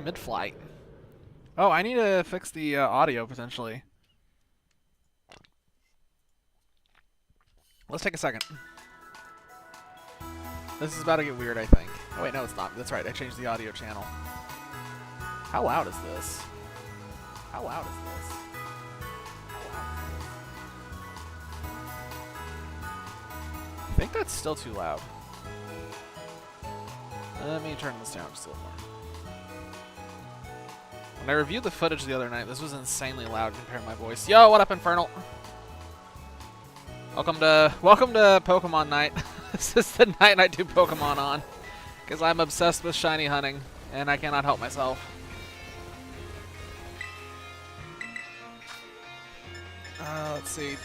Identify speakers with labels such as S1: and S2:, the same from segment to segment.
S1: Mid-flight. Oh, I need to fix the audio, potentially. Let's take a second. This is about to get weird, I think. Oh, wait, no, it's not. That's right. I changed the audio channel. How loud is this? How loud is this? How loud is this? I think that's still too loud. Let me turn this down just a little more. When I reviewed the footage the other night, this was insanely loud compared to my voice. Yo, what up, Infernal? Welcome to Pokemon Night. This is the night I do Pokemon on, because I'm obsessed with shiny hunting, and I cannot help myself. Let's see.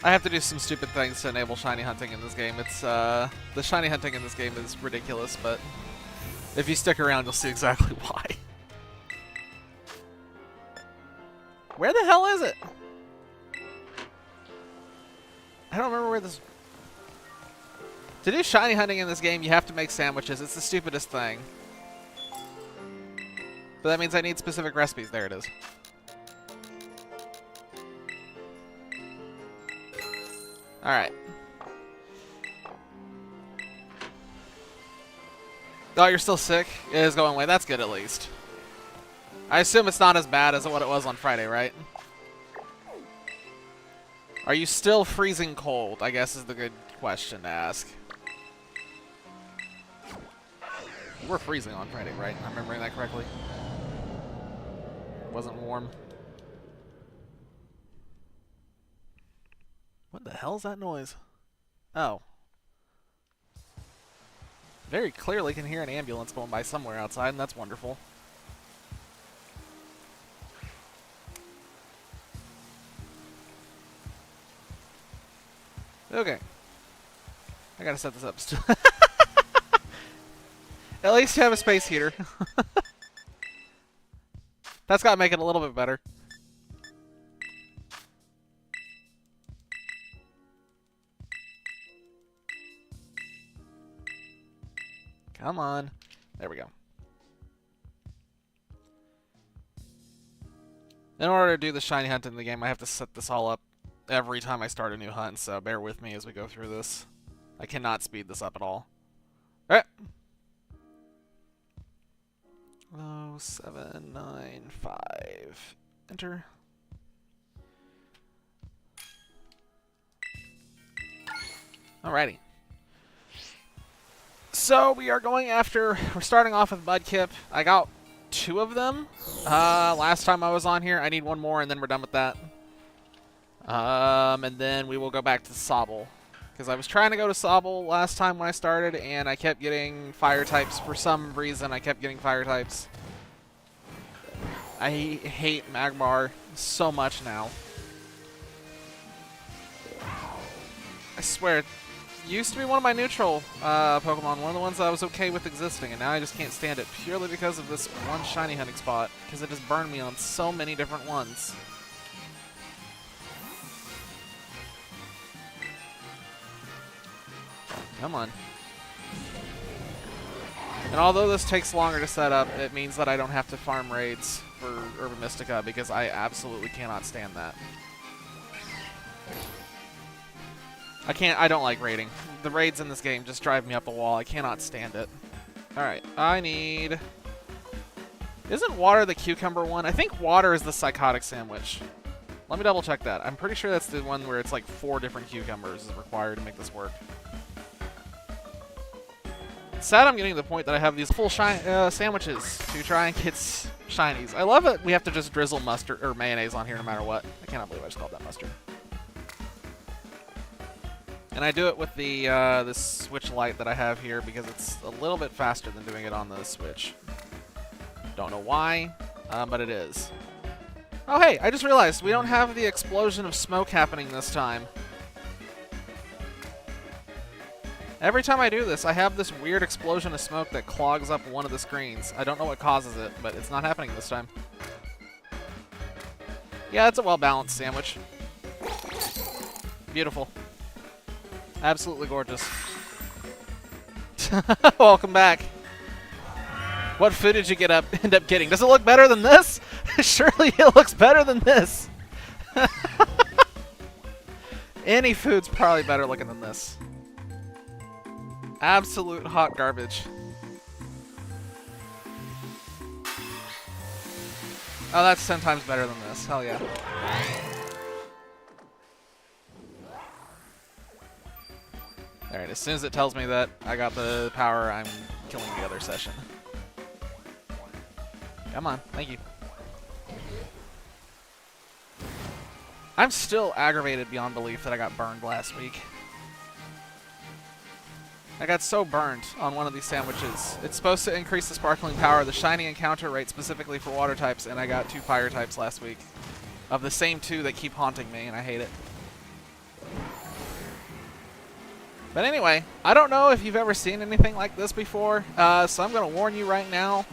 S1: I have to do some stupid things to enable shiny hunting in this game. It's the shiny hunting in this game is ridiculous, but if you stick around, you'll see exactly why. Where the hell is it? I don't remember where this... To do shiny hunting in this game, you have to make sandwiches. It's the stupidest thing. But that means I need specific recipes. There it is. Alright. Oh, you're still sick? It is going away. That's good, at least. I assume it's not as bad as what it was on Friday, right? Are you still freezing cold, I guess is the good question to ask. You were freezing on Friday, right? Am I remembering that correctly? It wasn't warm. What the hell is that noise? Oh. Very clearly can hear an ambulance going by somewhere outside, and that's wonderful. Okay. I gotta set this up still. At least you have a space heater. That's gotta make it a little bit better. Come on. There we go. In order to do the shiny hunt in the game, I have to set this all up every time I start a new hunt, so bear with me as we go through this. I cannot speed this up at all. Alright. 0795. Enter. Alrighty. So we are going after, we're starting off with Mudkip. I got 2 of them last time I was on here. I need 1 more and then we're done with that. And then we will go back to Sobble. Because I was trying to go to Sobble last time when I started, and I kept getting fire types. For some reason, I kept getting fire types. I hate Magmar so much now. I swear, it used to be one of my neutral Pokemon, one of the ones that I was okay with existing, and now I just can't stand it purely because of this one shiny hunting spot. Because it just burned me on so many different ones. Come on. And although this takes longer to set up, it means that I don't have to farm raids for Urban Mystica because I absolutely cannot stand that. I don't like raiding. The raids in this game just drive me up the wall. I cannot stand it. Alright, I need... Isn't water the cucumber one? I think water is the psychotic sandwich. Let me double check that. I'm pretty sure that's the one where it's like 4 different cucumbers is required to make this work. Sad I'm getting to the point that I have these full sandwiches to try and get shinies. I love it. We have to just drizzle mustard or mayonnaise on here no matter what. I cannot believe I just called that mustard. And I do it with the this Switch Lite that I have here because it's a little bit faster than doing it on the Switch. Don't know why, but it is. Oh hey, I just realized we don't have the explosion of smoke happening this time. Every time I do this, I have this weird explosion of smoke that clogs up one of the screens. I don't know what causes it, but it's not happening this time. Yeah, it's a well-balanced sandwich. Beautiful. Absolutely gorgeous. Welcome back. What food did you end up getting? Does it look better than this? Surely it looks better than this. Any food's probably better looking than this. Absolute hot garbage. Oh, that's 10 times better than this. Hell yeah. Alright, as soon as it tells me that I got the power, I'm killing the other session. Come on, thank you. I'm still aggravated beyond belief that I got burned last week. I got so burned on one of these sandwiches. It's supposed to increase the sparkling power, the shiny encounter rate specifically for water types, and I got 2 fire types last week. Of the same 2 that keep haunting me, and I hate it. But anyway, I don't know if you've ever seen anything like this before, so I'm going to warn you right now.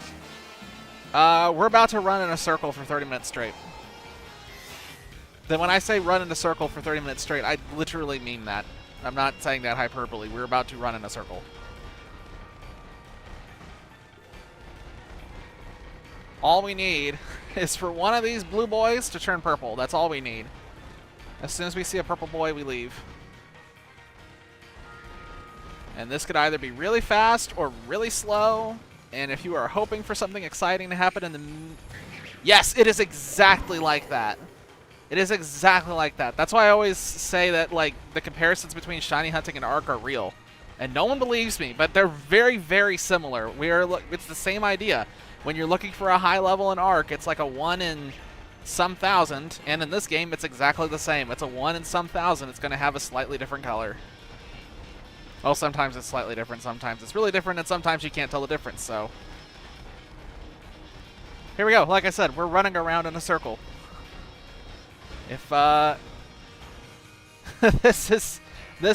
S1: We're about to run in a circle for 30 minutes straight. Then when I say run in a circle for 30 minutes straight, I literally mean that. I'm not saying that hyperbole. We're about to run in a circle. All we need is for one of these blue boys to turn purple. That's all we need. As soon as we see a purple boy, we leave. And this could either be really fast or really slow. And if you are hoping for something exciting to happen in the... Yes, it is exactly like that. It is exactly like that. That's why I always say that, like, the comparisons between shiny hunting and Ark are real. And no one believes me, but they're very, very similar. It's the same idea. When you're looking for a high level in Ark, it's like a 1 in some thousand. And in this game, it's exactly the same. It's a 1 in some thousand. It's going to have a slightly different color. Well, sometimes it's slightly different. Sometimes it's really different. And sometimes you can't tell the difference, so... Here we go. Like I said, we're running around in a circle. If this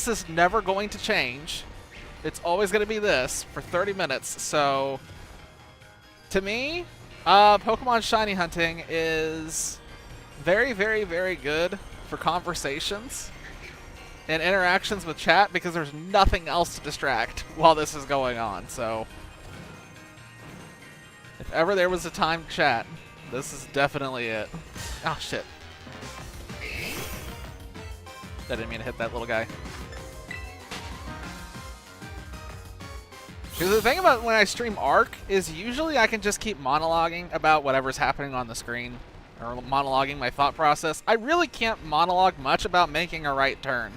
S1: is never going to change. It's always going to be this for 30 minutes. So to me, Pokemon shiny hunting is very, very, very good for conversations and interactions with chat because there's nothing else to distract while this is going on. So if ever there was a time to chat, this is definitely it. Oh shit. I didn't mean to hit that little guy. Because the thing about when I stream Ark is usually I can just keep monologuing about whatever's happening on the screen. Or monologuing my thought process. I really can't monologue much about making a right turn.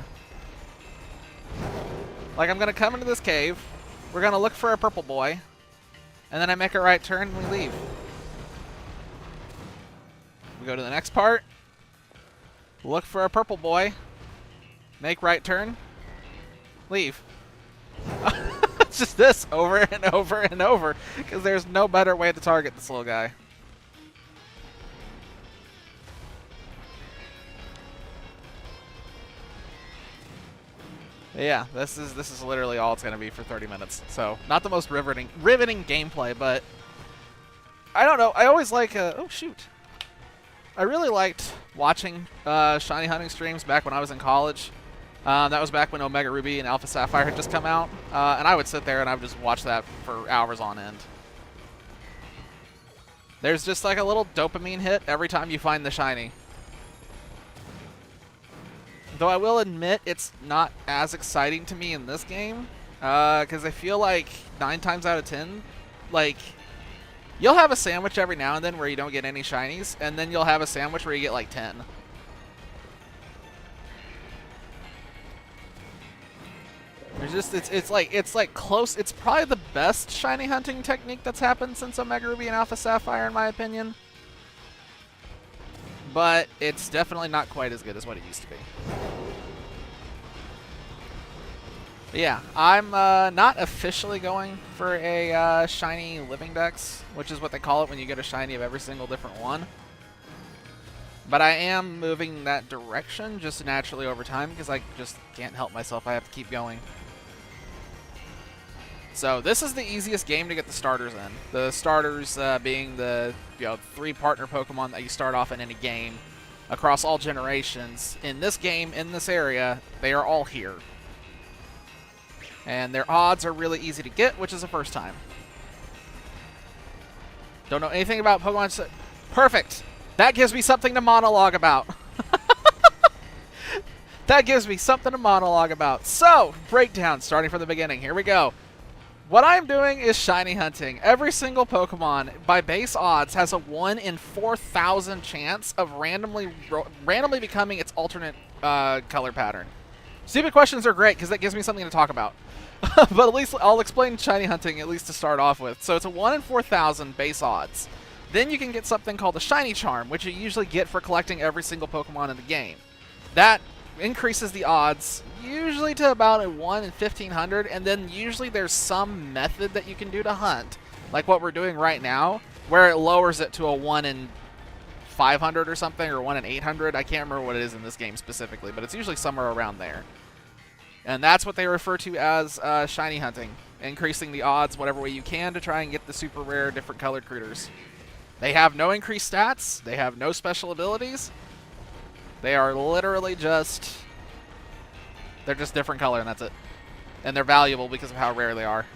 S1: Like, I'm going to come into this cave. We're going to look for a purple boy. And then I make a right turn and we leave. We go to the next part. Look for a purple boy. Make right turn. Leave. It's just this over and over and over. Because there's no better way to target this little guy. Yeah, this is literally all it's going to be for 30 minutes. So, not the most riveting gameplay, but I don't know. I always like oh shoot. I really liked watching shiny hunting streams back when I was in college. That was back when Omega Ruby and Alpha Sapphire had just come out. And I would sit there and I would just watch that for hours on end. There's just like a little dopamine hit every time you find the shiny. Though I will admit it's not as exciting to me in this game. Because I feel like 9 times out of 10, like, you'll have a sandwich every now and then where you don't get any shinies. And then you'll have a sandwich where you get like 10. There's just, it's like close. It's probably the best shiny hunting technique that's happened since Omega Ruby and Alpha Sapphire, in my opinion. But it's definitely not quite as good as what it used to be. But yeah, I'm not officially going for a shiny living dex, which is what they call it when you get a shiny of every single different one. But I am moving that direction just naturally over time because I just can't help myself. I have to keep going. So this is the easiest game to get the starters in. The starters being the 3 partner Pokemon that you start off in any game across all generations. In this game, in this area, they are all here. And their odds are really easy to get, which is the first time. Don't know anything about Pokemon. Perfect. That gives me something to monologue about. That gives me something to monologue about. So, breakdown, starting from the beginning. Here we go. What I'm doing is shiny hunting. Every single Pokemon, by base odds, has a 1 in 4,000 chance of randomly becoming its alternate color pattern. Stupid questions are great because that gives me something to talk about. But at least I'll explain shiny hunting at least to start off with. So it's a 1 in 4,000 base odds. Then you can get something called a shiny charm, which you usually get for collecting every single Pokemon in the game. That increases the odds usually to about a 1 in 1,500, and then usually there's some method that you can do to hunt, like what we're doing right now, where it lowers it to a 1 in 500 or something, or 1 in 800. I can't remember what it is in this game specifically, but it's usually somewhere around there. And that's what they refer to as shiny hunting, increasing the odds whatever way you can to try and get the super rare different colored critters. They have no increased stats, they have no special abilities. They are literally just, they're just different color, and that's it. And they're valuable because of how rare they are.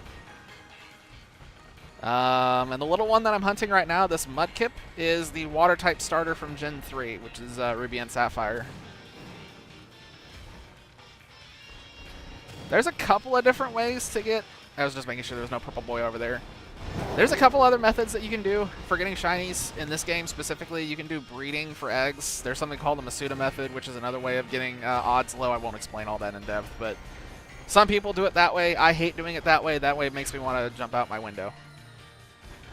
S1: And the little one that I'm hunting right now, this Mudkip, is the water type starter from Gen 3, which is Ruby and Sapphire. There's a couple of different ways to get, I was just making sure there was no purple boy over there. There's a couple other methods that you can do for getting shinies in this game specifically. You can do breeding for eggs. There's something called the Masuda method, which is another way of getting odds low. I won't explain all that in depth, but some people do it that way. I hate doing it that way. That way it makes me want to jump out my window.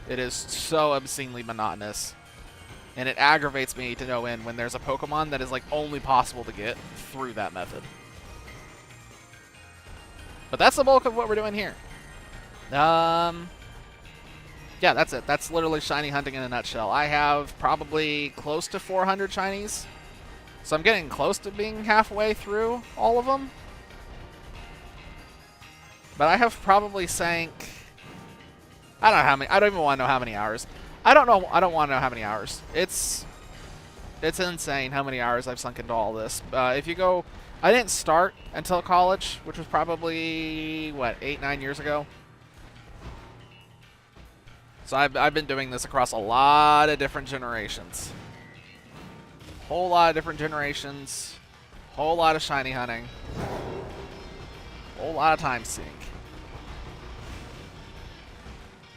S1: It is so obscenely monotonous, and it aggravates me to no end when there's a Pokemon that is like only possible to get through that method. But that's the bulk of what we're doing here. Yeah, that's it. That's literally shiny hunting in a nutshell. I have probably close to 400 shinies. So I'm getting close to being halfway through all of them. But I have probably sank, I don't know how many. I don't even want to know how many hours. I don't want to know how many hours. It's insane how many hours I've sunk into all this. If you go, I didn't start until college, which was probably, what, 8, 9 years ago. So I've been doing this across a lot of different generations. Whole lot of different generations. Whole lot of shiny hunting. Whole lot of time sink.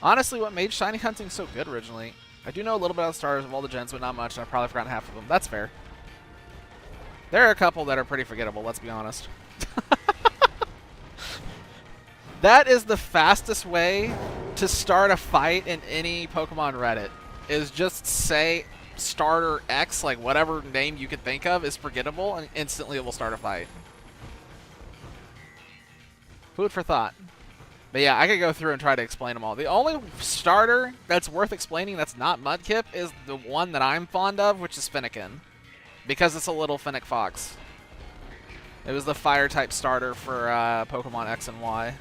S1: Honestly, what made shiny hunting so good originally, I do know a little bit about the starters of all the gens, but not much, and I've probably forgotten half of them. That's fair. There are a couple that are pretty forgettable, let's be honest. That is the fastest way to start a fight in any Pokemon Reddit, is just say starter X, like whatever name you could think of is forgettable, and instantly it will start a fight. Food for thought. But yeah, I could go through and try to explain them all. The only starter that's worth explaining that's not Mudkip is the one that I'm fond of, which is Fennekin, because it's a little Fennec Fox. It was the fire type starter for Pokemon X and Y.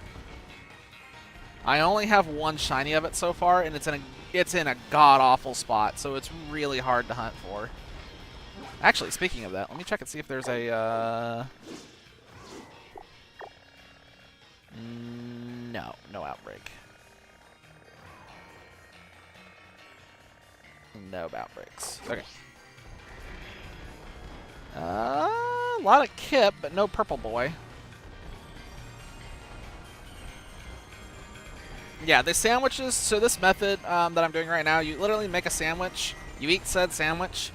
S1: I only have one shiny of it so far, and it's in a god-awful spot, so it's really hard to hunt for. Actually, speaking of that, let me check and see if there's a... No outbreak. No outbreaks. Okay. A lot of Kip, but no Purple Boy. Yeah, the sandwiches, so this method that I'm doing right now, you literally make a sandwich, you eat said sandwich,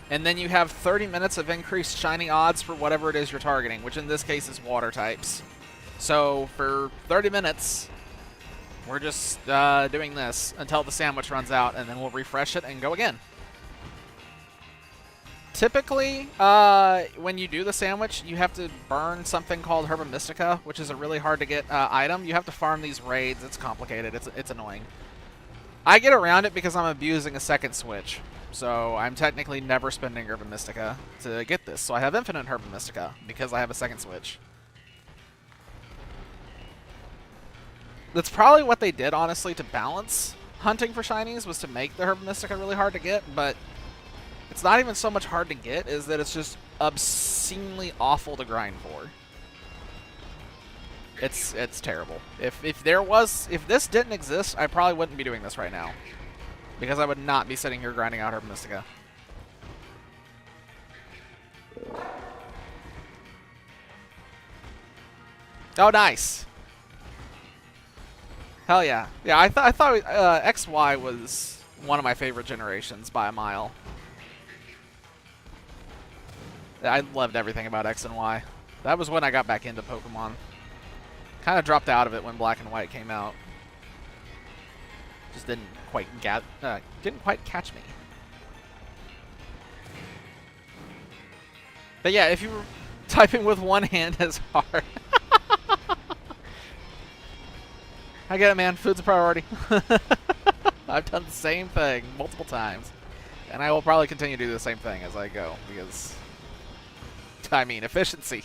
S1: and then you have 30 minutes of increased shiny odds for whatever it is you're targeting, which in this case is water types. So for 30 minutes, we're just doing this until the sandwich runs out, and then we'll refresh it and go again. Typically, when you do the sandwich, you have to burn something called Herba Mystica, which is a really hard to get item. You have to farm these raids. It's complicated. It's annoying. I get around it because I'm abusing a second switch. So I'm technically never spending Herba Mystica to get this. So I have infinite Herba Mystica because I have a second switch. That's probably what they did, honestly, to balance hunting for shinies, was to make the Herba Mystica really hard to get, but it's not even so much hard to get, is that it's just obscenely awful to grind for. It's terrible. If this didn't exist, I probably wouldn't be doing this right now. Because I would not be sitting here grinding out Herb Mystica. Oh, nice. Hell yeah. Yeah, I thought XY was one of my favorite generations by a mile. I loved everything about X and Y. That was when I got back into Pokemon. Kind of dropped out of it when Black and White came out. Just didn't quite catch me. But yeah, if you were typing with one hand is hard. I get it, man. Food's a priority. I've done the same thing multiple times. And I will probably continue to do the same thing as I go. Because, I mean, efficiency.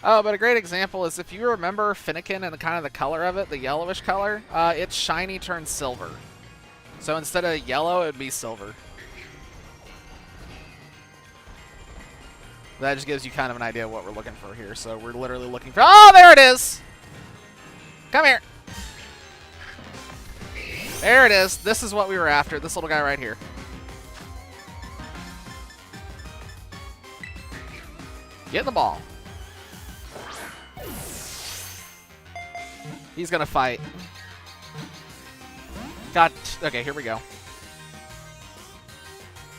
S1: Oh, but a great example is if you remember Finnegan and kind of the color of it, the yellowish color, its shiny turns silver. So instead of yellow, it would be silver. That just gives you kind of an idea of what we're looking for here. So we're literally looking for... Oh, there it is! Come here. There it is. This is what we were after. This little guy right here. Get the ball. He's going to fight. God. Okay, here we go.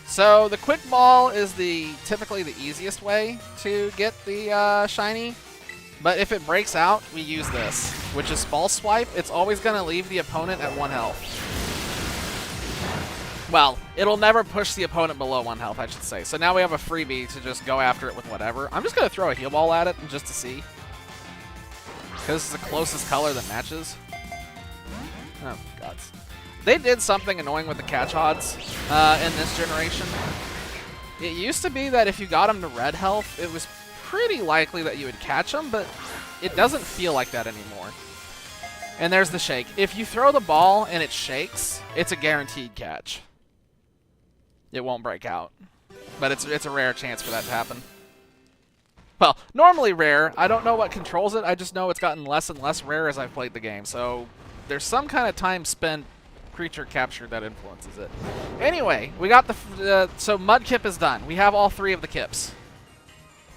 S1: So the quick ball is typically the easiest way to get the shiny. But if it breaks out, we use this, which is False Swipe. It's always going to leave the opponent at 1 health. Well, it'll never push the opponent below 1 health, I should say. So now we have a freebie to just go after it with whatever. I'm just going to throw a heal ball at it just to see. Because it's the closest color that matches. Oh, God. They did something annoying with the catch odds in this generation. It used to be that if you got them to red health, it was pretty likely that you would catch them, but it doesn't feel like that anymore. And there's the shake. If you throw the ball and it shakes, it's a guaranteed catch. It won't break out. But it's a rare chance for that to happen. Well, normally rare. I don't know what controls it. I just know it's gotten less and less rare as I've played the game. So there's some kind of time spent creature capture that influences it. Anyway, we got so Mudkip is done. We have all 3 of the Kips.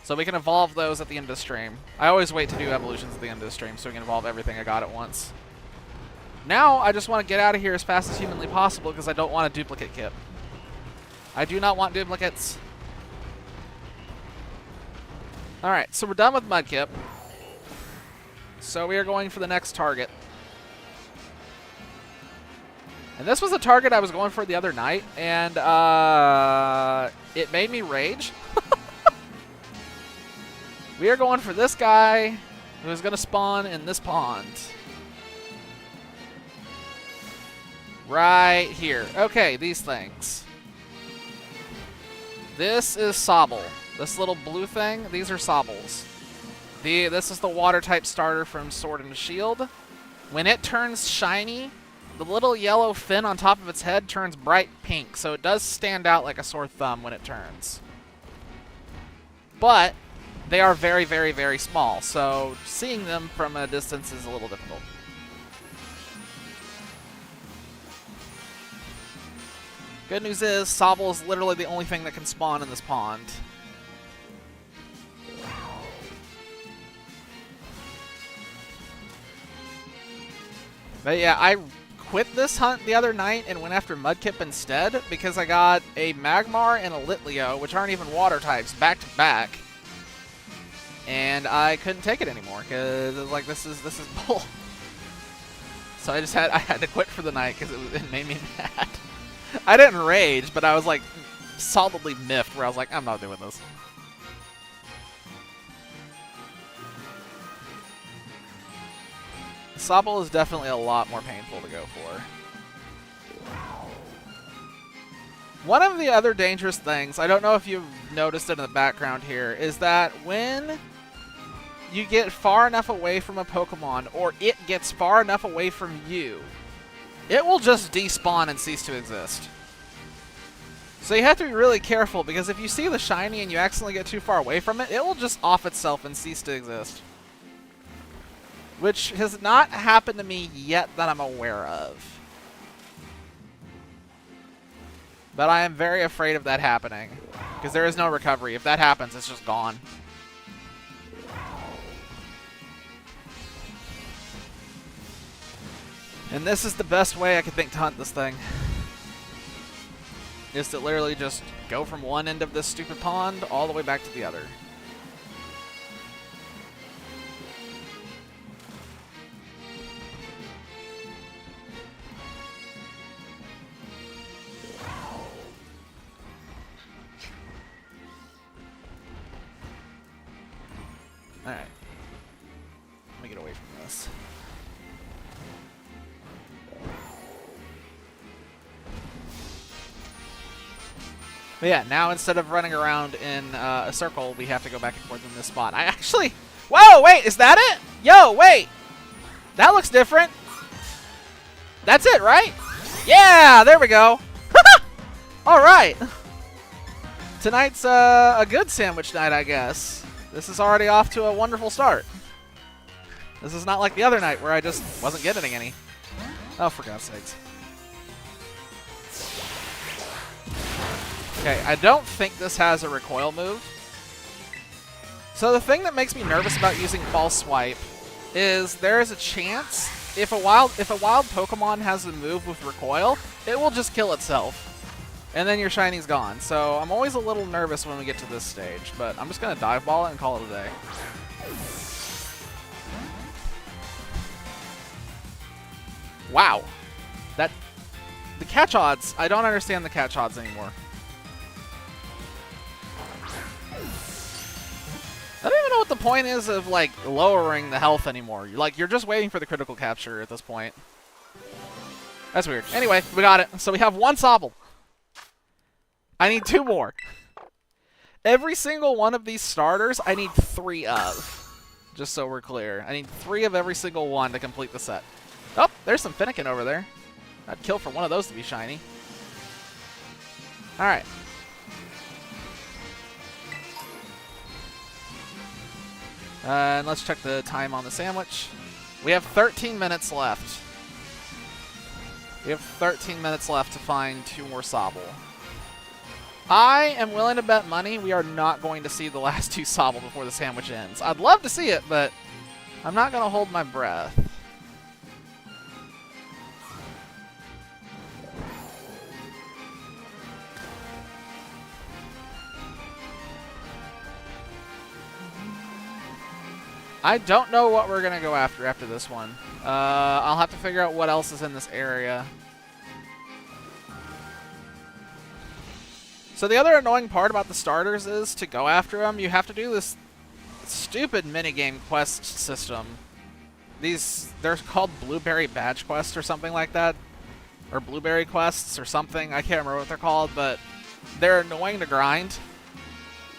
S1: So we can evolve those at the end of the stream. I always wait to do evolutions at the end of the stream so we can evolve everything I got at once. Now, I just want to get out of here as fast as humanly possible because I don't want a duplicate Kip. I do not want duplicates. Alright, so we're done with Mudkip. So we are going for the next target. And this was a target I was going for the other night, and it made me rage. We are going for this guy who is going to spawn in this pond. Right here. Okay, these things. This is Sobble. This little blue thing, these are Sobbles. This is the water-type starter from Sword and Shield. When it turns shiny, the little yellow fin on top of its head turns bright pink, so it does stand out like a sore thumb when it turns. But they are very, very, very small, so seeing them from a distance is a little difficult. Good news is, Sobble is literally the only thing that can spawn in this pond. But yeah, I quit this hunt the other night and went after Mudkip instead because I got a Magmar and a Litleo, which aren't even water types, back to back. And I couldn't take it anymore because it was like, this is bull. So I had to quit for the night because it made me mad. I didn't rage, but I was like solidly miffed where I was like, I'm not doing this. Sobble is definitely a lot more painful to go for. One of the other dangerous things, I don't know if you've noticed it in the background here, is that when you get far enough away from a Pokemon, or it gets far enough away from you, it will just despawn and cease to exist. So you have to be really careful, because if you see the shiny and you accidentally get too far away from it, it will just off itself and cease to exist. which has not happened to me yet that I'm aware of. But I am very afraid of that happening, because there is no recovery. If that happens, it's just gone. And this is the best way I could think to hunt this thing. Is to literally just go from one end of this stupid pond all the way back to the other. Alright. Let me get away from this. But yeah, now instead of running around in a circle, we have to go back and forth in this spot. I actually... Whoa, wait, is that it? Yo, wait. That looks different. That's it, right? Yeah, there we go. All right. Tonight's a good sandwich night, I guess. This is already off to a wonderful start. This is not like the other night where I just wasn't getting any. Oh, for God's sakes. Okay, I don't think this has a recoil move. So the thing that makes me nervous about using False Swipe is there is a chance if a wild Pokemon has a move with recoil, it will just kill itself. And then your shiny's gone. So I'm always a little nervous when we get to this stage, but I'm just going to Dive Ball it and call it a day. Wow. The catch odds, I don't understand the catch odds anymore. I don't even know what the point is of, like, lowering the health anymore. You're just waiting for the critical capture at this point. That's weird. Anyway, we got it. So we have one Sobble. I need 2 more. Every single one of these starters, I need 3 of. Just so we're clear. I need 3 of every single one to complete the set. Oh, there's some Finnegan over there. I'd kill for one of those to be shiny. Alright. And let's check the time on the sandwich. We have 13 minutes left. We have 13 minutes left to find 2 more Sobble. I am willing to bet money we are not going to see the last 2 Sobble before the sandwich ends. I'd love to see it, but I'm not going to hold my breath. I don't know what we're going to go after this one. I'll have to figure out what else is in this area. So the other annoying part about the starters is to go after them, you have to do this stupid minigame quest system. They're called Blueberry Badge Quests or something like that. Or Blueberry Quests or something. I can't remember what they're called, but they're annoying to grind.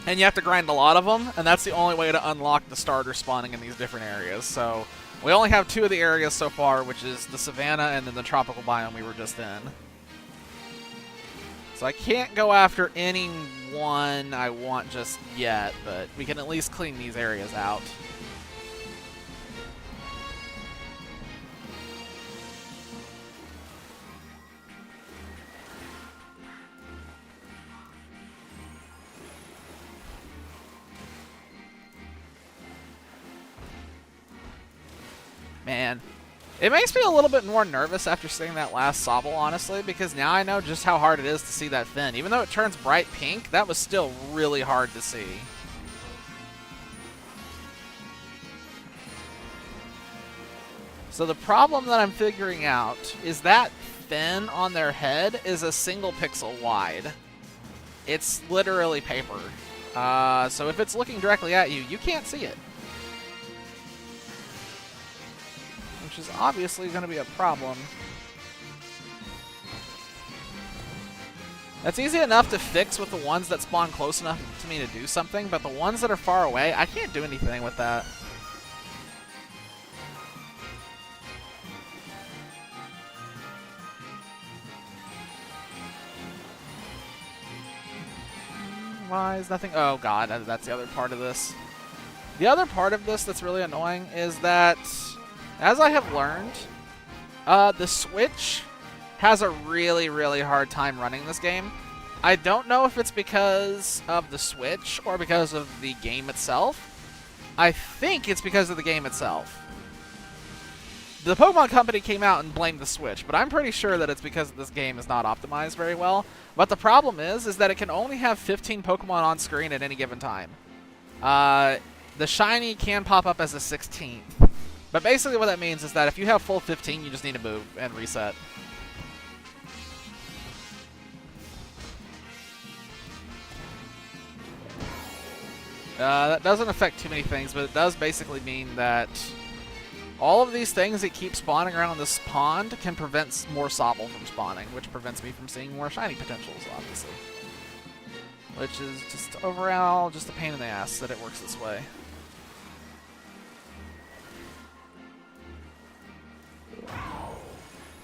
S1: And you have to grind a lot of them, and that's the only way to unlock the starter spawning in these different areas. So we only have 2 of the areas so far, which is the savanna and then the tropical biome we were just in. So I can't go after any one I want just yet, but we can at least clean these areas out. Man, it makes me a little bit more nervous after seeing that last Sobble, honestly, because now I know just how hard it is to see that fin. Even though it turns bright pink, that was still really hard to see. So the problem that I'm figuring out is that fin on their head is a single pixel wide. It's literally paper. So if it's looking directly at you, you can't see it. Which is obviously going to be a problem. That's easy enough to fix with the ones that spawn close enough to me to do something, but the ones that are far away, I can't do anything with that. Why is nothing? Oh god, that's the other part of this. The other part of this that's really annoying is that As I have learned, the Switch has a really, really hard time running this game. I don't know if it's because of the Switch or because of the game itself. I think it's because of the game itself. The Pokemon Company came out and blamed the Switch, but I'm pretty sure that it's because this game is not optimized very well. But the problem is that it can only have 15 Pokemon on screen at any given time. The shiny can pop up as a 16th. But basically what that means is that if you have full 15, you just need to move and reset. That doesn't affect too many things, but it does basically mean that all of these things that keep spawning around this pond can prevent more Sobble from spawning, which prevents me from seeing more shiny potentials, obviously. Which is just overall just a pain in the ass that it works this way.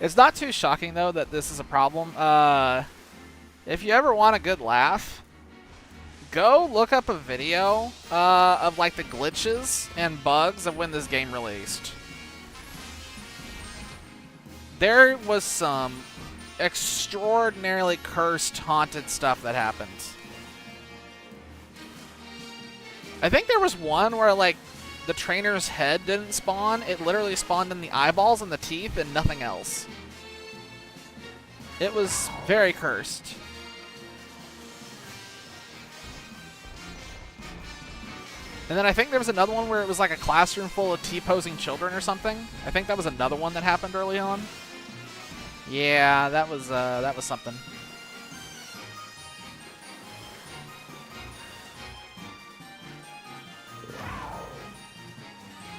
S1: It's not too shocking, though, that this is a problem. If you ever want a good laugh, go look up a video of like the glitches and bugs of when this game released. There was some extraordinarily cursed, haunted stuff that happened. I think there was one where like the trainer's head didn't spawn. It literally spawned in the eyeballs and the teeth and nothing else. It was very cursed. And then I think there was another one where it was like a classroom full of T-posing children or something. I think that was another one that happened early on. Yeah, that was something.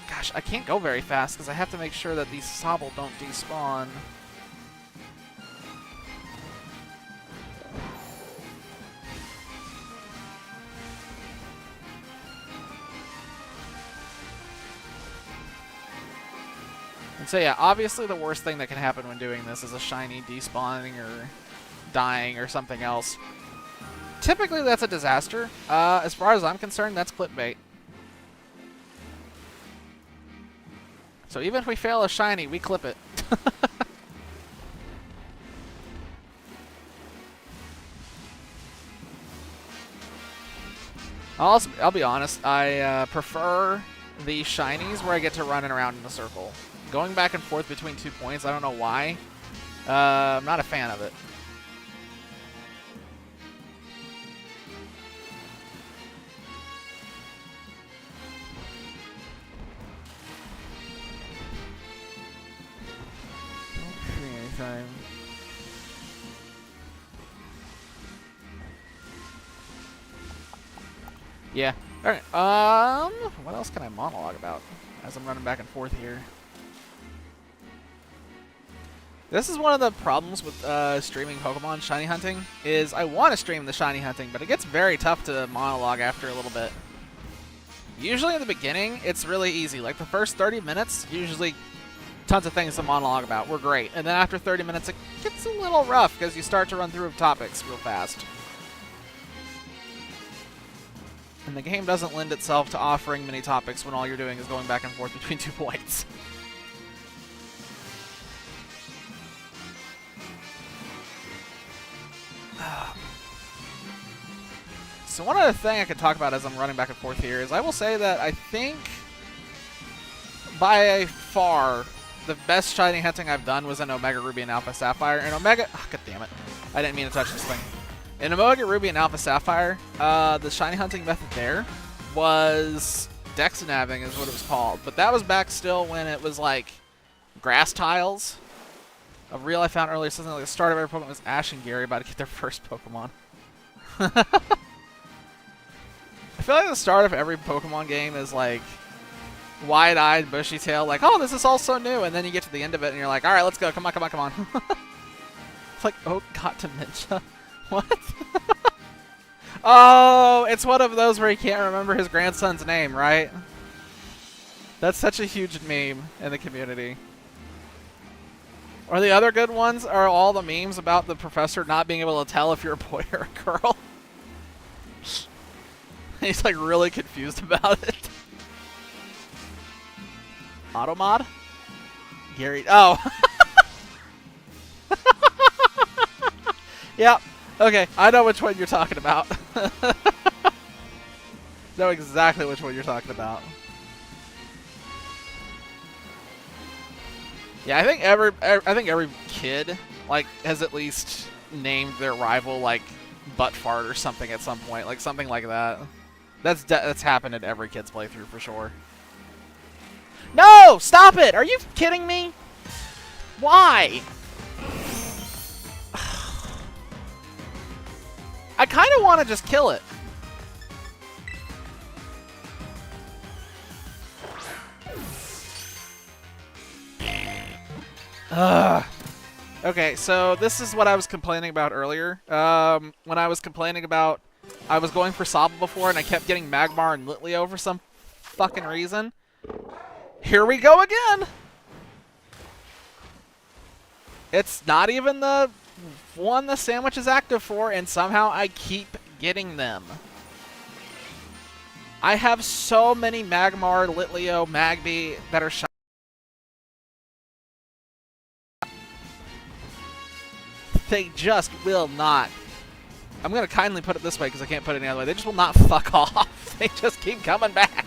S1: Gosh, I can't go very fast because I have to make sure that these Sobble don't despawn. So yeah, obviously the worst thing that can happen when doing this is a shiny despawning or dying or something else. Typically that's a disaster. As far as I'm concerned, that's clickbait. So even if we fail a shiny, we clip it. I'll be honest, I prefer the shinies where I get to running around in a circle. Going back and forth between 2 points, I don't know why. I'm not a fan of it. Don't see anytime. Yeah. Alright, what else can I monologue about as I'm running back and forth here? This is one of the problems with streaming Pokemon shiny hunting, is I want to stream the shiny hunting, but it gets very tough to monologue after a little bit. Usually in the beginning, it's really easy. Like the first 30 minutes, usually tons of things to monologue about. We're great. And then after 30 minutes, it gets a little rough because you start to run through topics real fast. And the game doesn't lend itself to offering many topics when all you're doing is going back and forth between 2 points. So one other thing I could talk about as I'm running back and forth here is I will say that I think by far the best shiny hunting I've done was in Omega Ruby and Alpha Sapphire. And Omega... Oh, God damn it. I didn't mean to touch this thing. In Omega Ruby and Alpha Sapphire, the shiny hunting method there was Dex nabbing is what it was called. But that was back still when it was like grass tiles. A reel I found earlier, something like the start of every Pokemon was Ash and Gary about to get their first Pokemon. I feel like the start of every Pokemon game is like wide-eyed, bushy tail, like, oh, this is all so new, and then you get to the end of it and you're like, all right, let's go, come on, come on, come on. It's like, oh, got dementia. What? Oh, it's one of those where he can't remember his grandson's name, right? That's such a huge meme in the community. Or the other good ones are all the memes about the professor not being able to tell if you're a boy or a girl. He's like really confused about it. Automod? Gary. Oh. Yep. Okay, I know which one you're talking about. Know exactly which one you're talking about. Yeah, I think every kid like has at least named their rival like butt fart or something at some point, like something like that. That's happened in every kid's playthrough for sure. No! Stop it! Are you kidding me? Why? I kind of want to just kill it. Ugh. Okay, so this is what I was complaining about earlier. When I was complaining about I was going for Sobble before and I kept getting Magmar and Litleo for some fucking reason. Here we go again! It's not even the one the sandwich is active for, and somehow I keep getting them. I have so many Magmar, Litleo, Magby that are shiny. They just will not. I'm going to kindly put it this way because I can't put it any other way. They just will not fuck off. They just keep coming back.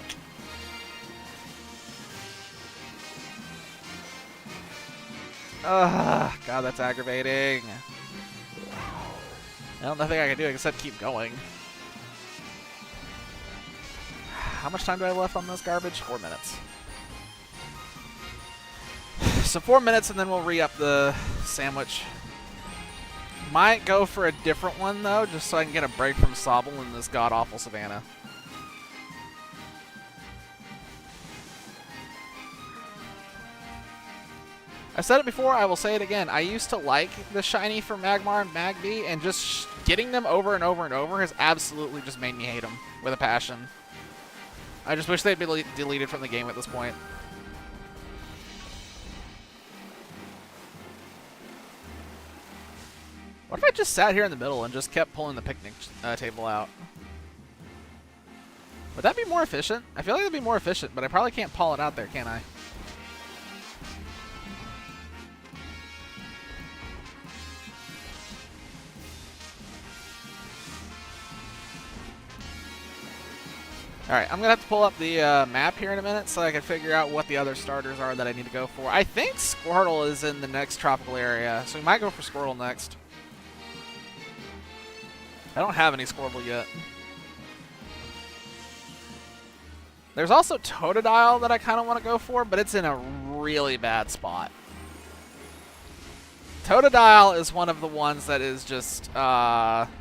S1: Ugh, God, that's aggravating. Well, nothing I can do except keep going. How much time do I have left on this garbage? 4 minutes. So 4 minutes and then we'll re-up the sandwich. Might go for a different one, though, just so I can get a break from Sobble in this god-awful savannah. I've said it before, I will say it again. I used to like the shiny for Magmar and Magby, and just getting them over and over and over has absolutely just made me hate them with a passion. I just wish they'd be deleted from the game at this point. What if I just sat here in the middle and just kept pulling the picnic table out? Would that be more efficient? I feel like it'd be more efficient, but I probably can't pull it out there, can I? Alright, I'm going to have to pull up the map here in a minute so I can figure out what the other starters are that I need to go for. I think Squirtle is in the next tropical area, so we might go for Squirtle next. I don't have any Squirtle yet. There's also Totodile that I kind of want to go for, but it's in a really bad spot. Totodile is one of the ones that is just awful.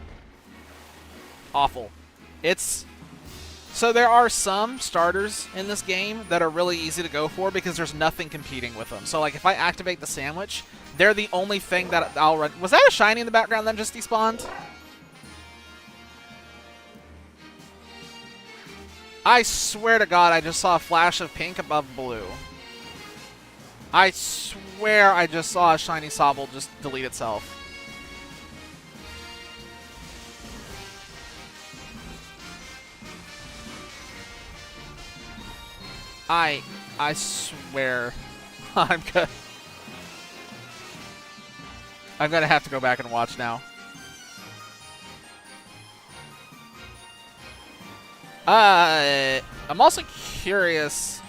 S1: So there are some starters in this game that are really easy to go for because there's nothing competing with them. So like if I activate the sandwich, they're the only thing that I'll run. Was that a shiny in the background that just despawned? I swear to God, I just saw a flash of pink above blue. I swear I just saw a shiny Sobble just delete itself. I swear I'm gonna have to go back and watch now. I'm also curious,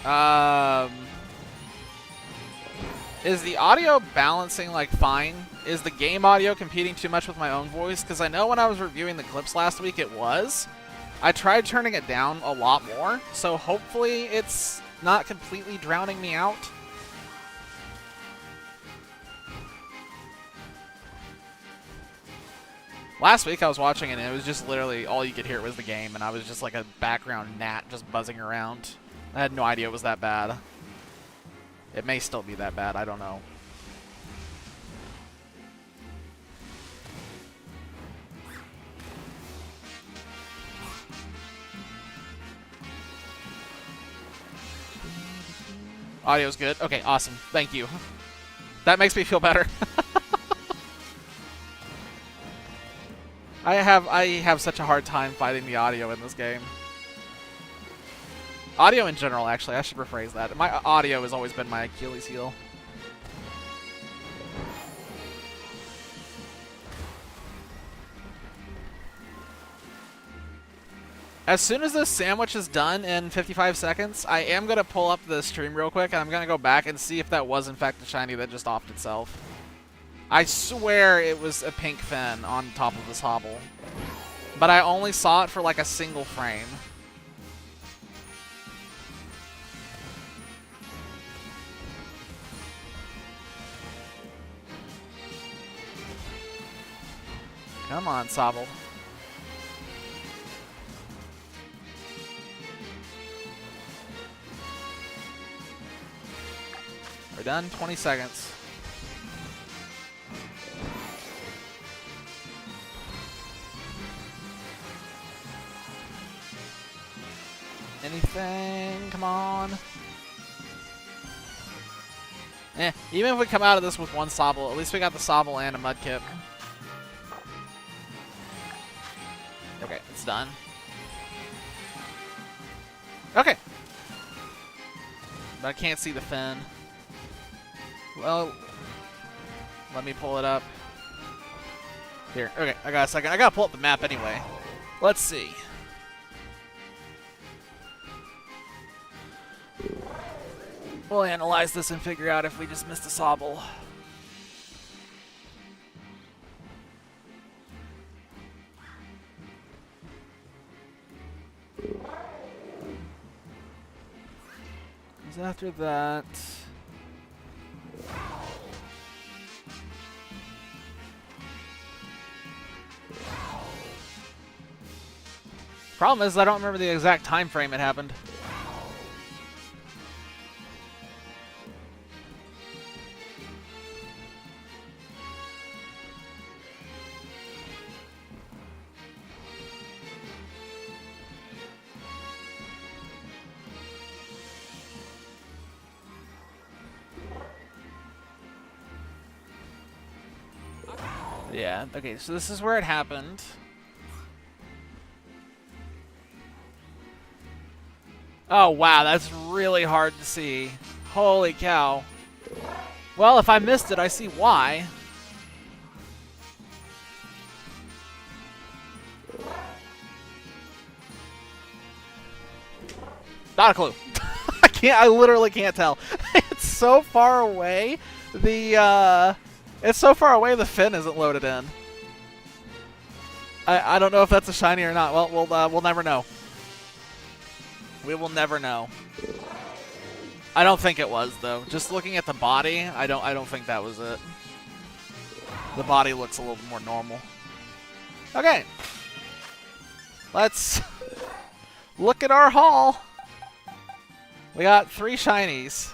S1: is the audio balancing like fine? Is the game audio competing too much with my own voice? Because I know when I was reviewing the clips last week it was. I tried turning it down a lot more, so hopefully it's not completely drowning me out. Last week I was watching it and it was just literally all you could hear was the game, and I was just like a background gnat just buzzing around. I had no idea it was that bad. It may still be that bad, I don't know. Audio's good. Okay, awesome. Thank you. That makes me feel better. I have such a hard time fighting the audio in this game. Audio in general, actually. I should rephrase that. My audio has always been my Achilles heel. As soon as this sandwich is done in 55 seconds, I am going to pull up the stream real quick, and I'm going to go back and see if that was, in fact, a shiny that just offed itself. I swear it was a pink fin on top of this hobble. But I only saw it for, like, a single frame. Come on, Sobble. We're done. 20 seconds. Anything? Come on. Even if we come out of this with one Sobble, at least we got the Sobble and a Mudkip. Okay, it's done. Okay. But I can't see the fin. Well, let me pull it up. Here, okay, I got a second. I gotta pull up the map anyway. Let's see. We'll analyze this and figure out if we just missed a Sobble. Because after that... Problem is, I don't remember the exact time frame it happened. Yeah, okay, so this is where it happened. Oh, wow, that's really hard to see. Holy cow. Well, if I missed it, I see why. Not a clue. I literally can't tell. It's so far away. It's so far away the fin isn't loaded in. I don't know if that's a shiny or not. Well, we'll never know. We will never know. I don't think it was though. Just looking at the body, I don't think that was it. The body looks a little more normal. Okay. Let's look at our haul. We got 3 shinies.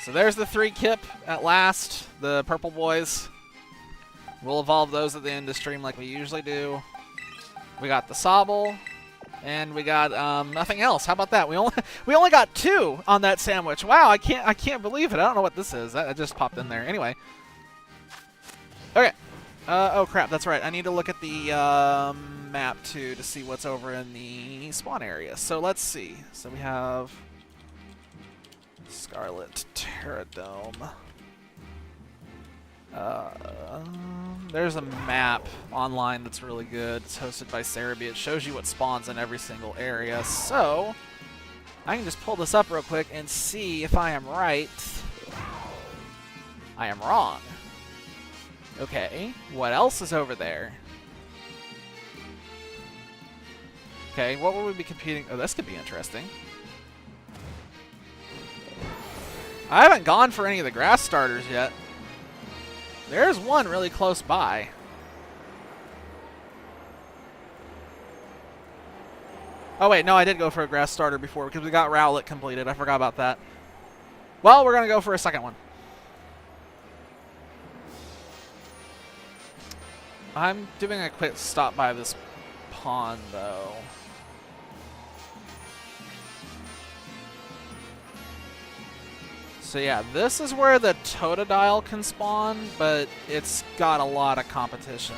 S1: So there's the 3 Kip at last, the purple boys. We'll evolve those at the end of the stream like we usually do. We got the Sobble, and we got nothing else. How about that? We only got 2 on that sandwich. Wow, I can't believe it. I don't know what this is. That just popped in there. Anyway. Okay. Oh crap, that's right. I need to look at the map too to see what's over in the spawn area. So let's see. So we have Scarlet, Terradome. There's a map online that's really good. It's hosted by Cerebi. It shows you what spawns in every single area. So I can just pull this up real quick and see if I am right. I am wrong. Okay, what else is over there? Okay, what will we be competing? Oh, this could be interesting. I haven't gone for any of the grass starters yet. There's one really close by. Oh wait, no, I did go for a grass starter before because we got Rowlet completed. I forgot about that. Well, we're going to go for a second one. I'm doing a quick stop by this pond, though. So yeah, this is where the Totodile can spawn, but it's got a lot of competition.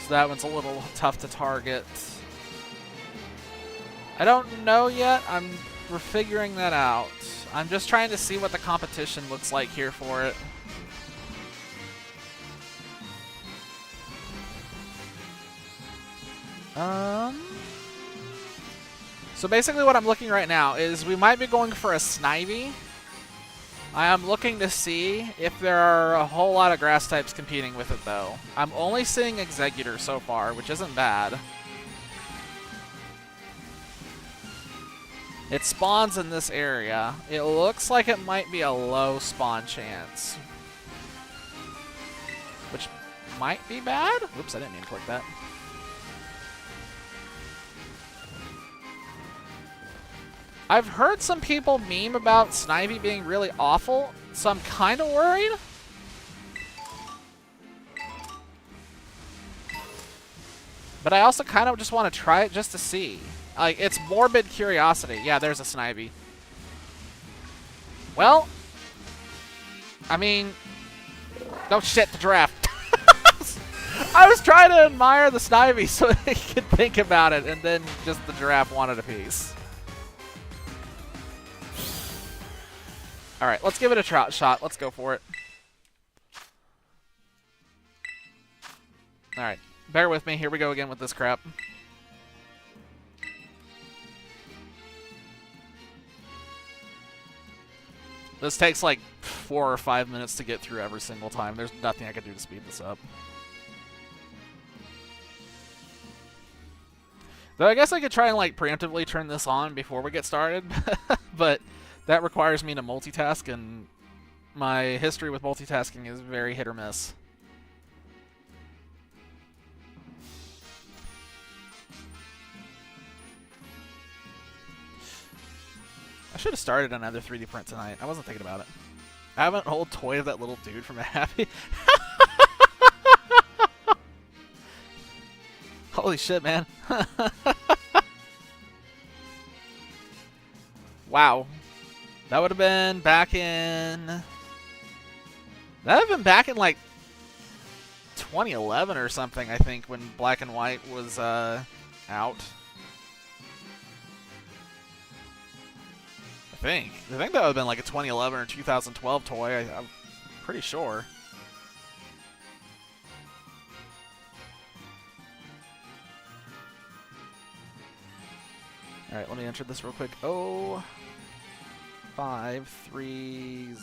S1: So that one's a little tough to target. I don't know yet. We're figuring that out. I'm just trying to see what the competition looks like here for it. So basically what I'm looking right now is we might be going for a Snivy. I am looking to see if there are a whole lot of grass types competing with it, though. I'm only seeing Executor so far, which isn't bad. It spawns in this area. It looks like it might be a low spawn chance, which might be bad. Oops, I didn't mean to click that. I've heard some people meme about Snivy being really awful, so I'm kind of worried. But I also kind of just want to try it just to see. Like, it's morbid curiosity. Yeah, there's a Snivy. Well, I mean, no shit, the giraffe. I was trying to admire the Snivy so they could think about it, and then just the giraffe wanted a piece. All right, let's give it a shot. Let's go for it. All right, bear with me. Here we go again with this crap. This takes like 4 or 5 minutes to get through every single time. There's nothing I can do to speed this up. Though I guess I could try and like preemptively turn this on before we get started, but that requires me to multitask, and my history with multitasking is very hit or miss. I should have started another 3D print tonight. I wasn't thinking about it. I have an old toy of that little dude from Happy. Holy shit, man. Wow. That would have been back in... That would have been back in, like, 2011 or something, I think, when Black and White was out. I think that would have been, like, a 2011 or 2012 toy. I'm pretty sure. All right, let me enter this real quick. 0530.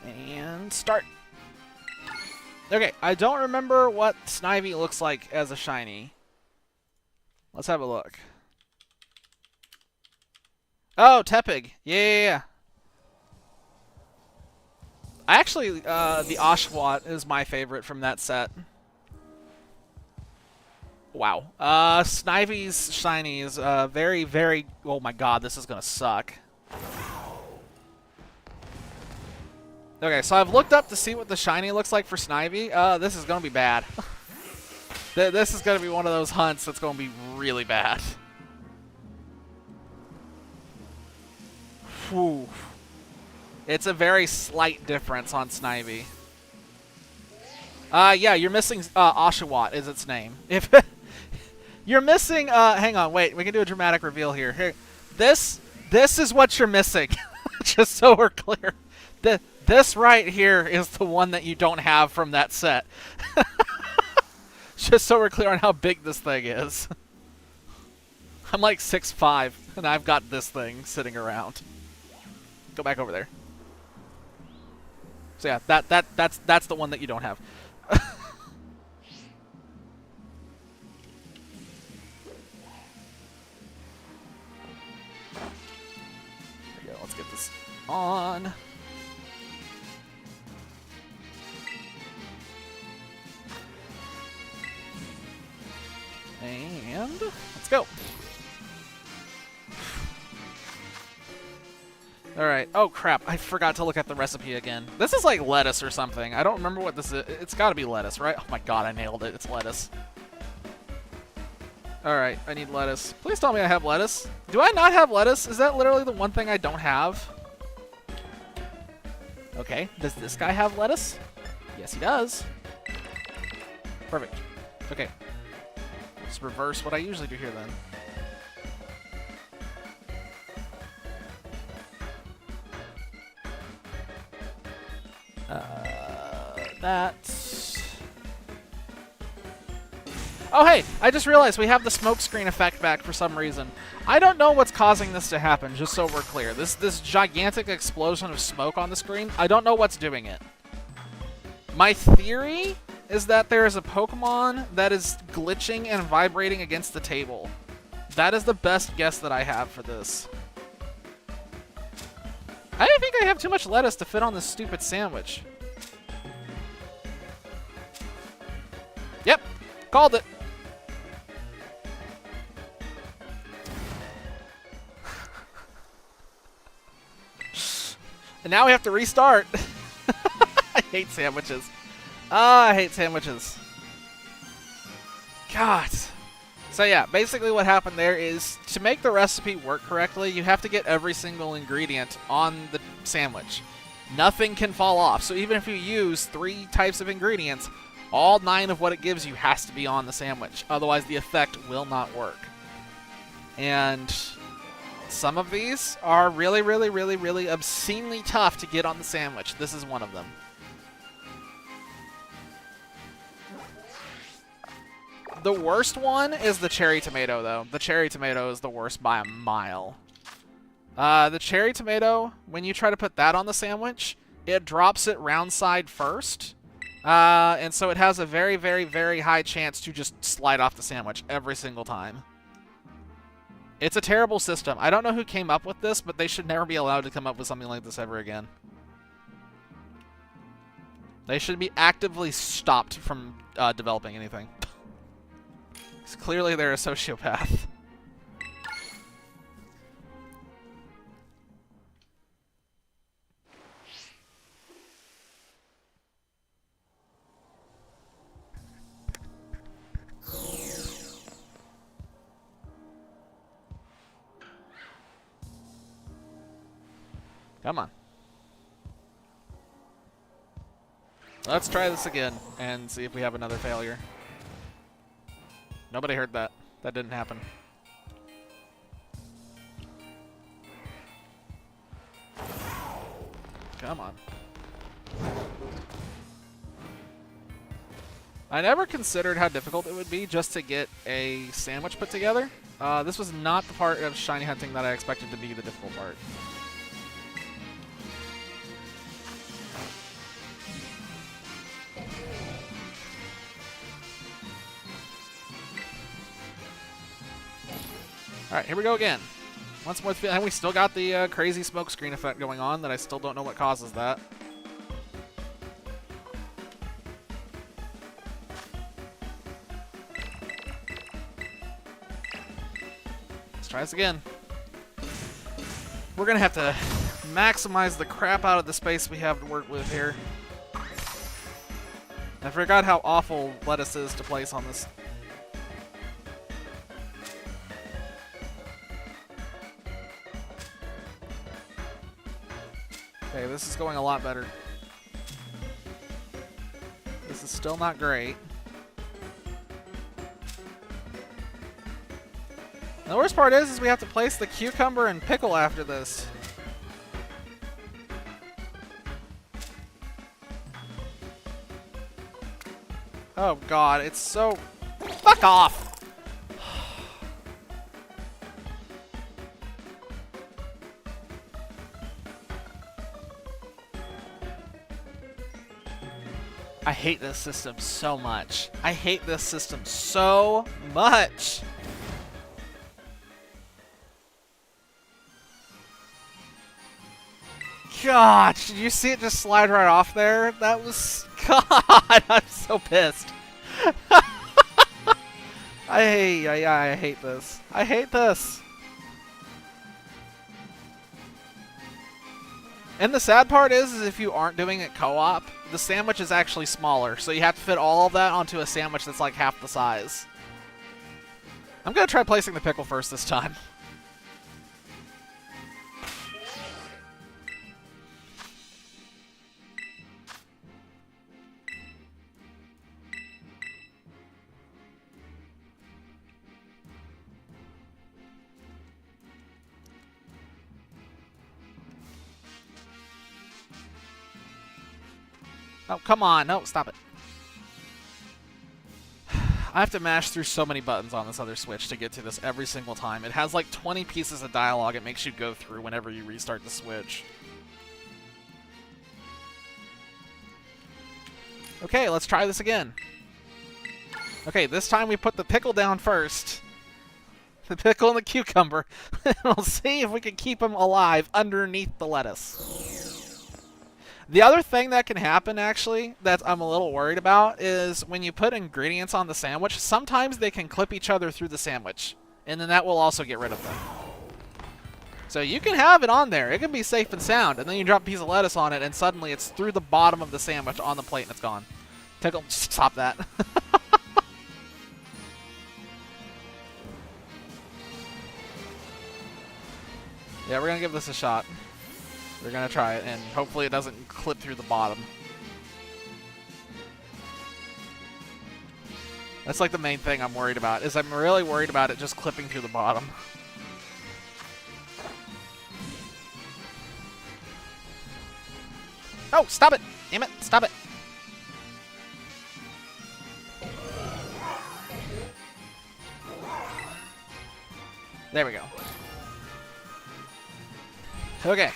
S1: And start. Okay, I don't remember what Snivy looks like as a shiny. Let's have a look. Oh, Tepig. Yeah. I actually, the Oshawott is my favorite from that set. Wow. Snivy's shiny is very, very... Oh my god, this is going to suck. Okay, so I've looked up to see what the shiny looks like for Snivy. This is going to be bad. This is going to be one of those hunts that's going to be really bad. Whew. It's a very slight difference on Snivy. Yeah, you're missing Oshawott is its name. If you're missing, hang on, wait, we can do a dramatic reveal here. Here, this is what you're missing. Just so we're clear. This right here is the one that you don't have from that set. Just so we're clear on how big this thing is. I'm like 6'5", and I've got this thing sitting around. Go back over there. So yeah, that's the one that you don't have. There we go. Let's get this on. And let's go. Alright. Oh, crap. I forgot to look at the recipe again. This is like lettuce or something. I don't remember what this is. It's got to be lettuce, right? Oh my god, I nailed it. It's lettuce. Alright, I need lettuce. Please tell me I have lettuce. Do I not have lettuce? Is that literally the one thing I don't have? Okay. Does this guy have lettuce? Yes, he does. Perfect. Okay. Let's reverse what I usually do here then. That. Oh, hey, I just realized we have the smoke screen effect back for some reason. I don't know what's causing this to happen, just so we're clear. This gigantic explosion of smoke on the screen, I don't know what's doing it. My theory is that there is a Pokemon that is glitching and vibrating against the table. That is the best guess that I have for this. I think I have too much lettuce to fit on this stupid sandwich. Yep, called it. And now we have to restart. I hate sandwiches. I hate sandwiches. God. So yeah, basically what happened there is to make the recipe work correctly, you have to get every single ingredient on the sandwich. Nothing can fall off. So even if you use 3 types of ingredients, all 9 of what it gives you has to be on the sandwich. Otherwise, the effect will not work. And some of these are really, really, really, really obscenely tough to get on the sandwich. This is one of them. The worst one is the cherry tomato, though. The cherry tomato is the worst by a mile. The cherry tomato, when you try to put that on the sandwich, it drops it round side first. And so it has a very, very, very high chance to just slide off the sandwich every single time. It's a terrible system. I don't know who came up with this, but they should never be allowed to come up with something like this ever again. They should be actively stopped from developing anything. Clearly they're a sociopath. Come on. Let's try this again and see if we have another failure. Nobody heard that. That didn't happen. Come on. I never considered how difficult it would be just to get a sandwich put together. This was not the part of shiny hunting that I expected to be the difficult part. Alright, here we go again. Once more, and we still got the crazy smoke screen effect going on that I still don't know what causes that. Let's try this again. We're gonna have to maximize the crap out of the space we have to work with here. I forgot how awful lettuce is to place on this. Okay, this is going a lot better. This is still not great. And the worst part is we have to place the cucumber and pickle after this. Oh god, it's so... Fuck off! I hate this system so much. I hate this system so much. God, did you see it just slide right off there? That was... God, I'm so pissed. I hate this. I hate this. And the sad part is if you aren't doing it co-op, the sandwich is actually smaller, so you have to fit all of that onto a sandwich that's like half the size. I'm gonna try placing the pickle first this time. Oh, come on. No, stop it. I have to mash through so many buttons on this other Switch to get to this every single time. It has like 20 pieces of dialogue it makes you go through whenever you restart the Switch. Okay, let's try this again. Okay, this time we put the pickle down first. The pickle and the cucumber. We'll see if we can keep them alive underneath the lettuce. The other thing that can happen, actually, that I'm a little worried about, is when you put ingredients on the sandwich, sometimes they can clip each other through the sandwich, and then that will also get rid of them. So you can have it on there. It can be safe and sound, and then you drop a piece of lettuce on it, and suddenly it's through the bottom of the sandwich on the plate, and it's gone. Tickle, stop that. Yeah, we're going to give this a shot. We're going to try it, and hopefully it doesn't clip through the bottom. That's like the main thing I'm worried about, is I'm really worried about it just clipping through the bottom. Oh, stop it! Damn it, stop it! There we go. Okay.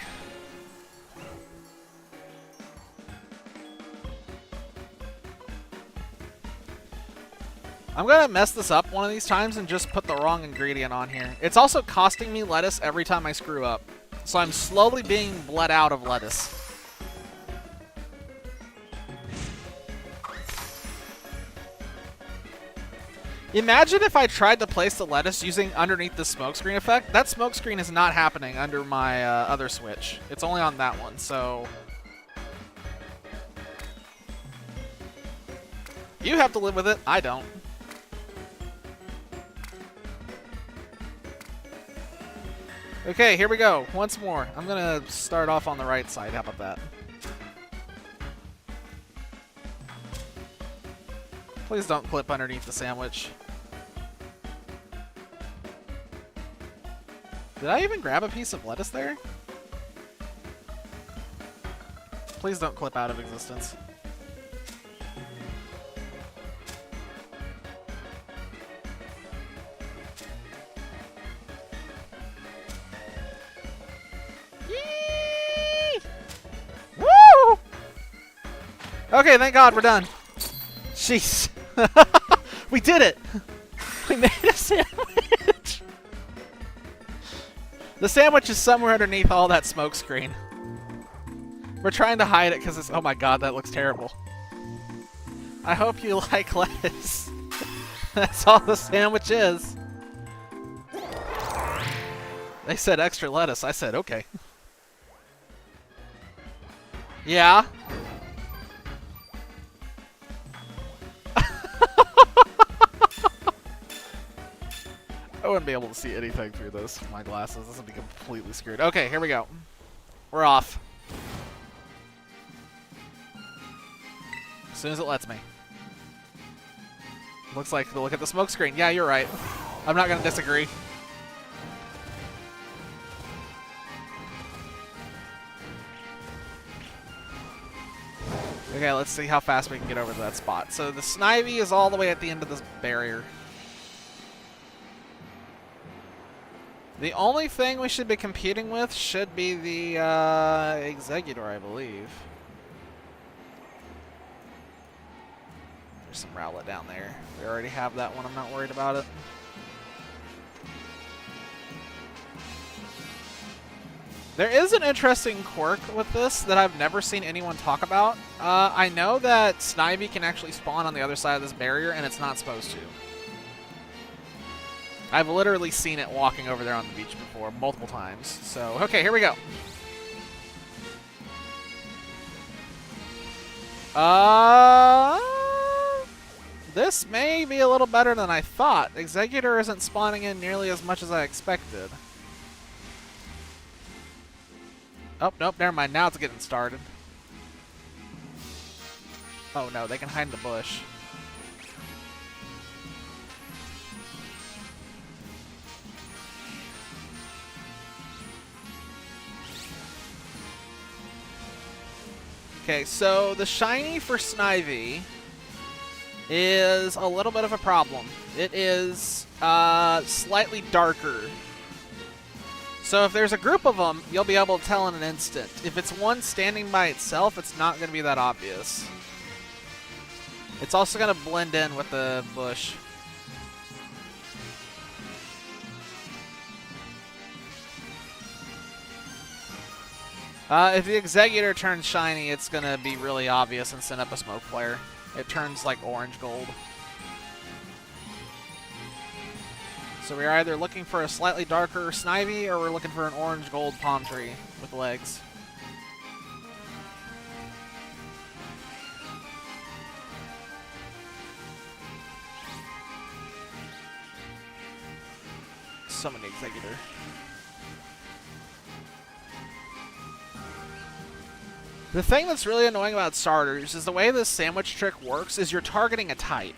S1: I'm gonna mess this up one of these times and just put the wrong ingredient on here. It's also costing me lettuce every time I screw up. So I'm slowly being bled out of lettuce. Imagine if I tried to place the lettuce using underneath the smokescreen effect. That smokescreen is not happening under my other Switch. It's only on that one, so... You have to live with it. I don't. Okay, here we go. Once more. I'm gonna start off on the right side. How about that? Please don't clip underneath the sandwich. Did I even grab a piece of lettuce there? Please don't clip out of existence. Yee! Woo! Okay, thank God we're done. Jeez. We did it! We made a sandwich! The sandwich is somewhere underneath all that smoke screen. We're trying to hide it because it's... Oh my God, that looks terrible. I hope you like lettuce. That's all the sandwich is. They said extra lettuce. I said, okay. Yeah? I wouldn't be able to see anything through this with my glasses. This would be completely screwed. Okay, here we go. We're off. As soon as it lets me. Looks like, look at the smoke screen. Yeah, you're right. I'm not going to disagree. Okay, let's see how fast we can get over to that spot. So the Snivy is all the way at the end of this barrier. The only thing we should be competing with should be the Executor, I believe. There's some Rowlet down there. We already have that one. I'm not worried about it. There is an interesting quirk with this that I've never seen anyone talk about. I know that Snivy can actually spawn on the other side of this barrier, and it's not supposed to. I've literally seen it walking over there on the beach before, multiple times. So, okay, here we go. This may be a little better than I thought. Executor isn't spawning in nearly as much as I expected. Oh, nope, never mind. Now it's getting started. Oh no, they can hide in the bush. Okay, so the shiny for Snivy is a little bit of a problem. It is slightly darker. So if there's a group of them, you'll be able to tell in an instant. If it's one standing by itself, it's not going to be that obvious. It's also going to blend in with the bush. If the Executor turns shiny, it's going to be really obvious and send up a smoke flare. It turns like orange gold. So we're either looking for a slightly darker Snivy or we're looking for an orange gold palm tree with legs. Summon the Executor. The thing that's really annoying about starters is the way this sandwich trick works is you're targeting a type.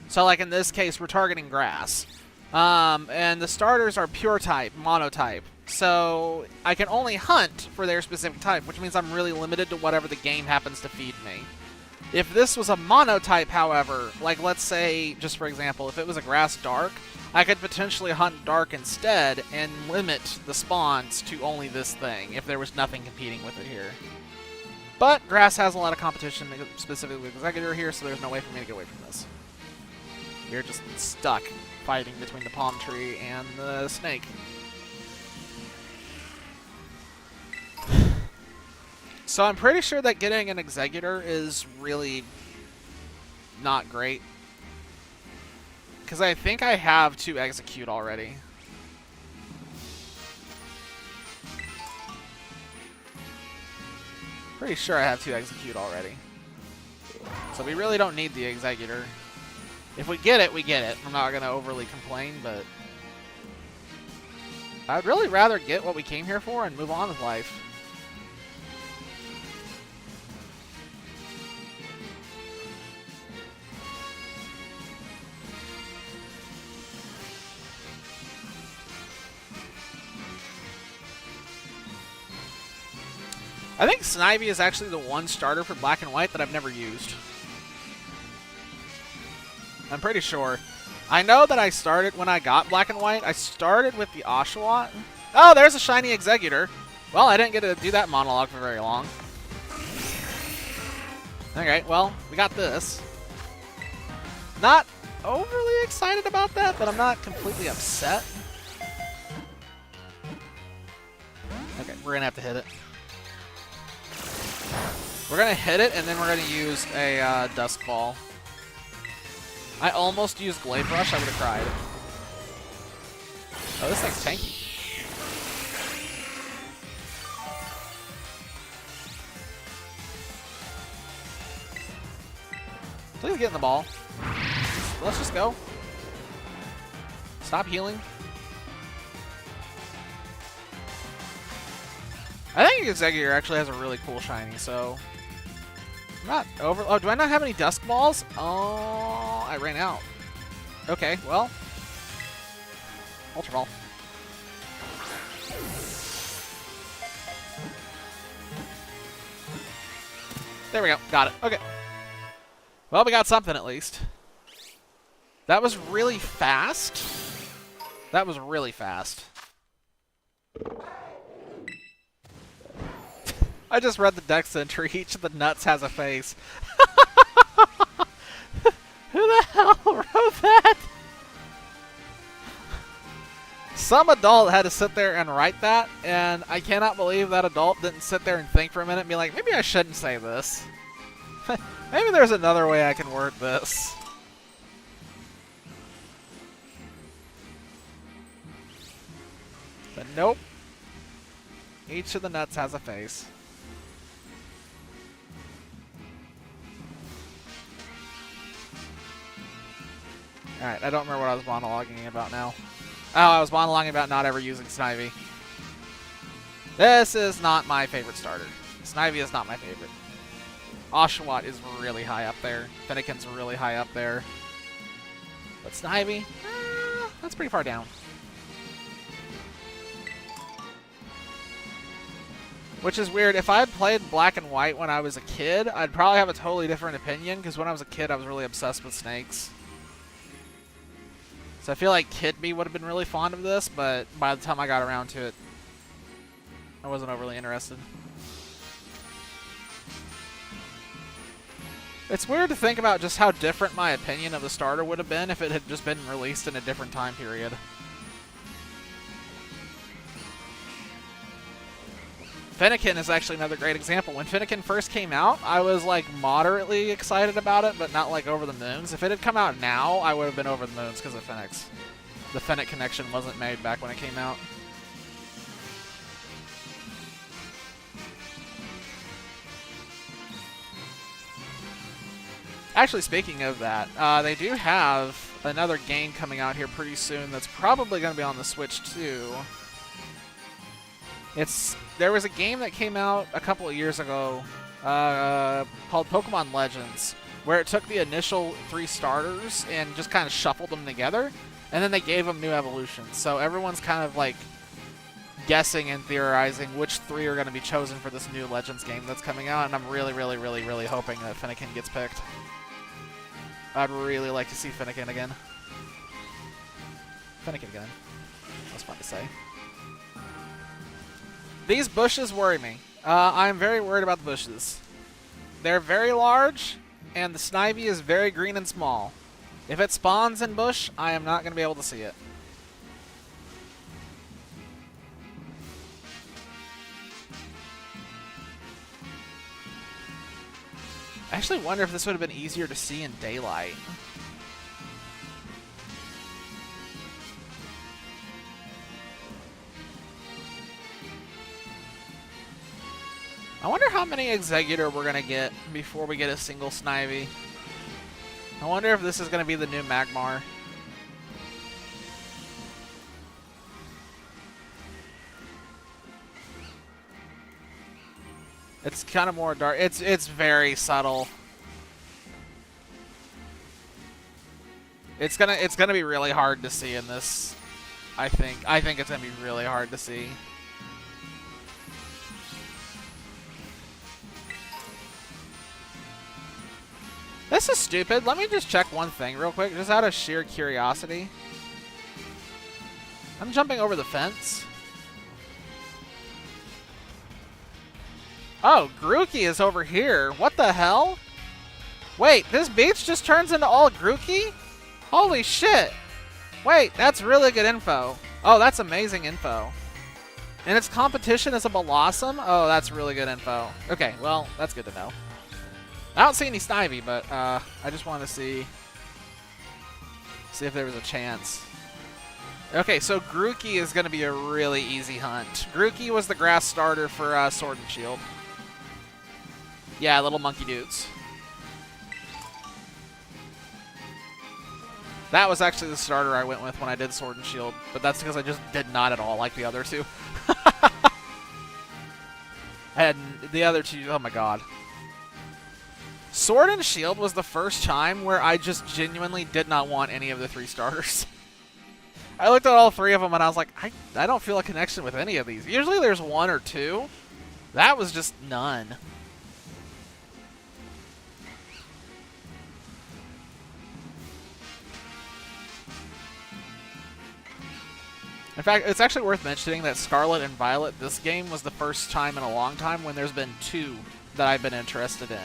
S1: So like in this case, we're targeting grass. And the starters are pure type, monotype. So I can only hunt for their specific type, which means I'm really limited to whatever the game happens to feed me. If this was a monotype, however, like let's say, just for example, if it was a grass dark, I could potentially hunt dark instead and limit the spawns to only this thing if there was nothing competing with it here. But grass has a lot of competition, specifically with Executor here, so there's no way for me to get away from this. We're just stuck fighting between the palm tree and the snake. So I'm pretty sure that getting an Executor is really not great. Because I think I have 2 execute already. Pretty sure I have 2 execute already. So we really don't need the Executor. If we get it, we get it. I'm not going to overly complain, but I'd really rather get what we came here for and move on with life. I think Snivy is actually the one starter for black and white that I've never used. I'm pretty sure. I know that I started, when I got black and white, I started with the Oshawott. Oh, there's a shiny Executor. Well, I didn't get to do that monologue for very long. Okay, well, we got this. Not overly excited about that, but I'm not completely upset. Okay, we're going to have to hit it. We're going to hit it, and then we're going to use a Dusk Ball. I almost used Glade Rush. I would have cried. Oh, this thing's tanky. Please get in the ball. Let's just go. Stop healing. I think Executor actually has a really cool shiny, so I'm not over. Oh, do I not have any Dusk Balls? Oh, I ran out. Okay, well, Ultra Ball. There we go. Got it. Okay. Well, we got something at least. That was really fast. That was really fast. I just read the Dex entry. Each of the nuts has a face. Who the hell wrote that? Some adult had to sit there and write that, and I cannot believe that adult didn't sit there and think for a minute and be like, maybe I shouldn't say this. Maybe there's another way I can word this. But nope. Each of the nuts has a face. Alright, I don't remember what I was monologuing about now. Oh, I was monologuing about not ever using Snivy. This is not my favorite starter. Snivy is not my favorite. Oshawott is really high up there. Finnegan's really high up there. But Snivy, that's pretty far down. Which is weird. If I had played Black and White when I was a kid, I'd probably have a totally different opinion, because when I was a kid, I was really obsessed with snakes. So I feel like Kid Me would have been really fond of this, but by the time I got around to it, I wasn't overly interested. It's weird to think about just how different my opinion of the starter would have been if it had just been released in a different time period. Fennekin is actually another great example. When Fennekin first came out, I was like moderately excited about it, but not like over the moons. If it had come out now, I would have been over the moons because of Fennecs. The Fennec connection wasn't made back when it came out. Actually, speaking of that, they do have another game coming out here pretty soon that's probably going to be on the Switch too. There was a game that came out a couple of years ago called Pokemon Legends, where it took the initial 3 starters and just kind of shuffled them together, and then they gave them new evolutions. So everyone's kind of like guessing and theorizing which 3 are going to be chosen for this new Legends game that's coming out, and I'm really, really, really, really hoping that Fennekin gets picked. I'd really like to see Fennekin again. Fennekin again. That's fun to say. These bushes worry me. I'm very worried about the bushes. They're very large, and the Snivy is very green and small. If it spawns in bush, I am not going to be able to see it. I actually wonder if this would have been easier to see in daylight. I wonder how many Executor we're going to get before we get a single Snivy. I wonder if this is going to be the new Magmar. It's kind of more dark. It's very subtle. It's gonna be really hard to see in this. I think it's gonna be really hard to see. This is stupid. Let me just check one thing real quick, just out of sheer curiosity. I'm jumping over the fence. Oh, Grookey is over here. What the hell? Wait, this beach just turns into all Grookey? Holy shit. Wait, that's really good info. Oh, that's amazing info. And its competition is a Blossom? Oh, that's really good info. Okay, well, that's good to know. I don't see any Snivy, but I just want to see if there was a chance. Okay, so Grookey is going to be a really easy hunt. Grookey was the grass starter for Sword and Shield. Yeah, little monkey dudes. That was actually the starter I went with when I did Sword and Shield, but that's because I just did not at all like the other two. I had the other two, oh my god. Sword and Shield was the first time where I just genuinely did not want any of the 3 starters. I looked at all 3 of them and I was like, I don't feel a connection with any of these. Usually there's 1 or 2. That was just none. In fact, it's actually worth mentioning that Scarlet and Violet, this game was the first time in a long time when there's been 2 that I've been interested in.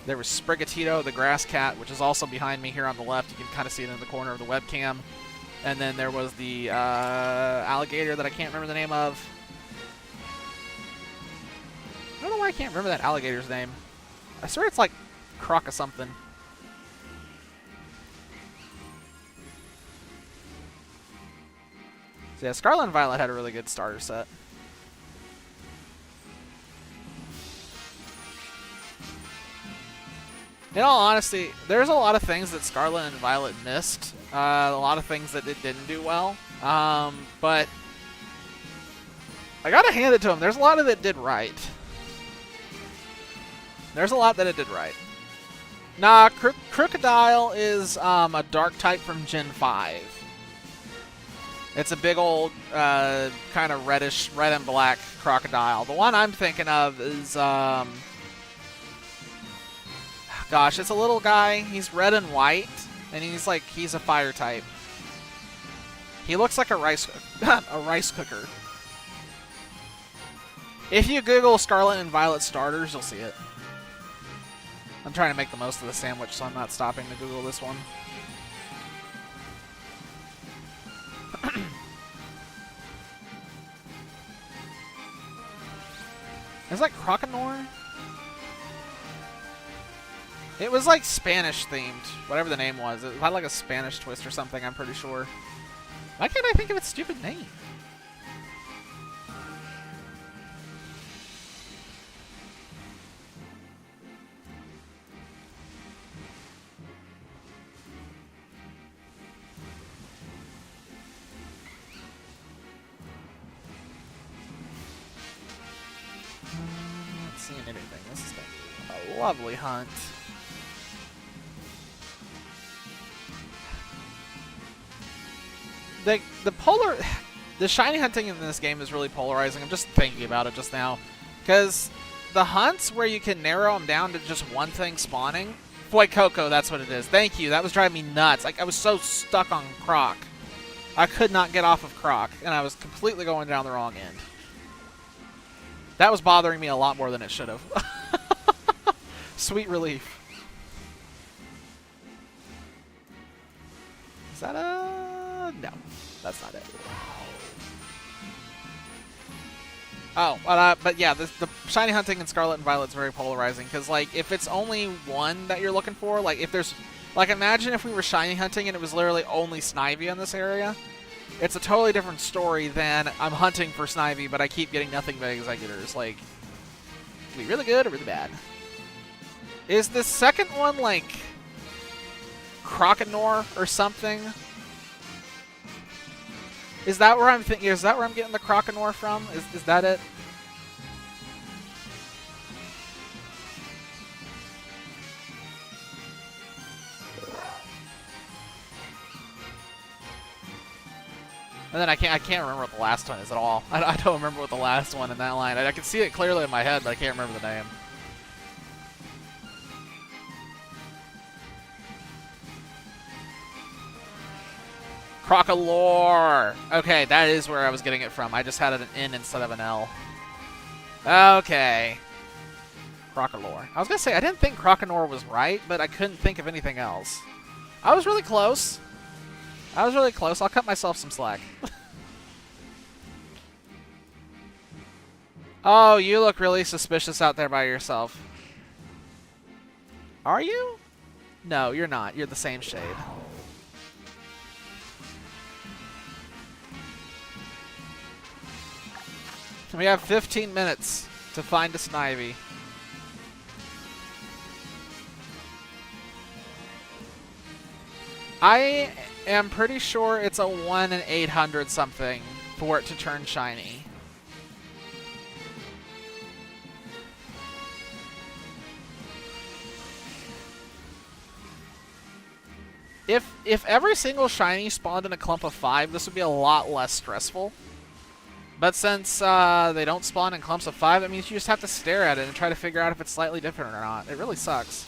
S1: There was Sprigatito, the grass cat, which is also behind me here on the left. You can kind of see it in the corner of the webcam. And then there was the alligator that I can't remember the name of. I don't know why I can't remember that alligator's name. I swear it's like Croc or something. So yeah, Scarlet and Violet had a really good starter set. In all honesty, there's a lot of things that Scarlet and Violet missed. A lot of things that it didn't do well. But I gotta hand it to them. There's a lot of it did right. There's a lot that it did right. Nah, Crocodile is a dark type from Gen 5. It's a big old, kind of reddish, red and black crocodile. The one I'm thinking of is, gosh, it's a little guy. He's red and white, and he's a fire type. He looks like a rice cooker. If you Google Scarlet and Violet starters, you'll see it. I'm trying to make the most of the sandwich, so I'm not stopping to Google this one. Is that Croconor? It was like Spanish themed, whatever the name was. It had like a Spanish twist or something, I'm pretty sure. Why can't I think of its stupid name? Not seeing anything. This is gonna be a lovely hunt. The shiny hunting in this game is really polarizing. I'm just thinking about it just now. Because the hunts where you can narrow them down to just one thing spawning. Fuecoco, that's what it is. Thank you. That was driving me nuts. Like, I was so stuck on Croc. I could not get off of Croc, and I was completely going down the wrong end. That was bothering me a lot more than it should have. Sweet relief. Is that a... No, that's not it. Oh, but yeah, the shiny hunting in Scarlet and Violet is very polarizing, because, like, if it's only one that you're looking for, like, if there's... Like, imagine if we were shiny hunting and it was literally only Snivy in this area. It's a totally different story than I'm hunting for Snivy, but I keep getting nothing but Executors. Like, it can be really good or really bad. Is the second one, like, Croconor or something? Is that where I'm thinking? Is that where I'm getting the Croconor from? Is that it? And then I can't remember what the last one is at all. I don't remember what the last one in that line. I can see it clearly in my head, but I can't remember the name. Crocolore! Okay, that is where I was getting it from. I just had an N instead of an L. Okay. Crocolore. I was going to say, I didn't think Croconor was right, but I couldn't think of anything else. I was really close. I'll cut myself some slack. Oh, you look really suspicious out there by yourself. Are you? No, you're not. You're the same shade. We have 15 minutes to find a Snivy. I am pretty sure it's a 1 in 800 something for it to turn shiny. If every single shiny spawned in a clump of 5, this would be a lot less stressful. But since they don't spawn in clumps of 5, that means you just have to stare at it and try to figure out if it's slightly different or not. It really sucks.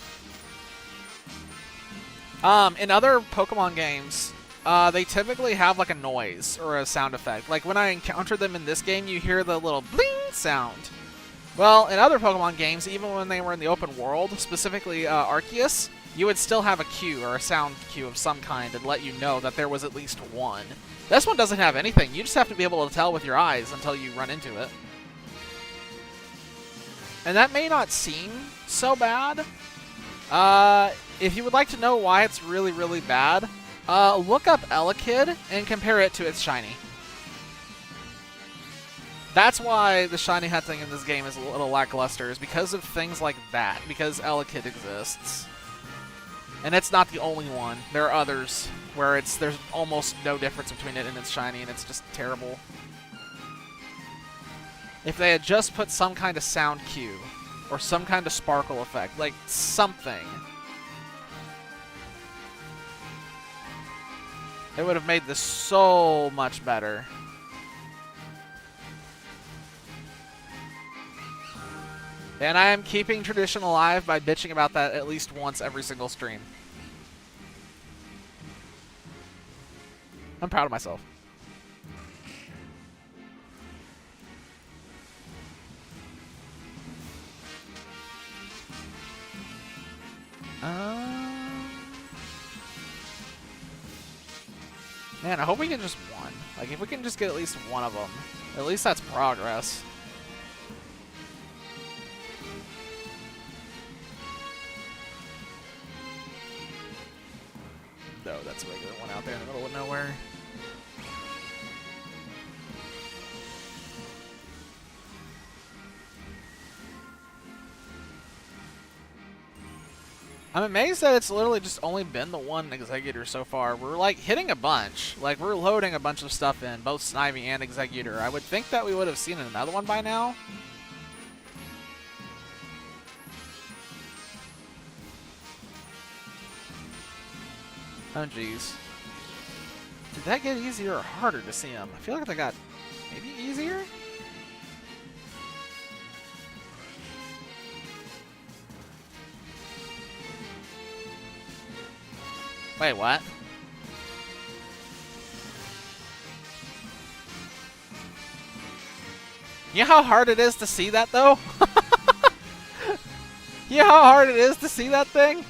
S1: In other Pokemon games, they typically have like a noise or a sound effect. Like when I encountered them in this game, you hear the little bling sound. Well, in other Pokemon games, even when they were in the open world, specifically Arceus, you would still have a cue or a sound cue of some kind and let you know that there was at least one. This one doesn't have anything. You just have to be able to tell with your eyes until you run into it. And that may not seem so bad. If you would like to know why it's really, really bad, look up Elekid and compare it to its shiny. That's why the shiny hunting in this game is a little lackluster, is because of things like that, because Elekid exists. And it's not the only one. There are others where there's almost no difference between it and its shiny, and it's just terrible. If they had just put some kind of sound cue, or some kind of sparkle effect, like something. It would have made this so much better. And I am keeping tradition alive by bitching about that at least once every single stream. I'm proud of myself. Man, I hope we get just one. Like, if we can just get at least one of them, at least that's progress. No, that's a regular one out there in the middle of nowhere. I'm amazed that it's literally just only been the one Executor so far. We're, like, hitting a bunch. Like, we're loading a bunch of stuff in, both Snivy and Executor. I would think that we would have seen another one by now. Oh, jeez. Did that get easier or harder to see him? I feel like that got maybe easier? Wait, what? You know how hard it is to see that, though? You know how hard it is to see that thing?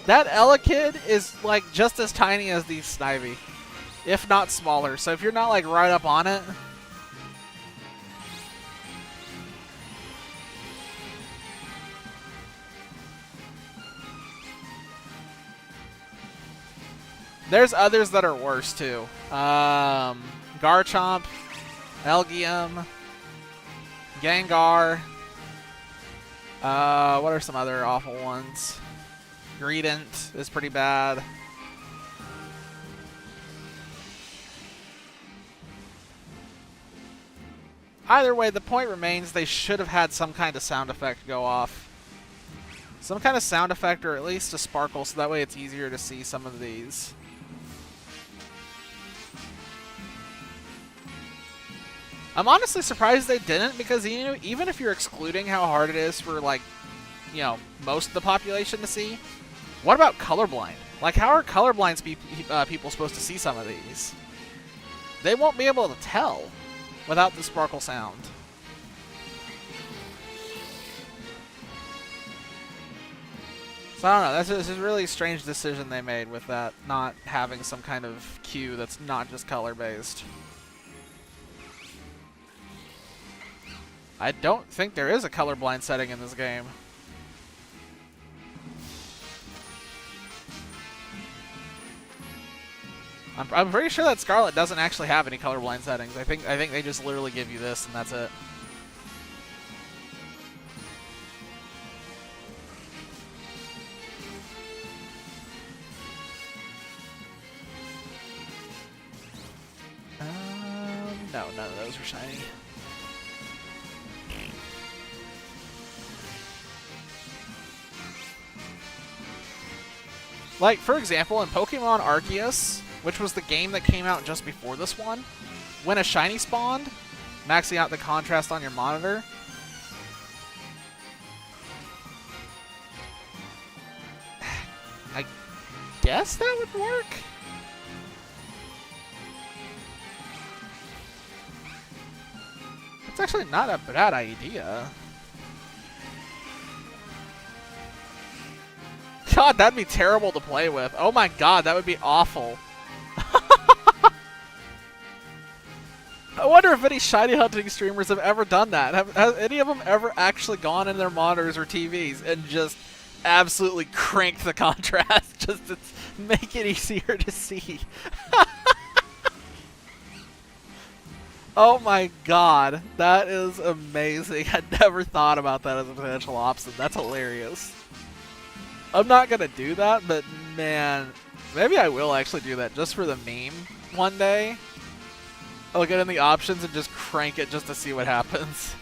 S1: That Elekid is, like, just as tiny as the Snivy, if not smaller. So if you're not, like, right up on it... There's others that are worse, too. Garchomp, Elgium, Gengar. What are some other awful ones? Greedent is pretty bad. Either way, the point remains they should have had some kind of sound effect go off. Some kind of sound effect, or at least a sparkle, so that way it's easier to see some of these. I'm honestly surprised they didn't, because even if you're excluding how hard it is for, like, you know, most of the population to see, what about colorblind? Like, how are colorblind people supposed to see some of these? They won't be able to tell without the sparkle sound. So I don't know, this is a really strange decision they made with that, not having some kind of cue that's not just color-based. I don't think there is a colorblind setting in this game. I'm pretty sure that Scarlet doesn't actually have any colorblind settings. I think they just literally give you this and that's it. No, none of those are shiny. Like, for example, in Pokemon Arceus, which was the game that came out just before this one, when a shiny spawned, maxing out the contrast on your monitor, I guess that would work? It's actually not a bad idea. God, that'd be terrible to play with. Oh my god, that would be awful. I wonder if any shiny hunting streamers have ever done that. Has any of them ever actually gone in their monitors or TVs and just absolutely cranked the contrast just to make it easier to see? Oh my god, that is amazing. I never thought about that as a potential option. That's hilarious. I'm not gonna do that, but man, maybe I will actually do that just for the meme one day. I'll get in the options and just crank it just to see what happens.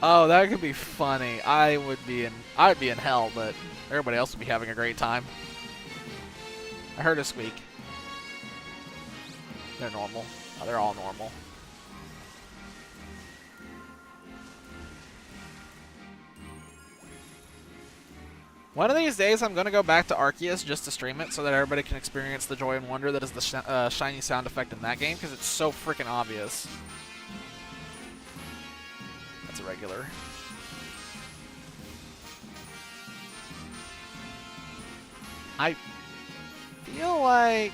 S1: Oh, that could be funny. I would be in hell, but everybody else would be having a great time. I heard a squeak. They're normal. Oh, they're all normal. One of these days, I'm going to go back to Arceus just to stream it so that everybody can experience the joy and wonder that is the shiny sound effect in that game, because it's so freaking obvious. That's a regular. I feel like...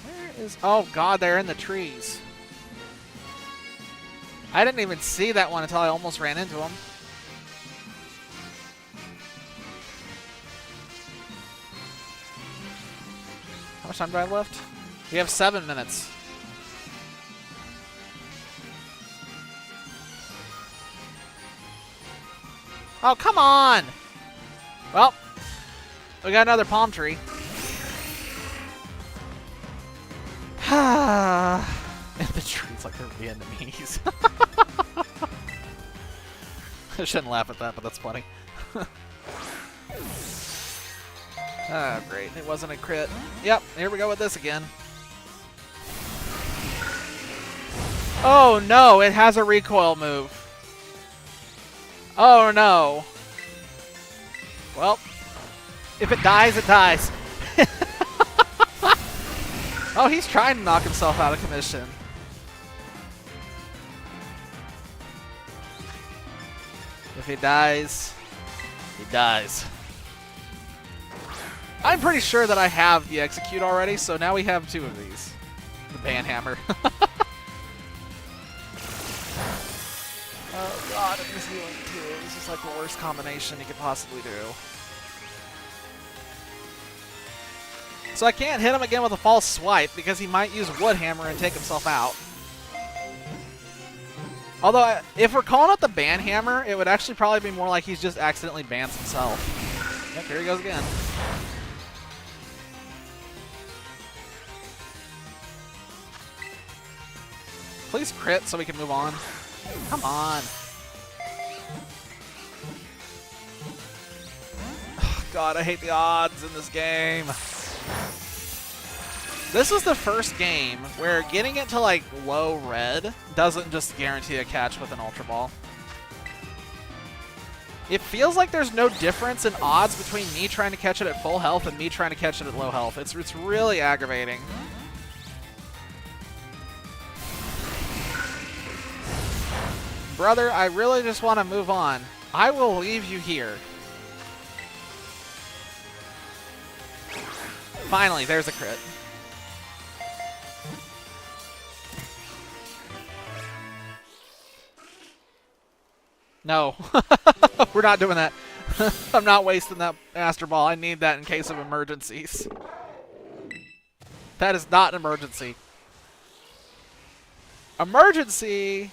S1: Where is... Oh, God, they're in the trees. I didn't even see that one until I almost ran into him. How much time do I have left? We have 7 minutes. Oh, come on! Well, we got another palm tree. And the trees like they're Vietnamese. I shouldn't laugh at that, but that's funny. Oh, great. It wasn't a crit. Yep, here we go with this again. Oh, no. It has a recoil move. Oh, no. Well, if it dies, it dies. Oh, he's trying to knock himself out of commission. If he dies, he dies. I'm pretty sure that I have the execute already, so now we have 2 of these. The banhammer. Oh god, and this healing too. This is like the worst combination you could possibly do. So I can't hit him again with a false swipe because he might use Wood Hammer and take himself out. Although, if we're calling it the ban hammer, it would actually probably be more like he's just accidentally bans himself. Yep, here he goes again. Please crit so we can move on. Come on. Oh, God, I hate the odds in this game. This is the first game where getting it to like low red doesn't just guarantee a catch with an Ultra Ball. It feels like there's no difference in odds between me trying to catch it at full health and me trying to catch it at low health. It's really aggravating. Brother, I really just want to move on. I will leave you here. Finally, there's a crit. No. We're not doing that. I'm not wasting that Master Ball. I need that in case of emergencies. That is not an emergency. Emergency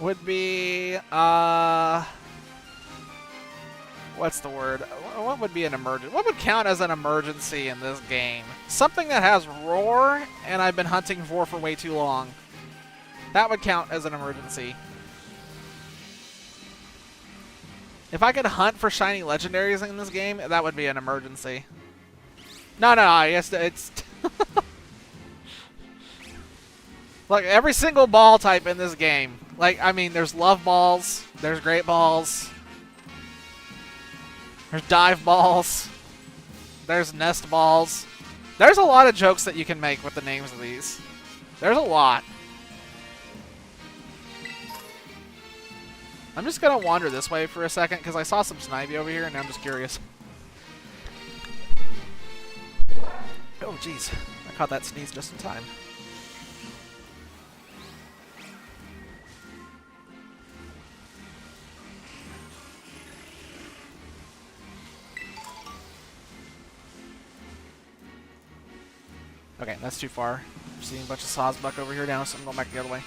S1: would be, what's the word? What would be an emergency? What would count as an emergency in this game? Something that has roar and I've been hunting for way too long. That would count as an emergency. If I could hunt for shiny legendaries in this game, that would be an emergency. No, I guess it's... Look, every single ball type in this game. Like, I mean, there's love balls, there's great balls, there's dive balls, there's nest balls. There's a lot of jokes that you can make with the names of these. There's a lot. I'm just going to wander this way for a second because I saw some Snivy over here and I'm just curious. Oh, jeez. I caught that sneeze just in time. Okay, that's too far. I'm seeing a bunch of Sawsbuck over here now, so I'm going back the other way.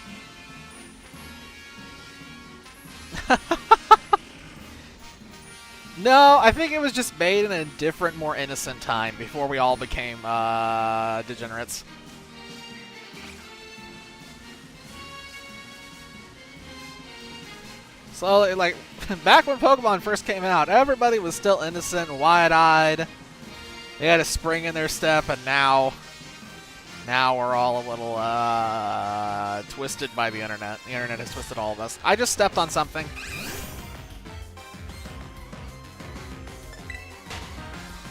S1: No, I think it was just made in a different, more innocent time before we all became degenerates. So, like, back when Pokemon first came out, everybody was still innocent and wide-eyed. They had a spring in their step, and now we're all a little twisted by the internet. The internet has twisted all of us. I just stepped on something.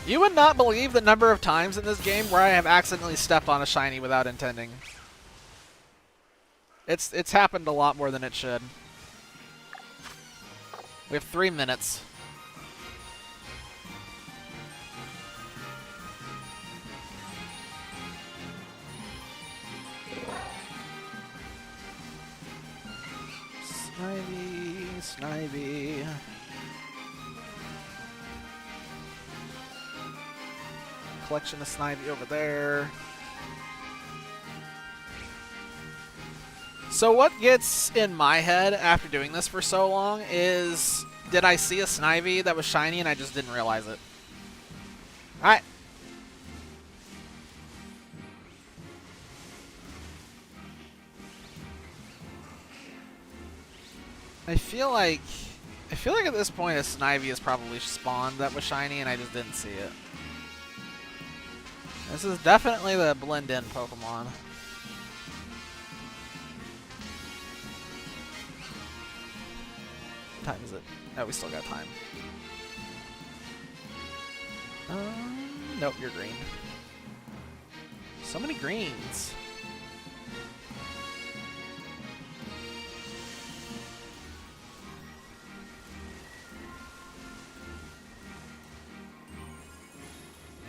S1: You would not believe the number of times in this game where I have accidentally stepped on a shiny without intending. It's happened a lot more than it should. We have 3 minutes. Snivy, Snivy. Collection of Snivy over there. So what gets in my head after doing this for so long is, did I see a Snivy that was shiny and I just didn't realize it? Alright. I feel like at this point a Snivy is probably spawned that was shiny and I just didn't see it. This is definitely the blend-in Pokemon. What time is it? Oh, we still got time. Nope, you're green. So many greens.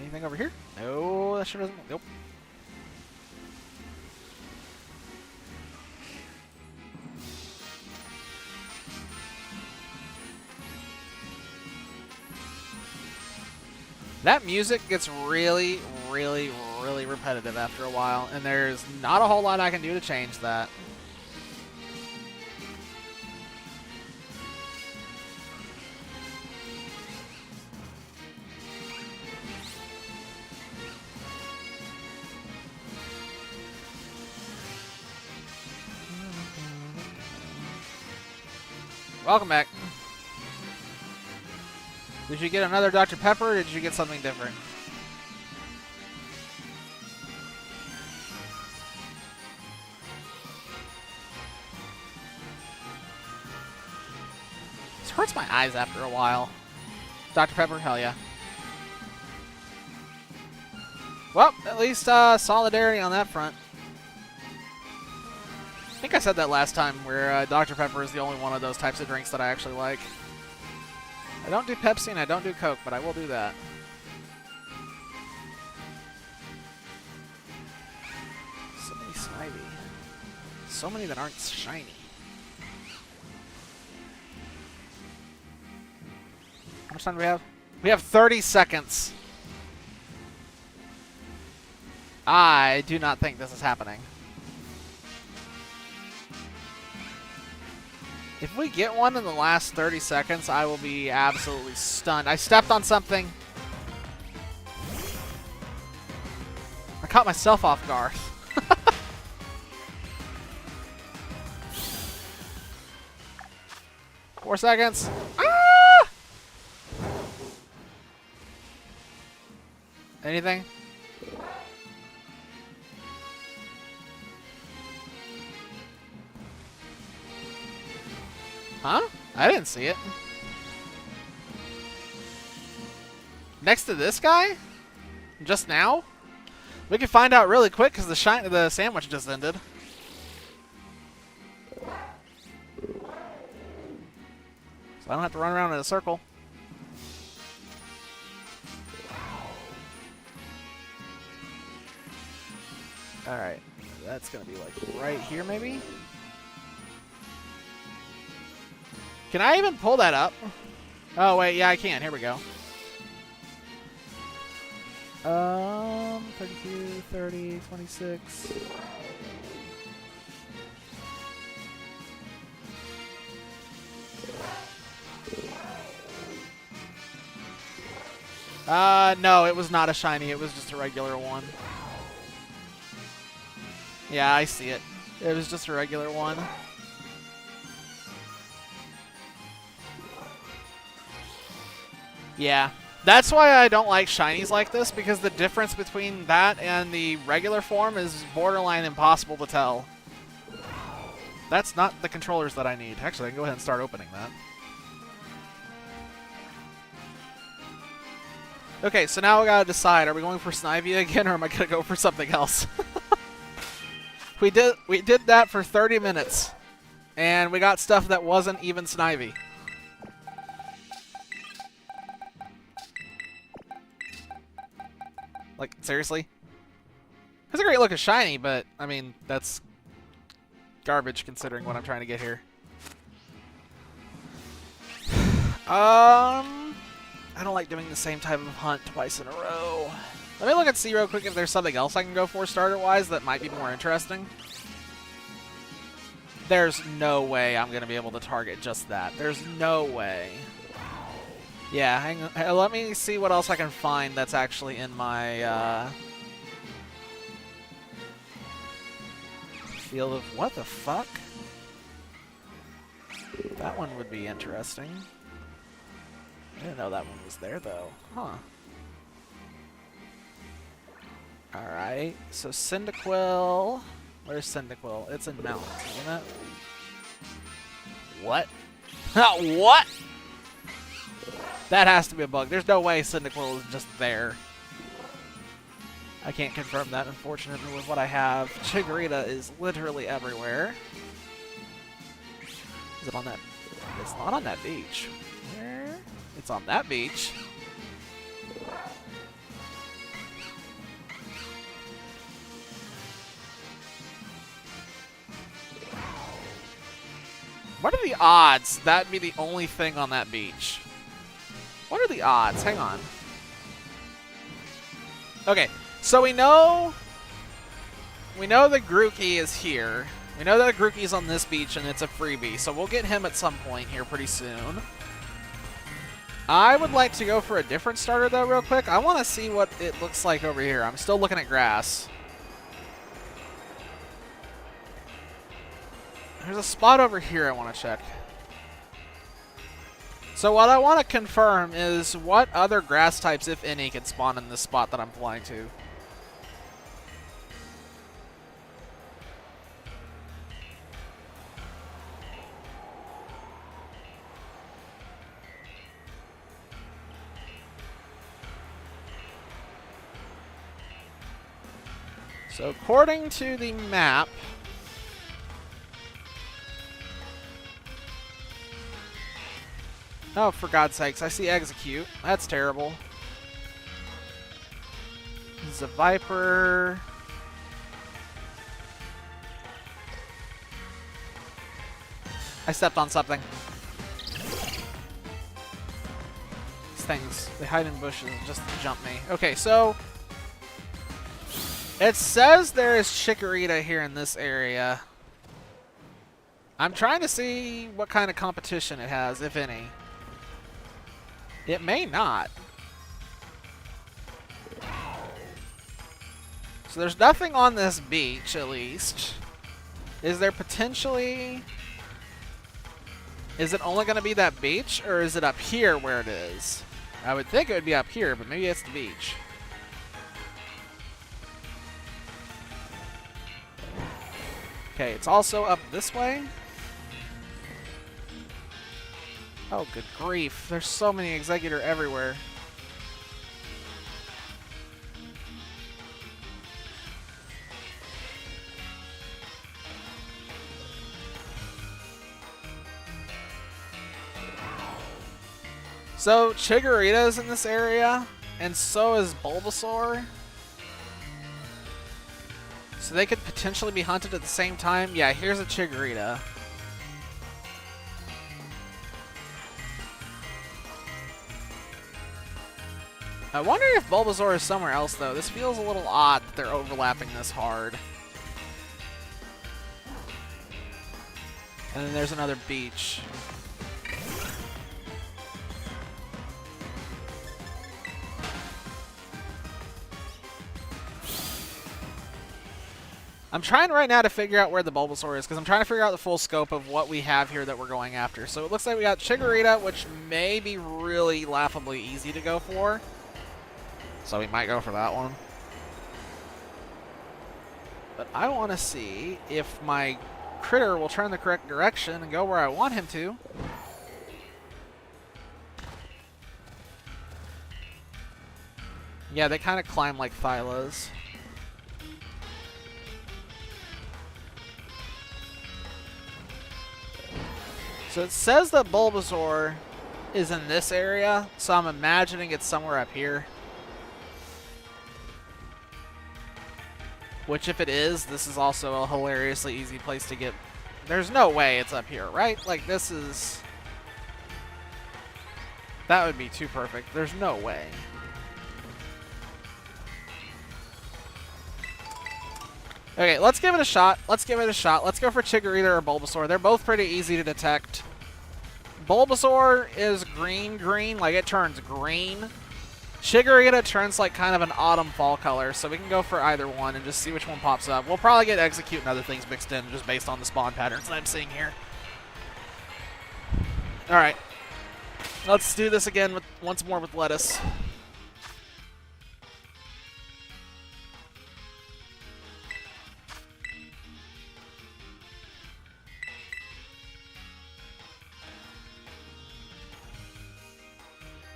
S1: Anything over here? No, that sure doesn't. Nope. That music gets really, really, really repetitive after a while, and there's not a whole lot I can do to change that. Welcome back. Did you get another Dr. Pepper, or did you get something different? This hurts my eyes after a while. Dr. Pepper, hell yeah. Well, at least solidarity on that front. I think I said that last time, where Dr. Pepper is the only one of those types of drinks that I actually like. I don't do Pepsi and I don't do Coke, but I will do that. So many Snivy. So many that aren't shiny. How much time do we have? We have 30 seconds. I do not think this is happening. If we get one in the last 30 seconds, I will be absolutely stunned. I stepped on something. I caught myself off guard. 4 seconds. Ah! Anything? Huh? I didn't see it. Next to this guy? Just now? We can find out really quick because the sandwich just ended. So I don't have to run around in a circle. Alright. That's going to be like right here maybe? Can I even pull that up? Oh, wait. Yeah, I can. Here we go. 32, 30, 26. No, it was not a shiny. It was just a regular one. Yeah, I see it. It was just a regular one. Yeah. That's why I don't like shinies like this, because the difference between that and the regular form is borderline impossible to tell. That's not the controllers that I need. Actually, I can go ahead and start opening that. Okay, so now we gotta decide, are we going for Snivy again, or am I gonna go for something else? We did that for 30 minutes, and we got stuff that wasn't even Snivy. Like, seriously? It's a great looking shiny, but, I mean, that's garbage considering what I'm trying to get here. I don't like doing the same type of hunt twice in a row. Let me look and see real quick if there's something else I can go for starter-wise that might be more interesting. There's no way I'm going to be able to target just that. There's no way. Yeah, hang on. Let me see what else I can find that's actually in my field of... What the fuck? That one would be interesting. I didn't know that one was there, though. Huh. Alright, so Cyndaquil... Where's Cyndaquil? It's in mountains, isn't it? What? What? That has to be a bug. There's no way Cyndaquil is just there. I can't confirm that, unfortunately, with what I have. Chikorita is literally everywhere. Is it on that? It's not on that beach. Where? It's on that beach. What are the odds that'd be the only thing on that beach? What are the odds? Hang on. Okay, so we know the Grookey is here. We know that Grookey's on this beach and it's a freebie, so we'll get him at some point here pretty soon. I would like to go for a different starter though real quick. I want to see what it looks like over here. I'm still looking at grass. There's a spot over here I want to check. So what I want to confirm is what other grass types, if any, can spawn in this spot that I'm flying to. So according to the map, oh, for God's sakes, I see Execute. That's terrible. This is a Viper. I stepped on something. These things, they hide in bushes just to jump me. Okay, so it says there is Chikorita here in this area. I'm trying to see what kind of competition it has, if any. It may not. So there's nothing on this beach, at least. Is there potentially... Is it only going to be that beach, or is it up here where it is? I would think it would be up here, but maybe it's the beach. Okay, it's also up this way. Oh, good grief. There's so many Executor everywhere. So, Chikorita's in this area, and so is Bulbasaur. So they could potentially be hunted at the same time. Yeah, here's a Chikorita. I wonder if Bulbasaur is somewhere else, though. This feels a little odd that they're overlapping this hard. And then there's another beach. I'm trying right now to figure out where the Bulbasaur is, because I'm trying to figure out the full scope of what we have here that we're going after. So it looks like we got Chikorita, which may be really laughably easy to go for. So we might go for that one. But I want to see if my critter will turn the correct direction and go where I want him to. Yeah, they kind of climb like Thylas. So it says that Bulbasaur is in this area, so I'm imagining it's somewhere up here. Which, if it is, this is also a hilariously easy place to get. There's no way it's up here, right? Like, this is... That would be too perfect. There's no way. Okay, let's give it a shot. Let's give it a shot. Let's go for Chikorita or Bulbasaur. They're both pretty easy to detect. Bulbasaur is green, like it turns green. Chikorita turns like kind of an autumn fall color, so we can go for either one and just see which one pops up. We'll probably get Execute and other things mixed in just based on the spawn patterns that I'm seeing here. Alright. Let's do this again with once more with Lettuce.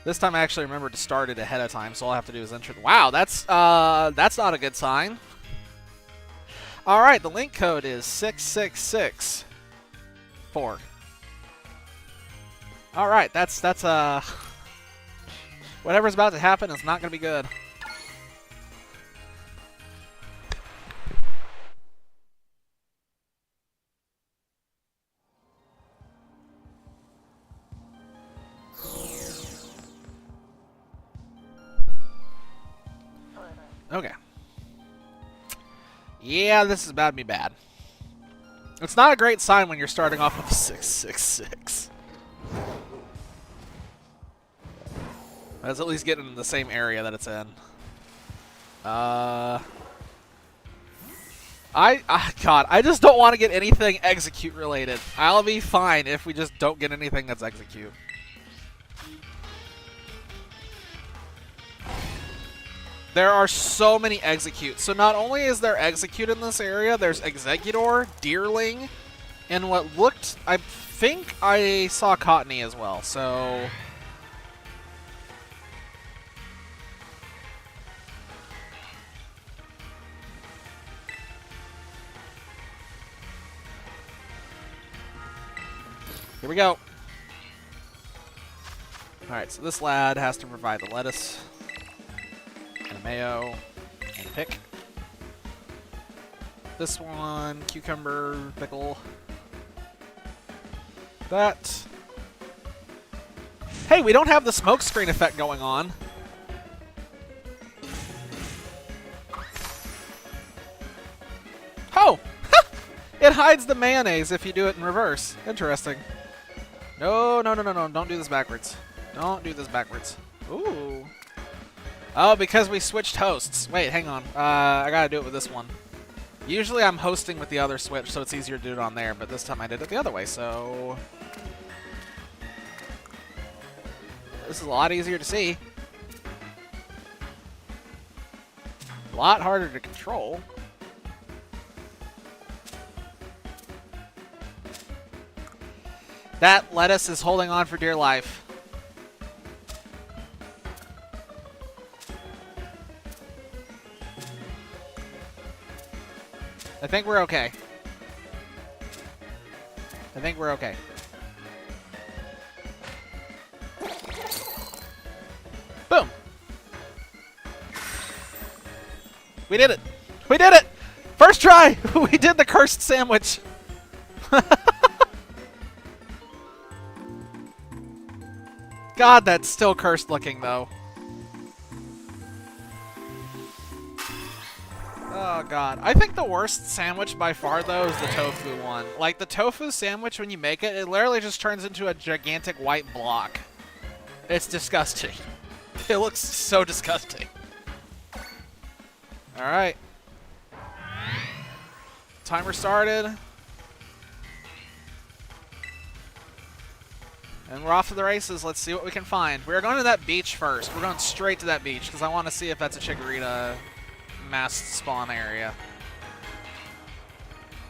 S1: This time I actually remembered to start it ahead of time, so all I have to do is enter. Wow, that's not a good sign. All right, the link code is 6664. All right, that's whatever's about to happen is not going to be good. Okay. Yeah, this is about to be bad. It's not a great sign when you're starting off with 666. Let's at least get in the same area that it's in. God, I just don't want to get anything Execute related. I'll be fine if we just don't get anything that's Execute. There are so many Executes. So not only is there Execute in this area, there's Exeggutor, Deerling, and what looked... I think I saw Cottony as well, so... Here we go. Alright, so this lad has to provide the lettuce. And a mayo, and a pick. This one, cucumber, pickle. That. Hey, we don't have the smoke screen effect going on. Oh! It hides the mayonnaise if you do it in reverse. Interesting. No, no, no, no, no. Don't do this backwards. Don't do this backwards. Ooh. Oh, because we switched hosts. Wait, hang on. I gotta do it with this one. Usually I'm hosting with the other Switch, so it's easier to do it on there, but this time I did it the other way, so... This is a lot easier to see. A lot harder to control. That lettuce is holding on for dear life. I think we're okay. I think we're okay. Boom! We did it! We did it! First try! We did the cursed sandwich! God, that's still cursed looking, though. Oh, God. I think the worst sandwich by far, though, is the tofu one. Like, the tofu sandwich, when you make it, it literally just turns into a gigantic white block. It's disgusting. It looks so disgusting. Alright. Timer started. And we're off to the races. Let's see what we can find. We're going to that beach first. We're going straight to that beach because I want to see if that's a Chikorita mass spawn area.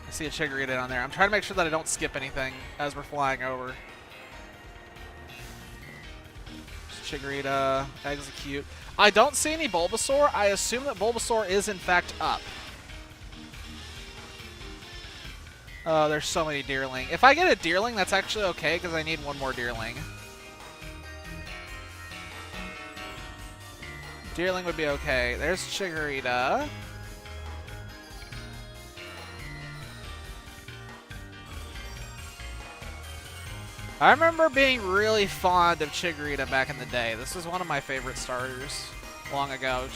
S1: I see a Chikorita down there. I'm trying to make sure that I don't skip anything as we're flying over. Chikorita, Execute. I don't see any Bulbasaur. I assume that Bulbasaur is in fact up. Oh, there's so many Deerling. If I get a Deerling, that's actually okay, because I need one more Deerling. Deerling would be okay. There's Chikorita. I remember being really fond of Chikorita back in the day. This was one of my favorite starters long ago.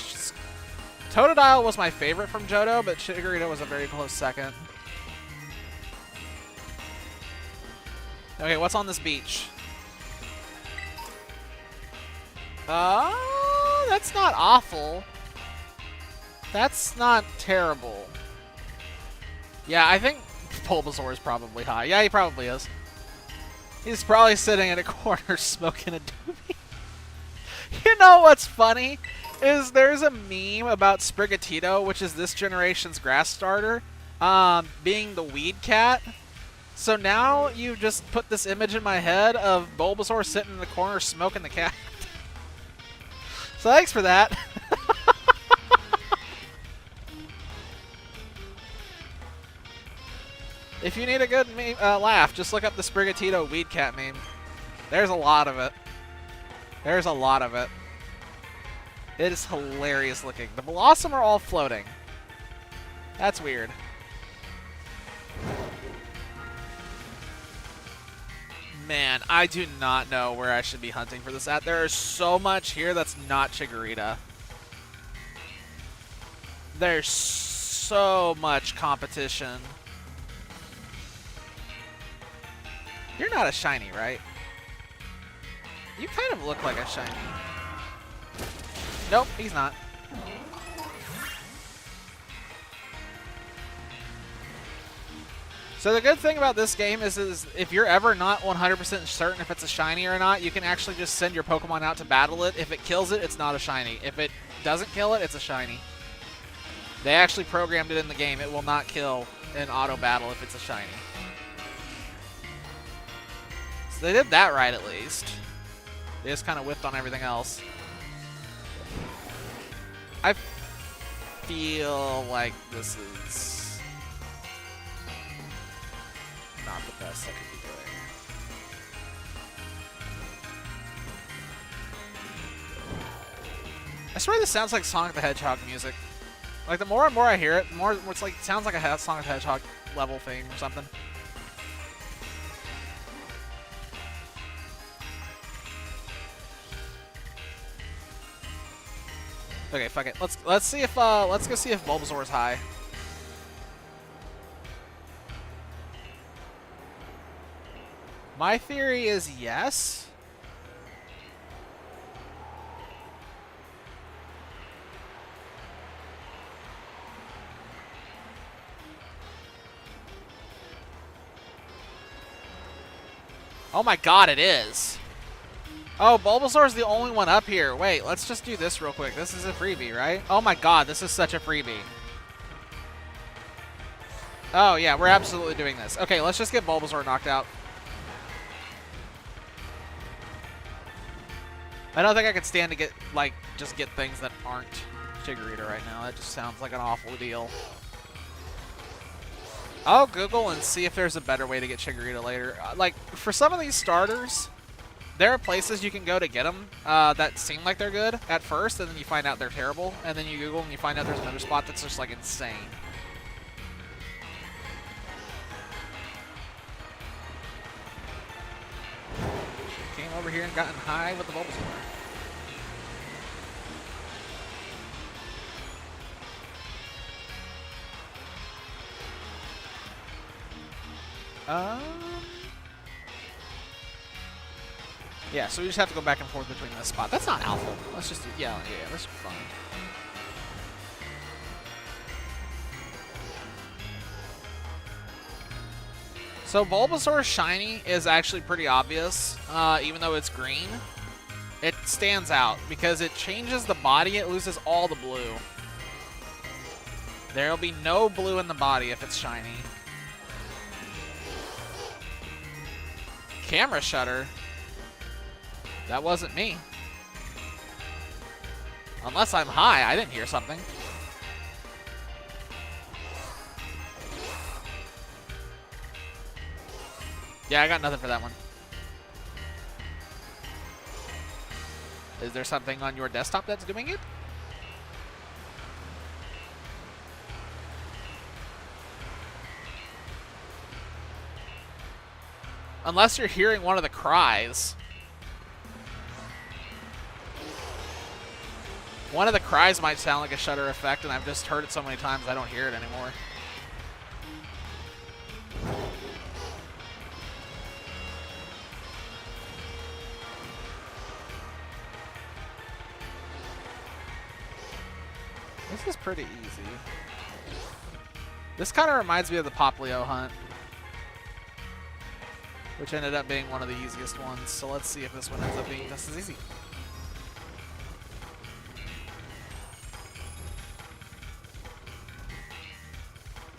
S1: Totodile was my favorite from Johto, but Chikorita was a very close second. Okay, what's on this beach? That's not awful. That's not terrible. Yeah, I think Bulbasaur is probably high. Yeah, he probably is. He's probably sitting in a corner smoking a doobie. You know what's funny? Is there's a meme about Sprigatito, which is this generation's grass starter, being the weed cat. So now you just put this image in my head of Bulbasaur sitting in the corner smoking the cat. So thanks for that. If you need a good meme, laugh, just look up the Sprigatito weed cat meme. There's a lot of it. There's a lot of it. It is hilarious looking. The Blossom are all floating. That's weird. Man, I do not know where I should be hunting for this at. There is so much here that's not Chikorita. There's so much competition. You're not a shiny, right? You kind of look like a shiny. Nope, he's not. So the good thing about this game is if you're ever not 100% certain if it's a shiny or not, you can actually just send your Pokemon out to battle it. If it kills it, it's not a shiny. If it doesn't kill it, it's a shiny. They actually programmed it in the game. It will not kill in auto battle if it's a shiny. So they did that right at least. They just kind of whipped on everything else. I feel like this is not the best I could be doing. I swear this sounds like Sonic the Hedgehog music. Like the more and more I hear it, the more it's like it sounds like a Sonic the Hedgehog level theme or something. Okay, fuck it. Let's see if let's go see if Bulbasaur is high. My theory is yes. Oh my god, it is. Oh, Bulbasaur's the only one up here. Wait, let's just do this real quick. This is a freebie, right? Oh my god, this is such a freebie. Oh yeah, we're absolutely doing this. Okay, let's just get Bulbasaur knocked out. I don't think I could stand to get, like, just get things that aren't Chikorita right now. That just sounds like an awful deal. I'll Google and see if there's a better way to get Chikorita later. Like, for some of these starters, there are places you can go to get them that seem like they're good at first, and then you find out they're terrible. And then you Google and you find out there's another spot that's just, like, insane. Came over here and gotten high with the Bulbasaur. Yeah, so we just have to go back and forth between this spot. That's not alpha. Let's just do, yeah, this is fun. So Bulbasaur's shiny is actually pretty obvious, even though it's green. It stands out because it changes the body, it loses all the blue. There'll be no blue in the body if it's shiny. Camera shutter? That wasn't me. Unless I'm high, I didn't hear something. Yeah, I got nothing for that one. Is there something on your desktop that's doing it? Unless you're hearing one of the cries. One of the cries might sound like a shutter effect, and I've just heard it so many times I don't hear it anymore. This is pretty easy. This kind of reminds me of the Poplio hunt, which ended up being one of the easiest ones. So let's see if this one ends up being just as easy.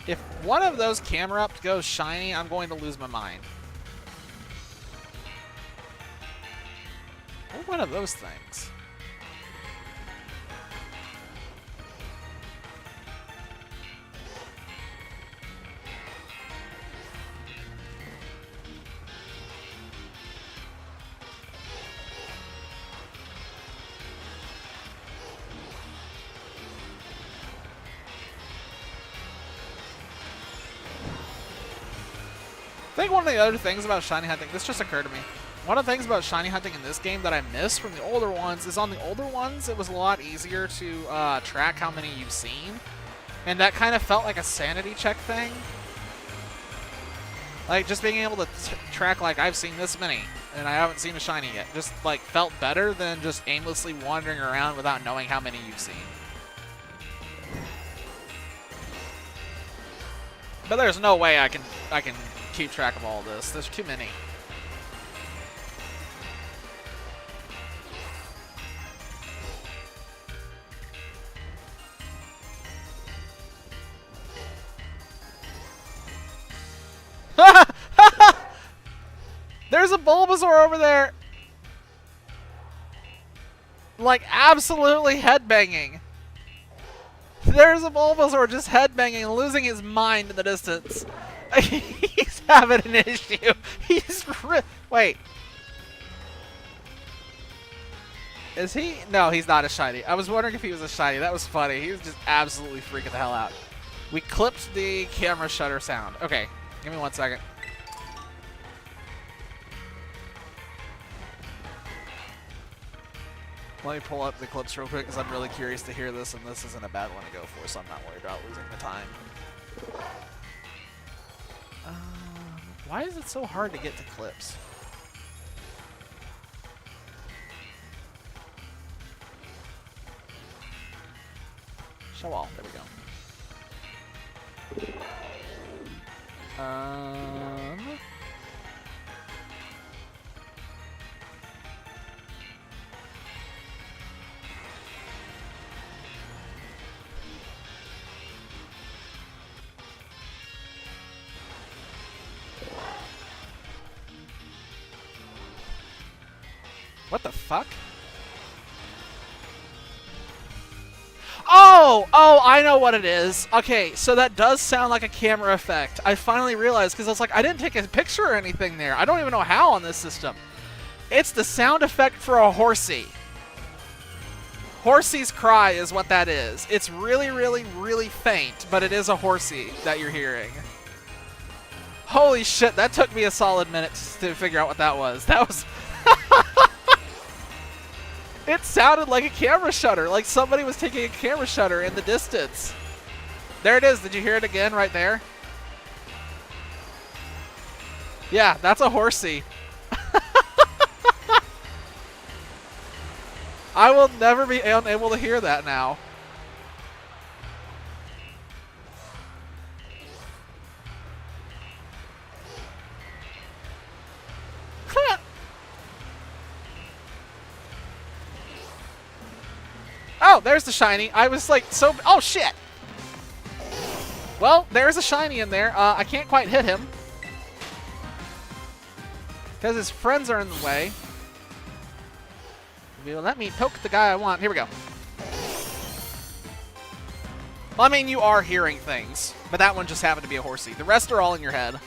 S1: If one of those camera ups goes shiny, I'm going to lose my mind. Or one of those things. I think one of the other things about shiny hunting, this just occurred to me. One of the things about shiny hunting in this game that I miss from the older ones is on the older ones, it was a lot easier to track how many you've seen. And that kind of felt like a sanity check thing. Like, just being able to track, like, I've seen this many, and I haven't seen a shiny yet. Just, like, felt better than just aimlessly wandering around without knowing how many you've seen. But there's no way I can keep track of all this. There's too many. There's a Bulbasaur over there. Like, absolutely headbanging. There's a Bulbasaur just headbanging and losing his mind in the distance. He's having an issue. Wait. Is he? No, he's not a shiny. I was wondering if he was a shiny. That was funny. He was just absolutely freaking the hell out. We clipped the camera shutter sound. Okay, give me 1 second. Let me pull up the clips real quick because I'm really curious to hear this, and this isn't a bad one to go for, so I'm not worried about losing the time. Why is it so hard to get to clips? Show all. There we go. What the fuck? Oh, I know what it is. Okay, so that does sound like a camera effect. I finally realized, because I was like, I didn't take a picture or anything there. I don't even know how on this system. It's the sound effect for a horsey. Horsey's cry is what that is. It's really, really, really faint, but it is a horsey that you're hearing. Holy shit, that took me a solid minute to figure out what that was. That was... It sounded like a camera shutter, like somebody was taking a camera shutter in the distance. There it is. Did you hear it again right there? Yeah, that's a horsey. I will never be unable to hear that now. Oh, there's the shiny. I was like so... Oh, shit. Well, there's a shiny in there. I can't quite hit him. Because his friends are in the way. Will let me poke the guy I want. Here we go. Well, I mean, you are hearing things. But that one just happened to be a horsey. The rest are all in your head.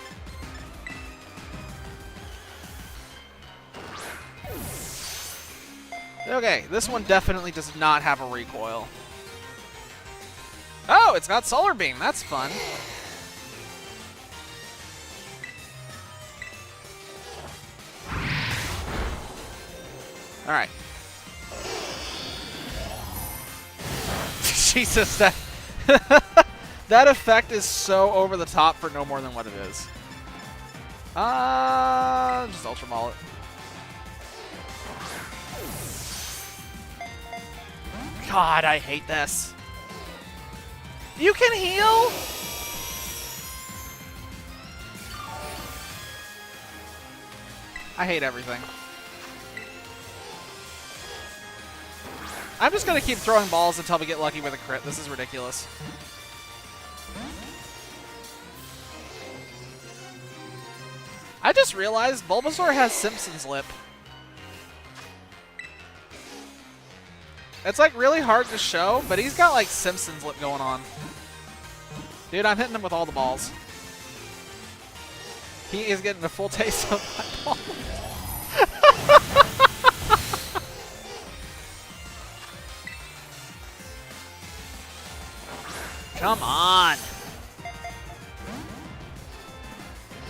S1: Okay, this one definitely does not have a recoil. Oh, it's got Solar Beam. That's fun. All right. Jesus, that that effect is so over the top for no more than what it is. Just Ultraviolet. God, I hate this. You can heal? I hate everything. I'm just going to keep throwing balls until we get lucky with a crit. This is ridiculous. I just realized Bulbasaur has Simpson's Lip. It's like really hard to show, but he's got like Simpson's Lip going on. Dude, I'm hitting him with all the balls. He is getting a full taste of my balls. Come on.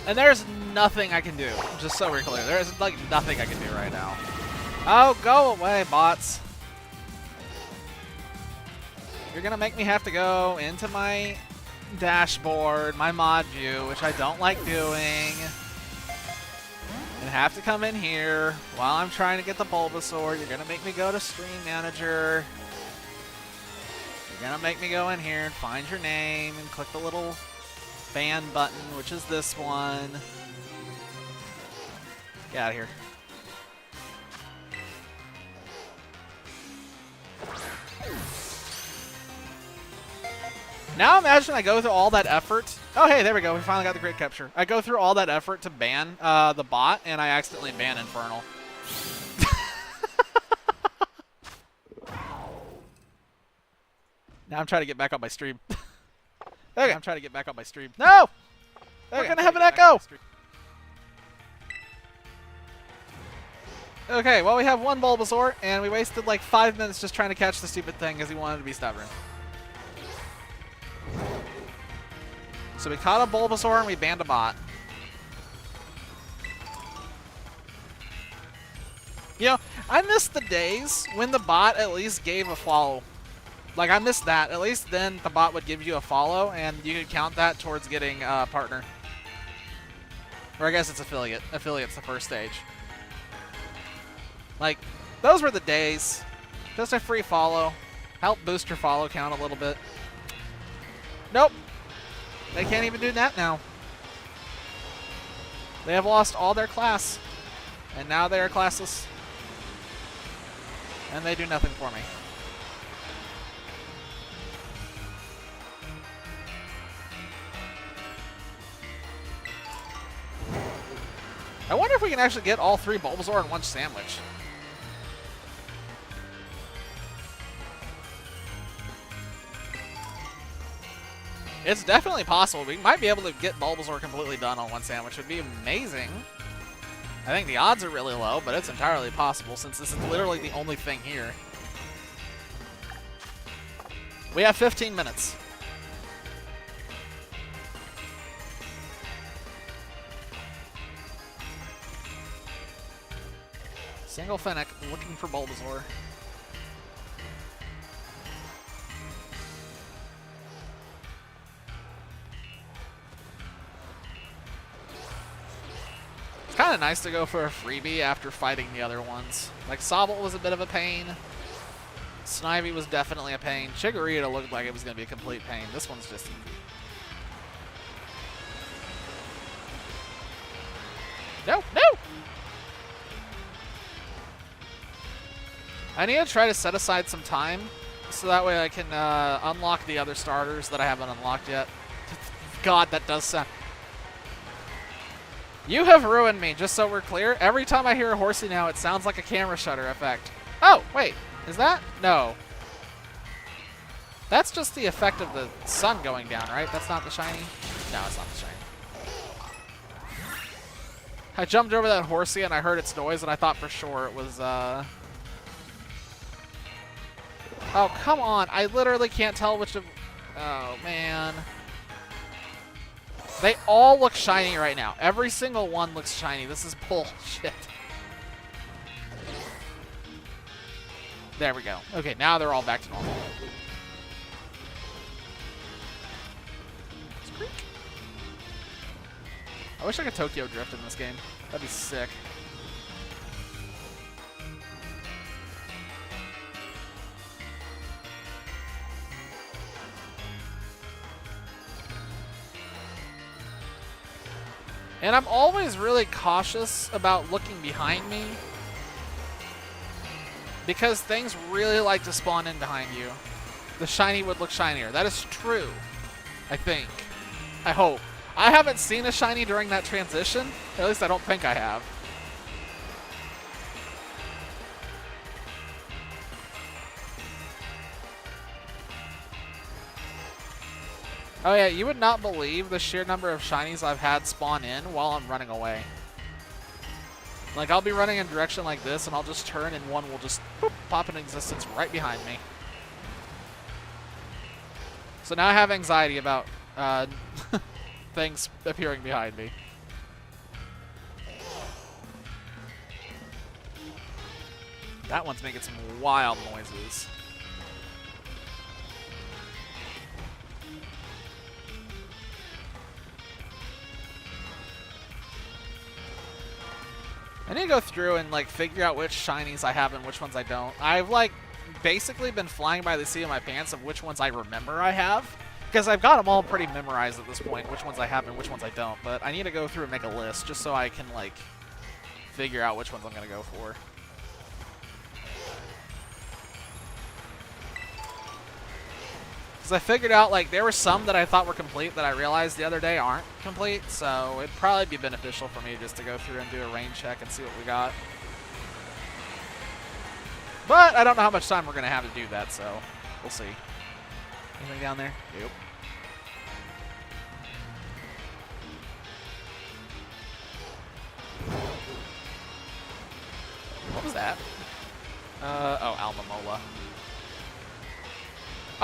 S1: And there's nothing I can do. Just so we're clear. There's like nothing I can do right now. Oh, go away, bots. You're going to make me have to go into my dashboard, my mod view, which I don't like doing. And have to come in here while I'm trying to get the Bulbasaur. You're going to make me go to Stream Manager. You're going to make me go in here and find your name and click the little ban button, which is this one. Get out of here. Now imagine I go through all that effort. Oh, hey, there we go. We finally got the Great Capture. I go through all that effort to ban the bot, and I accidentally ban Infernal. Now I'm trying to get back on my stream. Okay, I'm trying to get back on my stream. No! We're going to have an echo! Okay, well, we have one Bulbasaur, and we wasted like 5 minutes just trying to catch the stupid thing because he wanted to be stubborn. So we caught a Bulbasaur and we banned a bot. You know, I miss the days when the bot at least gave a follow. Like, I miss that. At least then the bot would give you a follow, and you could count that towards getting a partner. Or I guess it's affiliate. Affiliate's the first stage. Like, those were the days. Just a free follow. Help boost your follow count a little bit. Nope. They can't even do that now. They have lost all their class. And now they are classless. And they do nothing for me. I wonder if we can actually get all 3 Bulbasaur in one sandwich. It's definitely possible. We might be able to get Bulbasaur completely done on one sandwich. It would be amazing. I think the odds are really low, but it's entirely possible since this is literally the only thing here. We have 15 minutes. Single Fennec looking for Bulbasaur. It's kind of nice to go for a freebie after fighting the other ones. Like, Sobble was a bit of a pain. Snivy was definitely a pain. Chikorita looked like it was going to be a complete pain. This one's just easy. No, no! I need to try to set aside some time so that way I can unlock the other starters that I haven't unlocked yet. God, that does sound... You have ruined me, just so we're clear. Every time I hear a horsey now, it sounds like a camera shutter effect. Oh, wait. Is that? No. That's just the effect of the sun going down, right? That's not the shiny? No, it's not the shiny. I jumped over that horsey and I heard its noise and I thought for sure it was, Oh, come on. I literally can't tell which of... Oh, man. They all look shiny right now. Every single one looks shiny. This is bullshit. There we go. Okay, now they're all back to normal. Squeak. I wish I could Tokyo Drift in this game. That'd be sick. And I'm always really cautious about looking behind me because things really like to spawn in behind you. The shiny would look shinier. That is true, I think. I hope. I haven't seen a shiny during that transition. At least I don't think I have. Oh yeah, you would not believe the sheer number of shinies I've had spawn in while I'm running away. Like, I'll be running in a direction like this, and I'll just turn, and one will just boop, pop into existence right behind me. So now I have anxiety about things appearing behind me. That one's making some wild noises. I need to go through and like figure out which shinies I have and which ones I don't. I've like basically been flying by the seat of my pants of which ones I remember I have, because I've got them all pretty memorized at this point, which ones I have and which ones I don't. But I need to go through and make a list just so I can like figure out which ones I'm gonna go for. Because I figured out, like, there were some that I thought were complete that I realized the other day aren't complete, so it'd probably be beneficial for me just to go through and do a rain check and see what we got. But I don't know how much time we're going to have to do that, so we'll see. Anything down there? Nope. What was that? Oh, Almamola.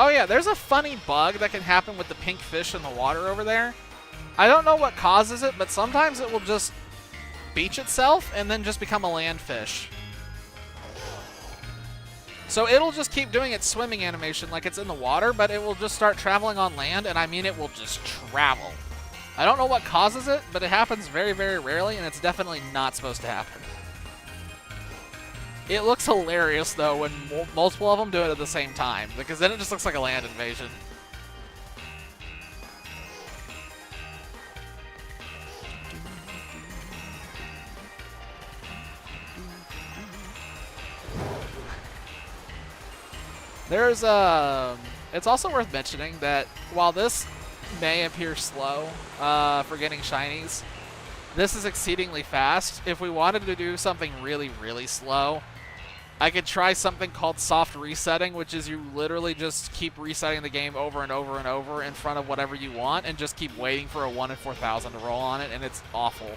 S1: Oh yeah, there's a funny bug that can happen with the pink fish in the water over there. I don't know what causes it, but sometimes it will just beach itself and then just become a land fish. So it'll just keep doing its swimming animation like it's in the water, but it will just start traveling on land, and I mean it will just travel. I don't know what causes it, but it happens very, very rarely, and it's definitely not supposed to happen. It looks hilarious, though, when multiple of them do it at the same time, because then it just looks like a land invasion. There's it's also worth mentioning that while this may appear slow for getting shinies, this is exceedingly fast. If we wanted to do something really, really slow, I could try something called soft resetting, which is you literally just keep resetting the game over and over and over in front of whatever you want and just keep waiting for a 1 in 4,000 to roll on it, and it's awful.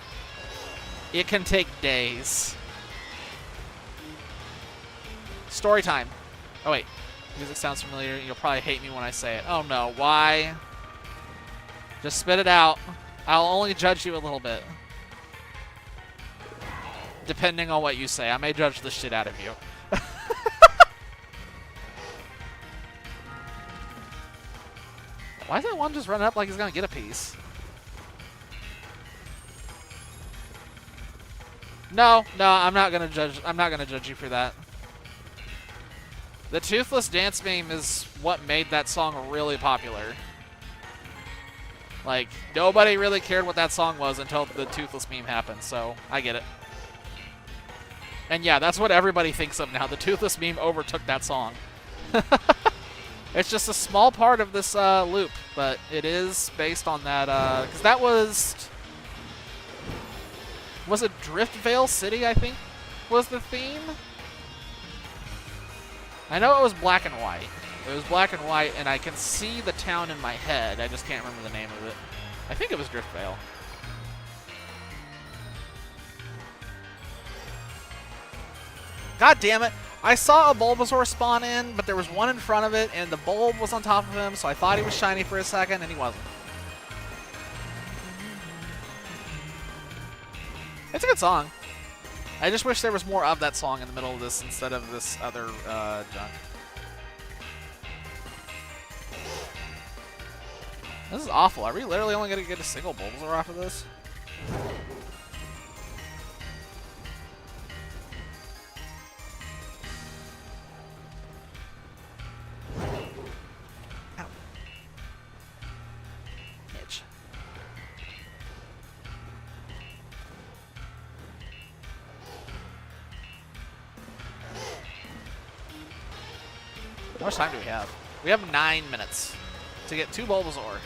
S1: It can take days. Story time. Oh, wait. Music sounds familiar. You'll probably hate me when I say it. Oh, no. Why? Just spit it out. I'll only judge you a little bit. Depending on what you say. I may judge the shit out of you. Why is that one just running up like he's gonna get a piece? No, I'm not gonna judge. I'm not gonna judge you for that. The Toothless dance meme is what made that song really popular. Like, nobody really cared what that song was until the Toothless meme happened, so I get it. And yeah, that's what everybody thinks of now. The Toothless meme overtook that song. It's just a small part of this loop, but it is based on that, because that was it Driftvale City, I think, was the theme? I know it was black and white. It was black and white, and I can see the town in my head. I just can't remember the name of it. I think it was Driftvale. God damn it. I saw a Bulbasaur spawn in, but there was one in front of it, and the bulb was on top of him, so I thought he was shiny for a second, and he wasn't. It's a good song. I just wish there was more of that song in the middle of this instead of this other junk. This is awful. Are we literally only going to get a single Bulbasaur off of this? Ow. Itch. How much time do we have? We have 9 minutes to get 2 Bulbasaur.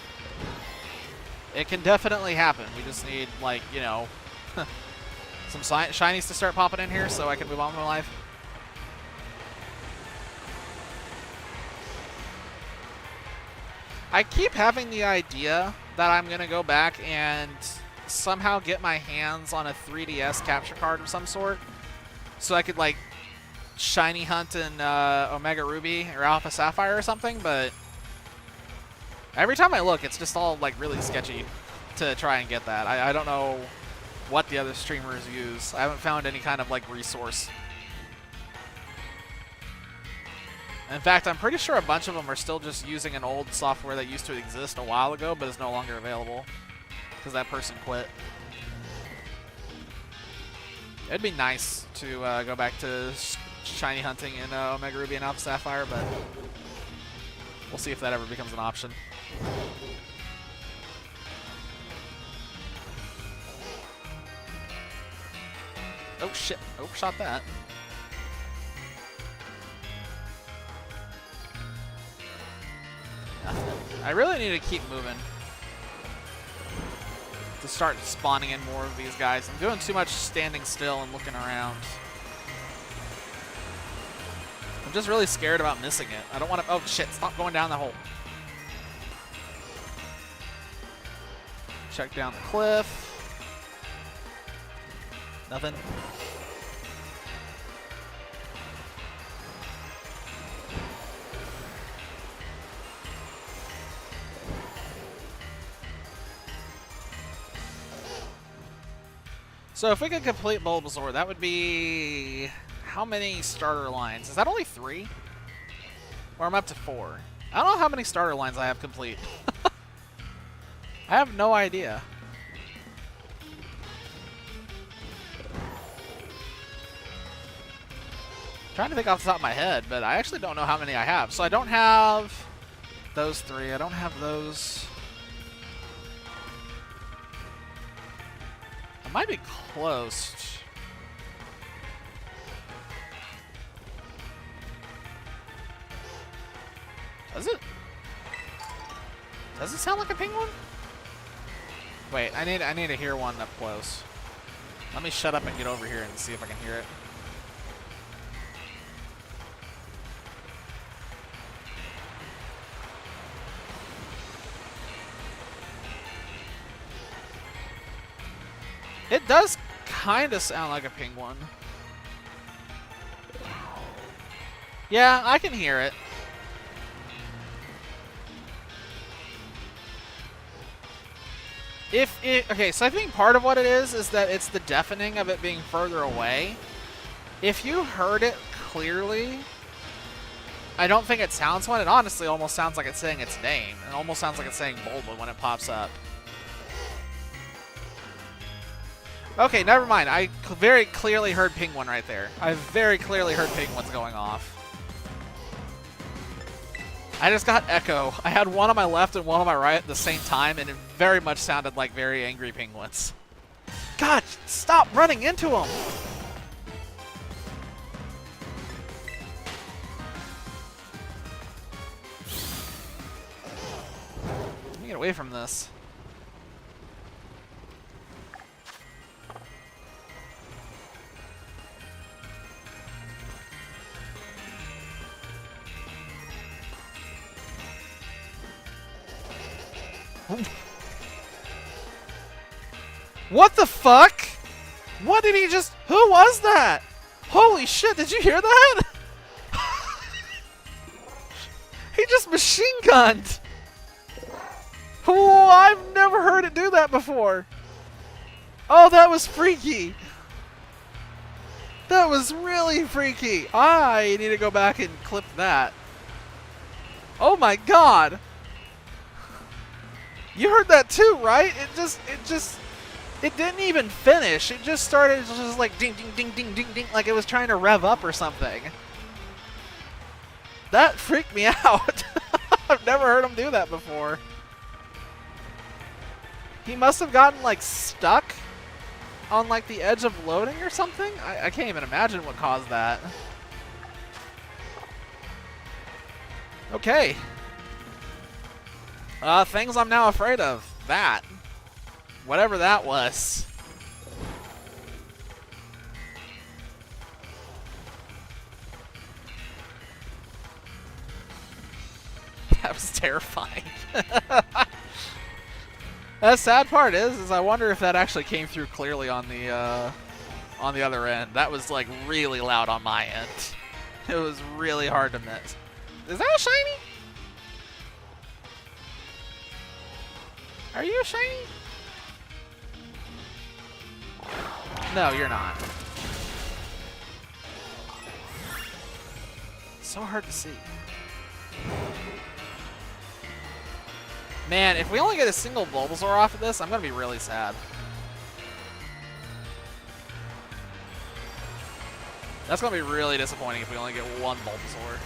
S1: It can definitely happen. We just need, like, you know, some shinies to start popping in here so I can move on with my life. I keep having the idea that I'm going to go back and somehow get my hands on a 3DS capture card of some sort so I could, like, shiny hunt in Omega Ruby or Alpha Sapphire or something, but every time I look, it's just all, like, really sketchy to try and get that. I don't know what the other streamers use. I haven't found any kind of, like, resource. In fact, I'm pretty sure a bunch of them are still just using an old software that used to exist a while ago, but is no longer available because that person quit. It'd be nice to go back to shiny hunting in Omega Ruby and Alpha Sapphire, but we'll see if that ever becomes an option. Oh shit, overshot that. I really need to keep moving to start spawning in more of these guys. I'm doing too much standing still and looking around. I'm just really scared about missing it. I don't want to... Oh shit, stop going down the hole. Check down the cliff. Nothing. So if we could complete Bulbasaur, that would be... How many starter lines? Is that only 3? Or I'm up to 4? I don't know how many starter lines I have complete. I have no idea. Trying to think off the top of my head, but I actually don't know how many I have. So I don't have those 3. I don't have those. I might be close. Does it? Does it sound like a penguin? Wait, I need to hear one up close. Let me shut up and get over here and see if I can hear it. It does kind of sound like a penguin. Yeah, I can hear it. Okay, so I think part of what it is that it's the deafening of it being further away. If you heard it clearly, I don't think it sounds one. It honestly almost sounds like it's saying its name. It almost sounds like it's saying Bulba when it pops up. Okay, never mind. I very clearly heard penguin right there. I very clearly heard penguins going off. I just got echo. I had one on my left and one on my right at the same time, and it very much sounded like very angry penguins. God, stop running into them! away from this. What the fuck? What did he just... Who was that? Holy shit, did you hear that? He just machine gunned. Oh, I've never heard it do that before. Oh, that was freaky. That was really freaky. I need to go back and clip that. Oh my god. You heard that too, right? It didn't even finish. It just started just like ding, ding, ding, ding, ding, ding, like it was trying to rev up or something. That freaked me out. I've never heard him do that before. He must have gotten like stuck on like the edge of loading or something. I can't even imagine what caused that. Okay. Things I'm now afraid of. That. Whatever that was. That was terrifying. The sad part is I wonder if that actually came through clearly on the other end. That was like really loud on my end. It was really hard to miss. Is that a shiny? Are you a shiny? No, you're not. So hard to see. Man, if we only get a single Bulbasaur off of this, I'm gonna be really sad. That's gonna be really disappointing if we only get one Bulbasaur.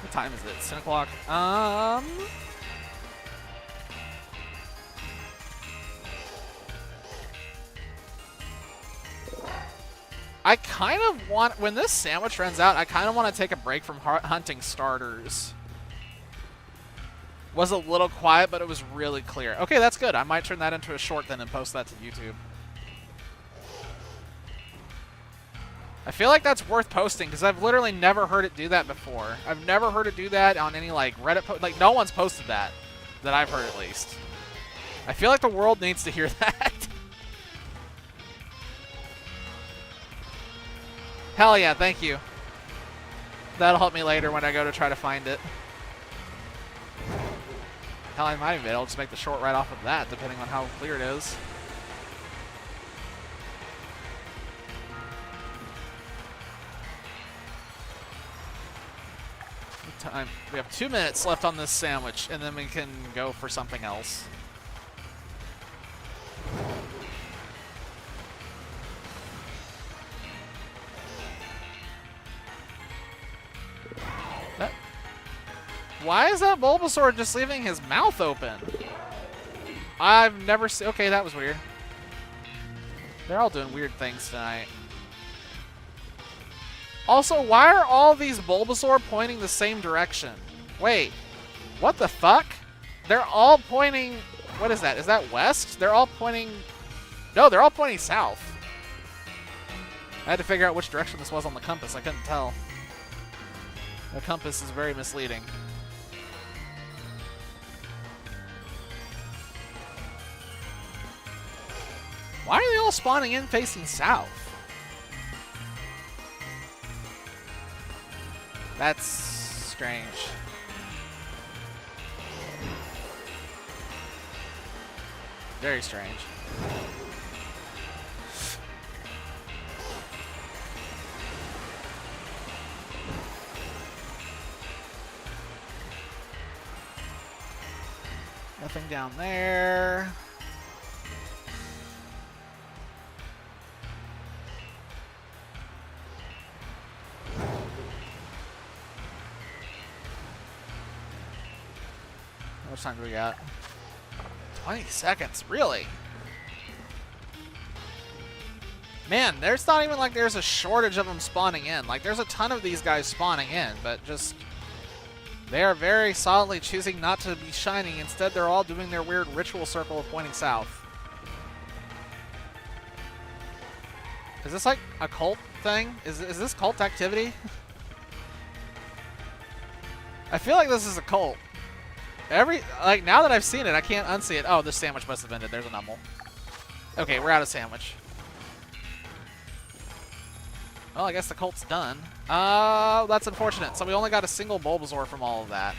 S1: What time is it? 10 o'clock? I kind of want, when this sandwich runs out, I kind of want to take a break from hunting starters. Was a little quiet, but it was really clear. Okay, that's good. I might turn that into a short then and post that to YouTube. I feel like that's worth posting because I've literally never heard it do that before. I've never heard it do that on any like Reddit post. Like no one's posted that I've heard at least. I feel like the world needs to hear that. Hell yeah, thank you. That'll help me later when I go to try to find it. Hell, I might even be able to just make the short right off of that, depending on how clear it is. Time. We have 2 minutes left on this sandwich, and then we can go for something else. Why is that Bulbasaur just leaving his mouth open? I've never seen... Okay, that was weird. They're all doing weird things tonight. Also, why are all these Bulbasaur pointing the same direction? Wait, what the fuck? They're all pointing... What is that? Is that west? They're all pointing... No, they're all pointing south. I had to figure out which direction this was on the compass. I couldn't tell. The compass is very misleading. Why are they all spawning in facing south? That's strange. Very strange. Nothing down there. How much time do we got? 20 seconds, really? Man, there's not even like there's a shortage of them spawning in. Like, there's a ton of these guys spawning in, but just... they are very solidly choosing not to be shining. Instead, they're all doing their weird ritual circle of pointing south. Is this like a cult thing? Is this cult activity? I feel like this is a cult. Like, now that I've seen it, I can't unsee it. Oh, this sandwich must have ended. There's a numble. Okay, we're out of sandwich. Well, I guess the cult's done. That's unfortunate. So we only got a single Bulbasaur from all of that.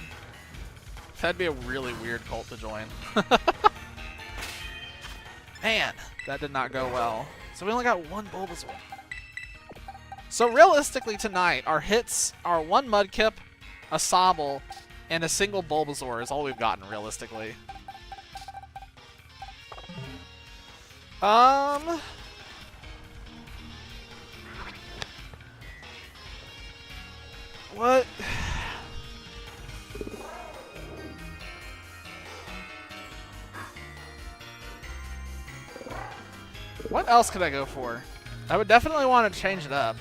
S1: That'd be a really weird cult to join. Man, that did not go well. So we only got one Bulbasaur. So realistically tonight, our hits are one Mudkip, a Sobble, and a single Bulbasaur is all we've gotten realistically. What? What else could I go for? I would definitely want to change it up.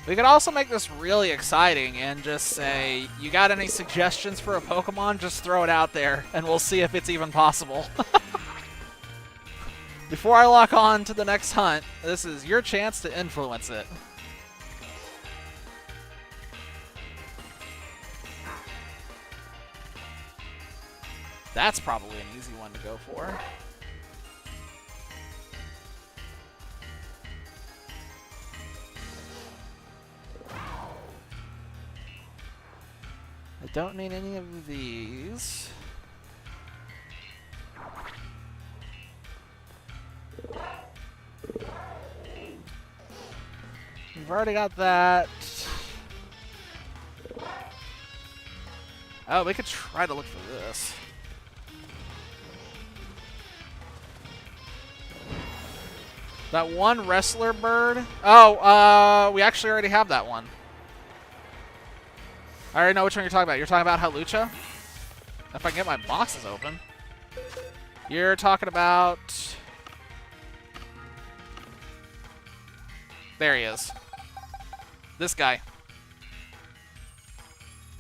S1: We could also make this really exciting and just say, you got any suggestions for a Pokemon? Just throw it out there, and we'll see if it's even possible. Before I lock on to the next hunt, this is your chance to influence it. That's probably an easy one to go for. I don't need any of these. We've already got that. Oh, we could try to look for this. That one wrestler bird. Oh, we actually already have that one. I already know which one you're talking about. You're talking about Halucha? If I can get my boxes open. You're talking about... there he is. This guy.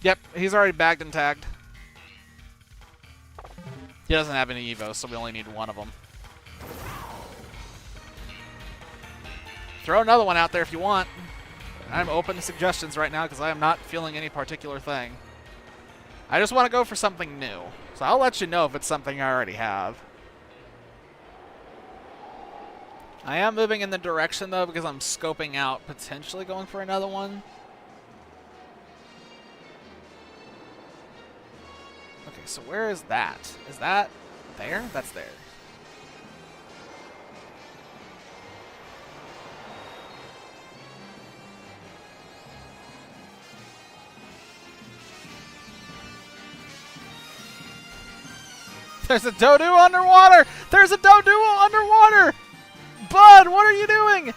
S1: Yep, he's already bagged and tagged. He doesn't have any Evos, so we only need one of them. Throw another one out there if you want. I'm open to suggestions right now because I am not feeling any particular thing. I just want to go for something new. So I'll let you know if it's something I already have. I am moving in the direction, though, because I'm scoping out potentially going for another one. Okay, so where is that? Is that there? That's there. There's a Doduo underwater! There's a Doduo underwater! Bud, what are you doing?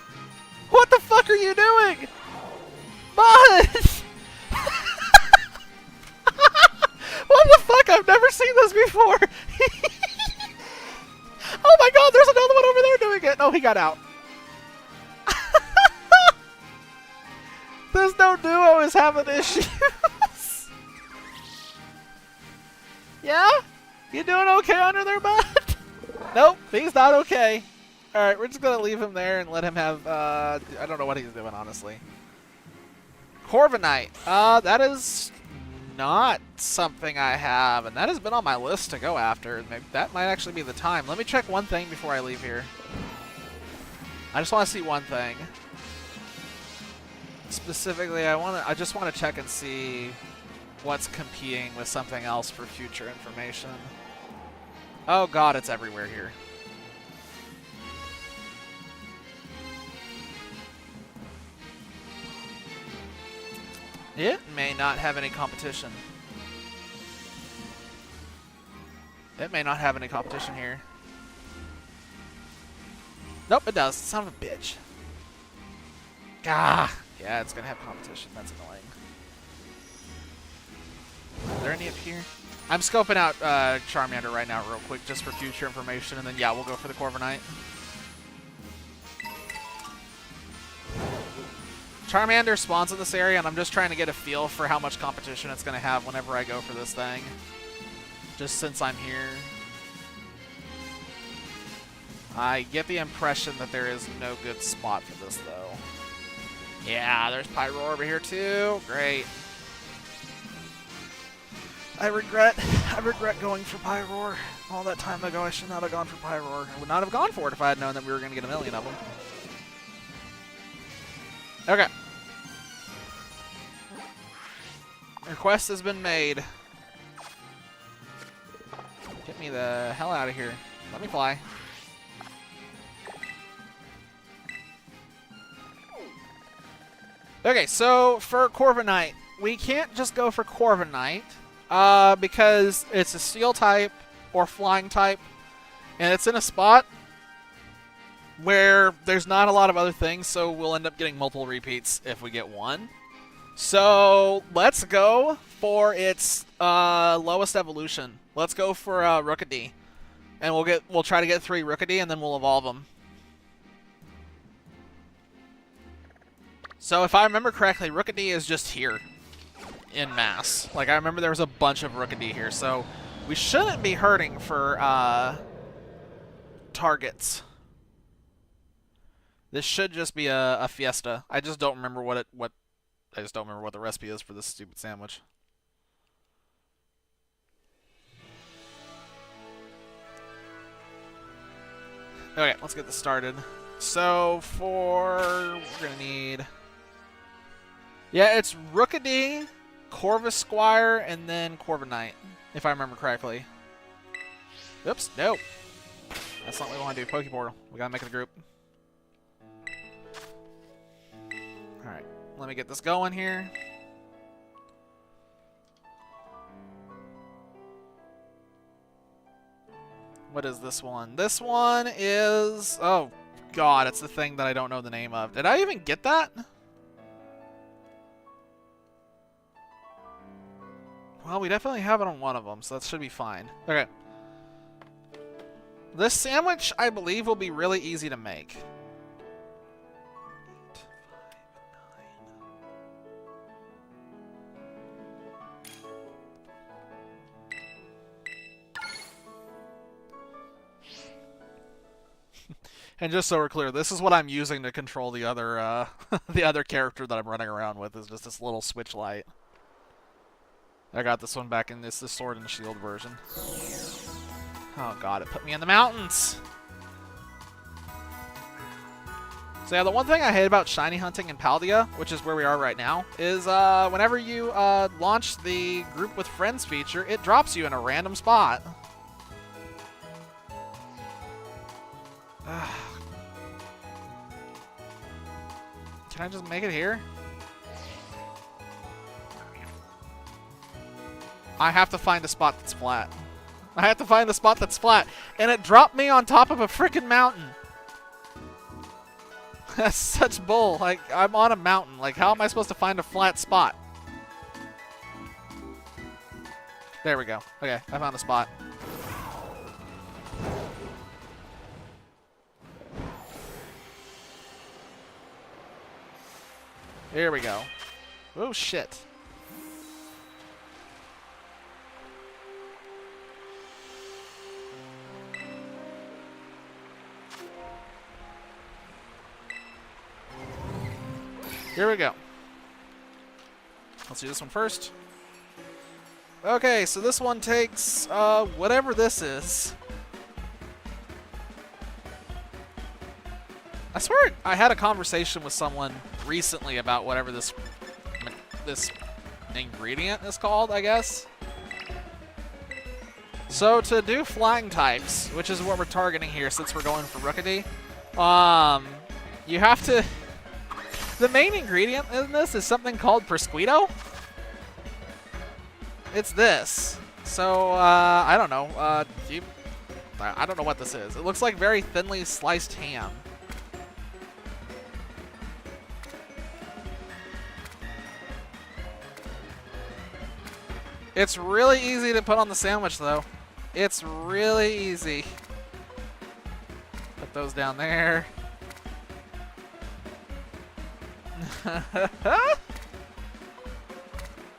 S1: What the fuck are you doing? Bud! What the fuck? I've never seen this before! Oh my god, there's another one over there doing it! Oh, he got out. This Doduo is having issues. Yeah? You doing okay under there, bud? Nope, he's not okay. Alright, we're just going to leave him there and let him have, I don't know what he's doing, honestly. Corviknight. That is not something I have, and that has been on my list to go after. Maybe that might actually be the time. Let me check one thing before I leave here. I just want to see one thing. Specifically, I just want to check and see what's competing with something else for future information. Oh god, it's everywhere here. It may not have any competition. It may not have any competition here. Nope, it does. Son of a bitch. Gah! Yeah, it's gonna have competition. That's annoying. Are there any up here? I'm scoping out Charmander right now real quick just for future information, and then, yeah, we'll go for the Corviknight. Charmander spawns in this area, and I'm just trying to get a feel for how much competition it's going to have whenever I go for this thing. Just since I'm here. I get the impression that there is no good spot for this, though. Yeah, there's Pyroar over here, too. Great. I regret going for Pyroar. All that time ago, I should not have gone for Pyroar. I would not have gone for it if I had known that we were going to get a million of them. Okay. Request has been made. Get me the hell out of here. Let me fly. Okay, so for Corviknight, we can't just go for Corviknight because it's a Steel type or Flying type, and it's in a spot where there's not a lot of other things, so we'll end up getting multiple repeats if we get one. So let's go for its lowest evolution. Let's go for Rookidee, and we'll try to get 3 Rookidee, and then we'll evolve them. So if I remember correctly, Rookidee is just here in mass. Like, I remember there was a bunch of Rookidee here, so we shouldn't be hurting for targets. This should just be a fiesta. I just don't remember what the recipe is for this stupid sandwich. Okay, let's get this started. So we're gonna need, yeah, it's Rookidee, Corvisquire, and then Corviknight, if I remember correctly. Oops, nope. That's not what we want to do. Pokeportal. We gotta make it a group. Alright, let me get this going here. What is this one? This one is... oh, God, it's the thing that I don't know the name of. Did I even get that? Well, we definitely have it on one of them, so that should be fine. Okay. This sandwich, I believe, will be really easy to make. And just so we're clear, this is what I'm using to control the other the other character that I'm running around with, is just this little switch light. I got this one back in this Sword and Shield version. Oh God, it put me in the mountains! So yeah, the one thing I hate about shiny hunting in Paldea, which is where we are right now, is whenever you launch the Group with Friends feature, it drops you in a random spot. Can I just make it here? I have to find a spot that's flat. I have to find a spot that's flat. And it dropped me on top of a freaking mountain. That's such bull. Like, I'm on a mountain. Like, how am I supposed to find a flat spot? There we go. Okay, I found a spot. Here we go. Oh, shit. Here we go. Let's do this one first. Okay, so this one takes whatever this is. I swear I had a conversation with someone recently about whatever this ingredient is called, I guess. So to do flying types, which is what we're targeting here since we're going for Rookidee, you have to... The main ingredient in this is something called Prosquito. It's this. So, I don't know. I don't know what this is. It looks like very thinly sliced ham. It's really easy to put on the sandwich, though. It's really easy. Put those down there.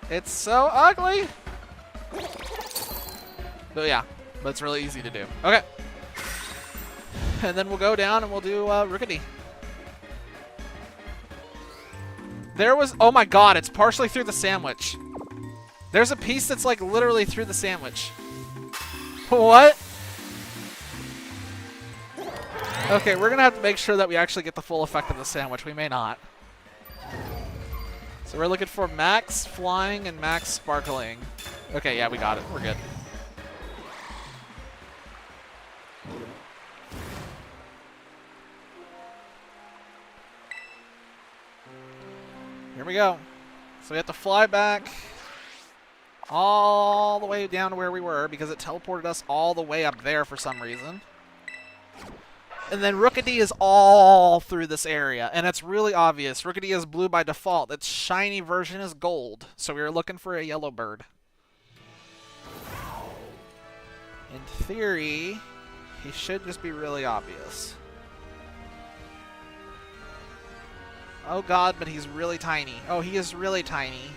S1: It's so ugly. But yeah, but it's really easy to do. Okay. And then we'll go down and we'll do Rookity. There was, oh my god, it's partially through the sandwich. There's a piece that's like literally through the sandwich. What? Okay, we're gonna have to make sure that we actually get the full effect of the sandwich. We may not. So we're looking for max flying and max sparkling. Okay, yeah, we got it. We're good. Here we go. So we have to fly back all the way down to where we were because it teleported us all the way up there for some reason. And then Rookity is all through this area, and it's really obvious. Rookity is blue by default. Its shiny version is gold, so we were looking for a yellow bird. In theory, he should just be really obvious. Oh god, but he's really tiny. Oh, he is really tiny.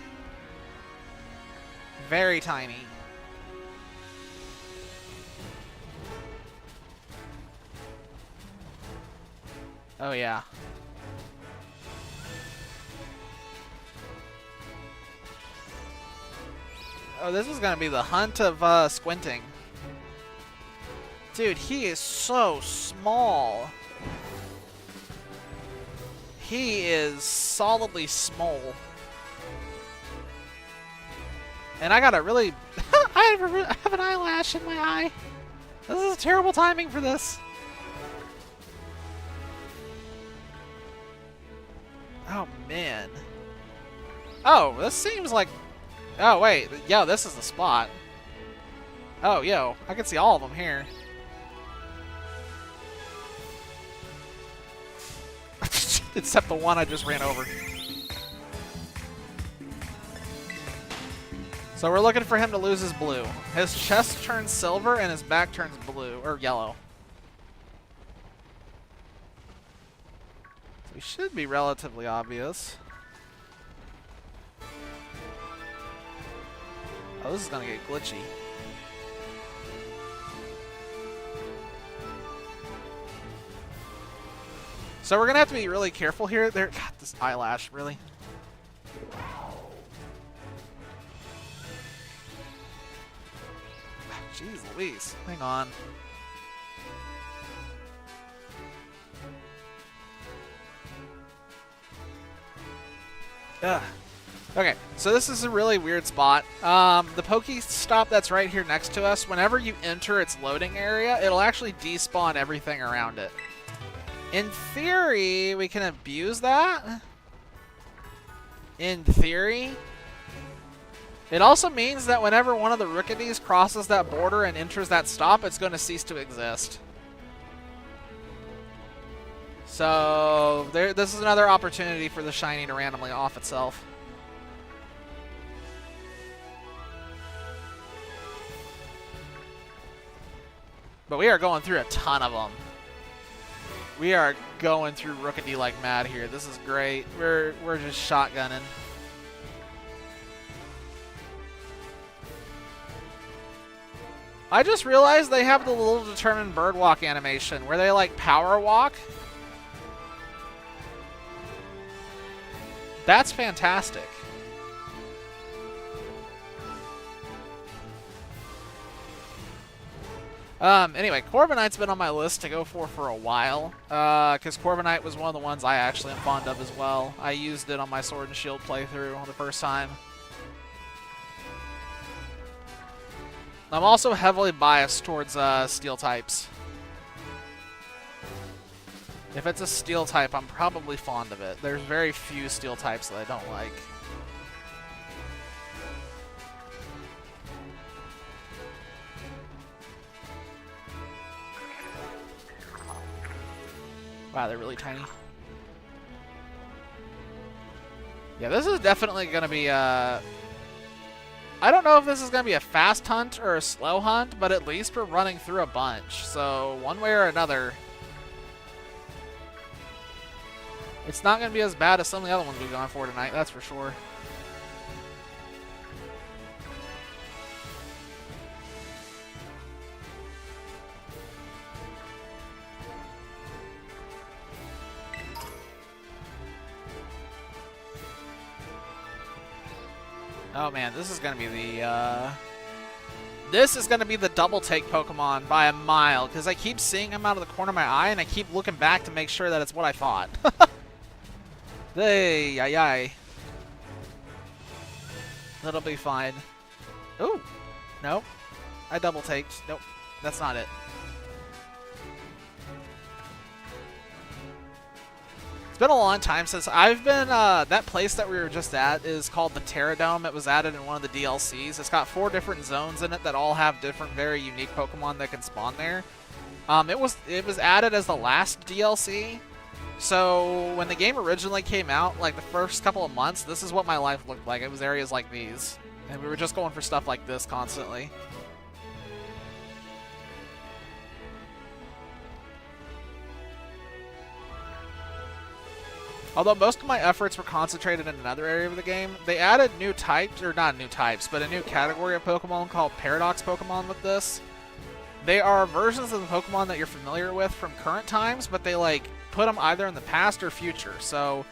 S1: Very tiny. Oh yeah. Oh, this is gonna be the hunt of squinting. Dude, he is so small. He is solidly small. And I got a really... I have an eyelash in my eye. This is terrible timing for this. Oh, man. Oh, this seems like... Oh, wait. Yo, this is the spot. Oh, yo. I can see all of them here. Except the one I just ran over. So we're looking for him to lose his blue. His chest turns silver and his back turns blue, or yellow. So he should be relatively obvious. Oh, this is gonna get glitchy. So we're gonna have to be really careful here. God, this eyelash, really. Jeez Louise, hang on. Ugh. Okay, so this is a really weird spot. The Pokestop that's right here next to us, whenever you enter its loading area, it'll actually despawn everything around it. In theory, we can abuse that. In theory. It also means that whenever one of the Rookities crosses that border and enters that stop, it's going to cease to exist. So, this is another opportunity for the shiny to randomly off itself. But we are going through a ton of them. We are going through Rookity like mad here. This is great. We're just shotgunning. I just realized they have the little determined bird walk animation where they like power walk. That's fantastic. Anyway, Corviknight's been on my list to go for a while, because Corviknight was one of the ones I actually am fond of as well. I used it on my Sword and Shield playthrough the first time. I'm also heavily biased towards steel types. If it's a steel type, I'm probably fond of it. There's very few steel types that I don't like. Wow, they're really tiny. Yeah, this is definitely going to be I don't know if this is going to be a fast hunt or a slow hunt, but at least we're running through a bunch. So one way or another, it's not going to be as bad as some of the other ones we've gone for tonight, that's for sure. Oh man, this is gonna be the double take Pokemon by a mile, because I keep seeing him out of the corner of my eye, and I keep looking back to make sure that it's what I thought. Hey, ay, ay. That'll be fine. Ooh, nope. I double taked. Nope, that's not it. It's been a long time since I've been, that place that we were just at is called the Terra Dome. It was added in one of the DLCs. It's got 4 different zones in it that all have different, very unique Pokemon that can spawn there. It was added as the last DLC. So when the game originally came out, like the first couple of months, this is what my life looked like. It was areas like these. And we were just going for stuff like this constantly. Although most of my efforts were concentrated in another area of the game, they added new types, or not new types, but a new category of Pokemon called Paradox Pokemon with this. They are versions of the Pokemon that you're familiar with from current times, but they like put them either in the past or future. So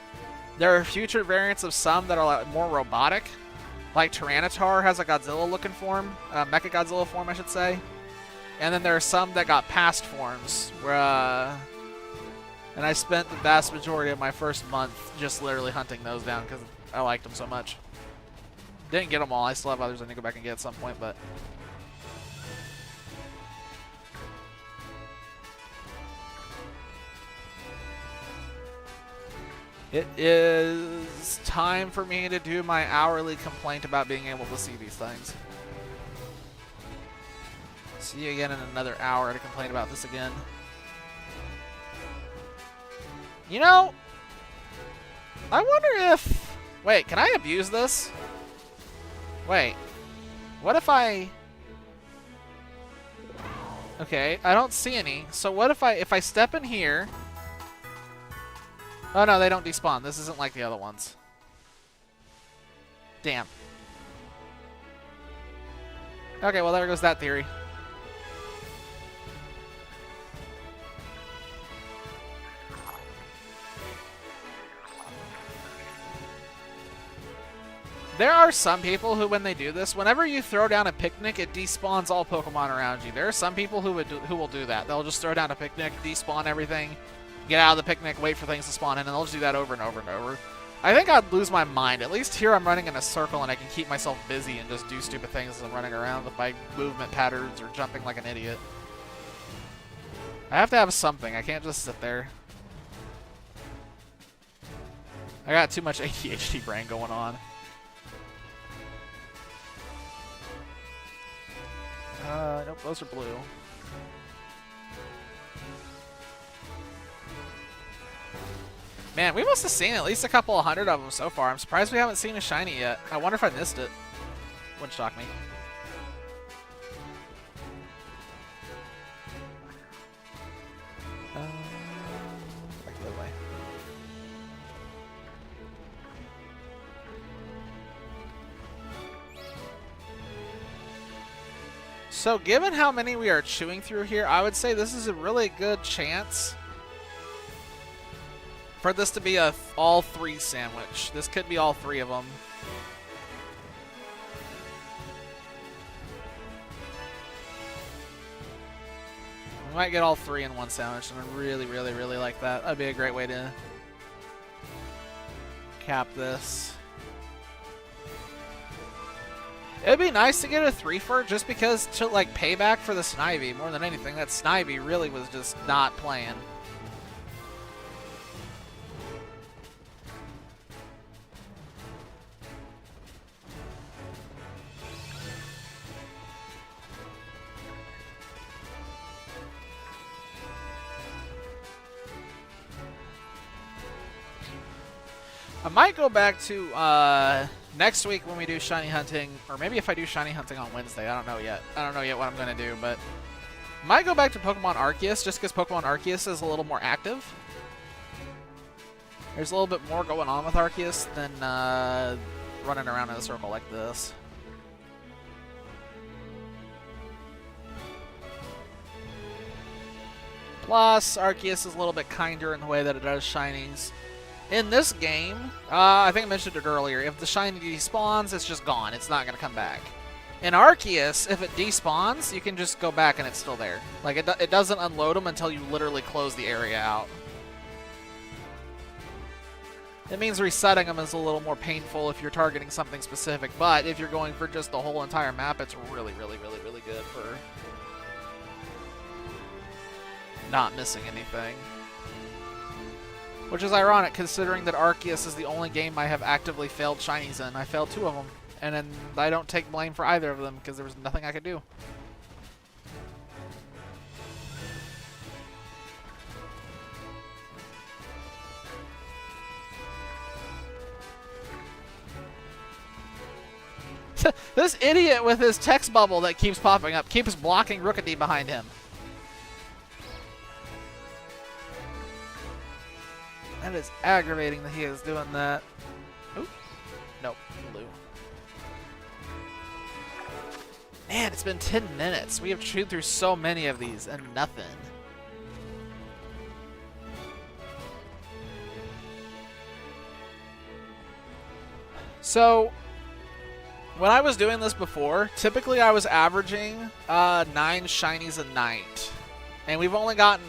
S1: there are future variants of some that are like more robotic. Like Tyranitar has a Godzilla-looking form, Mecha Godzilla form, I should say. And then there are some that got past forms, where and I spent the vast majority of my first month just literally hunting those down because I liked them so much. Didn't get them all. I still have others I need to go back and get at some point, but it is time for me to do my hourly complaint about being able to see these things. See you again in another hour to complain about this again. You know, I wonder if... Wait, can I abuse this? Wait. What if I... Okay, I don't see any. So what if I step in here... Oh no, they don't despawn. This isn't like the other ones. Damn. Okay, well there goes that theory. There are some people who, when they do this, whenever you throw down a picnic, it despawns all Pokemon around you. There are some people who will do that. They'll just throw down a picnic, despawn everything, get out of the picnic, wait for things to spawn in, and they'll just do that over and over and over. I think I'd lose my mind. At least here I'm running in a circle and I can keep myself busy and just do stupid things as I'm running around with my movement patterns or jumping like an idiot. I have to have something. I can't just sit there. I got too much ADHD brain going on. Nope, those are blue. Man, we must have seen at least a couple of hundred of them so far. I'm surprised we haven't seen a shiny yet. I wonder if I missed it. Wouldn't shock me. Back the other way. So given how many we are chewing through here, I would say this is a really good chance for this to be a all 3 sandwich. This could be all 3 of them. We might get all 3 in one sandwich, and I really, really, really like that. That'd be a great way to cap this. It'd be nice to get a 3-fer just because to like payback for the Snivy more than anything. That Snivy really was just not playing. I might go back to next week when we do shiny hunting, or maybe if I do shiny hunting on Wednesday. I don't know yet. I don't know yet what I'm going to do, but might go back to Pokemon Arceus just because Pokemon Arceus is a little more active. There's a little bit more going on with Arceus than running around in a circle like this. Plus, Arceus is a little bit kinder in the way that it does shinies. In this game, I think I mentioned it earlier, if the shiny despawns, it's just gone. It's not going to come back. In Arceus, if it despawns, you can just go back and it's still there. Like, it doesn't unload them until you literally close the area out. It means resetting them is a little more painful if you're targeting something specific, but if you're going for just the whole entire map, it's really, really, really, really good for not missing anything. Which is ironic, considering that Arceus is the only game I have actively failed shinies in. I failed 2 of them, and then I don't take blame for either of them because there was nothing I could do. This idiot with his text bubble that keeps popping up keeps blocking Rookidee behind him. That is aggravating that he is doing that. Oop. Nope. Blue. Man, it's been 10 minutes. We have chewed through so many of these and nothing. So, when I was doing this before, typically I was averaging 9 shinies a night. And we've only gotten...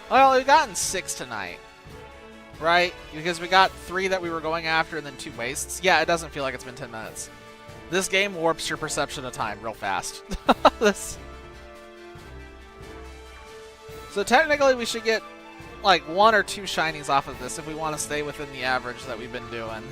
S1: Well, we've gotten 6 tonight, right? Because we got 3 that we were going after and then 2 wastes. Yeah, it doesn't feel like it's been 10 minutes. This game warps your perception of time real fast. So technically we should get like 1 or 2 shinies off of this if we want to stay within the average that we've been doing.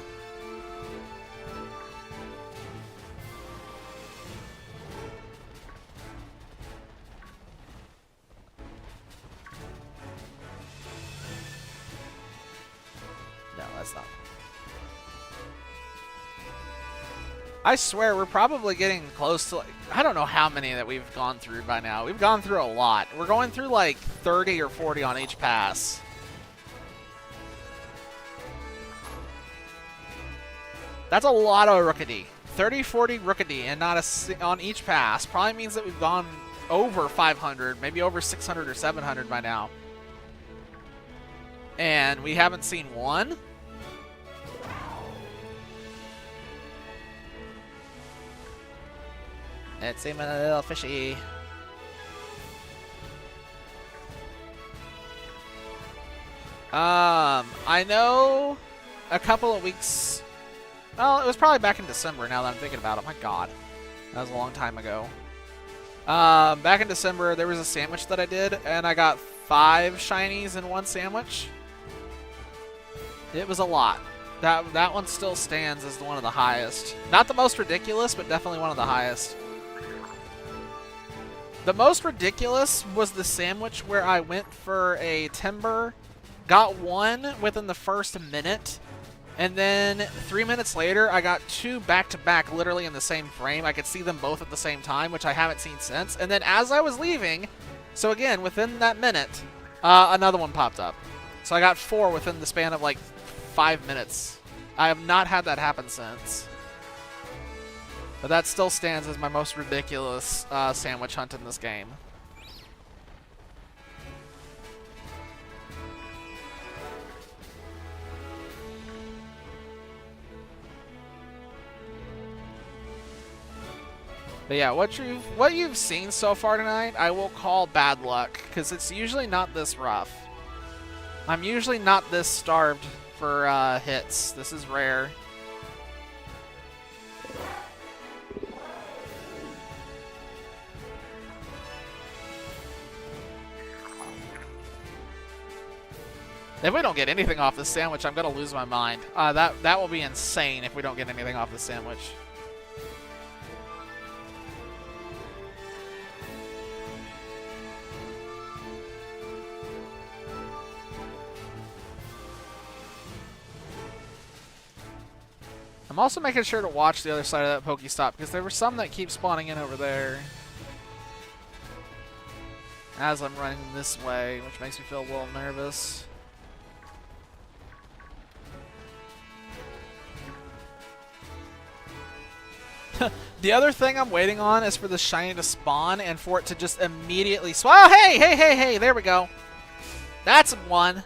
S1: No, that's not. I swear we're probably getting close to, like, I don't know how many that we've gone through by now. We've gone through a lot. We're going through like 30 or 40 on each pass. That's a lot of Rookidee. 30, 40 Rookidee and not a on each pass probably means that we've gone over 500, maybe over 600 or 700 by now. And we haven't seen one. It's even a little fishy. I know a couple of weeks. Well, it was probably back in December. Now that I'm thinking about it, my God, that was a long time ago. Back in December, there was a sandwich that I did, and I got 5 shinies in one sandwich. It was a lot. That one still stands as one of the highest. Not the most ridiculous, but definitely one of the highest. The most ridiculous was the sandwich where I went for a timber, got 1 within the first minute, and then 3 minutes later, I got 2 back-to-back literally in the same frame. I could see them both at the same time, which I haven't seen since. And then as I was leaving, so again, within that minute, another one popped up. So I got 4 within the span of like 5 minutes. I have not had that happen since. But that still stands as my most ridiculous sandwich hunt in this game. But yeah, what you've seen so far tonight, I will call bad luck, because it's usually not this rough. I'm usually not this starved for hits. This is rare. If we don't get anything off this sandwich, I'm going to lose my mind. That will be insane if we don't get anything off this sandwich. I'm also making sure to watch the other side of that Pokestop because there were some that keep spawning in over there as I'm running this way, which makes me feel a little nervous. The other thing I'm waiting on is for the shiny to spawn and for it to just immediately spawn. Oh, hey, there we go. That's one.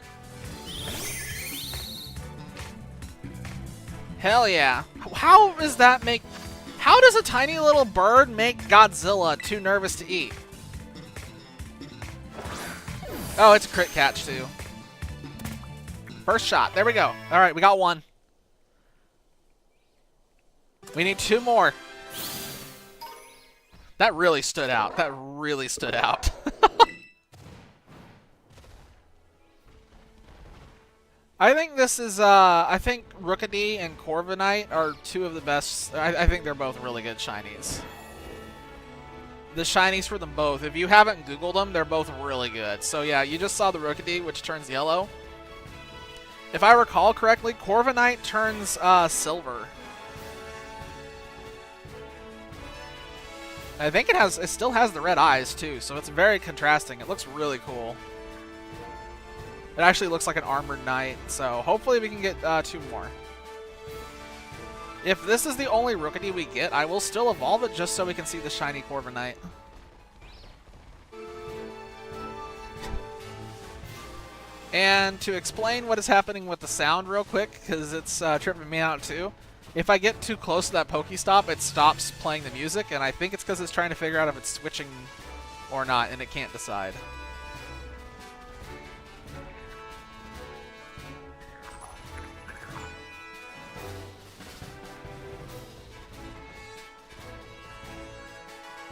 S1: Hell yeah. How does that make... How does a tiny little bird make Godzilla too nervous to eat? Oh, it's a crit catch too. First shot. There we go. All right, we got one. We need 2 more. That really stood out. That really stood out. I think this is, I think Rookidee and Corviknight are 2 of the best. I think they're both really good shinies. The shinies for them both. If you haven't Googled them, they're both really good. So yeah, you just saw the Rookidee, which turns yellow. If I recall correctly, Corviknight turns silver. I think it still has the red eyes too, so it's very contrasting. It looks really cool. It actually looks like an armored knight, so hopefully we can get 2 more. If this is the only Rookidee we get, I will still evolve it just so we can see the shiny Corviknight. And to explain what is happening with the sound real quick, because it's tripping me out too. If I get too close to that Pokestop, it stops playing the music, and I think it's because it's trying to figure out if it's switching or not, and it can't decide.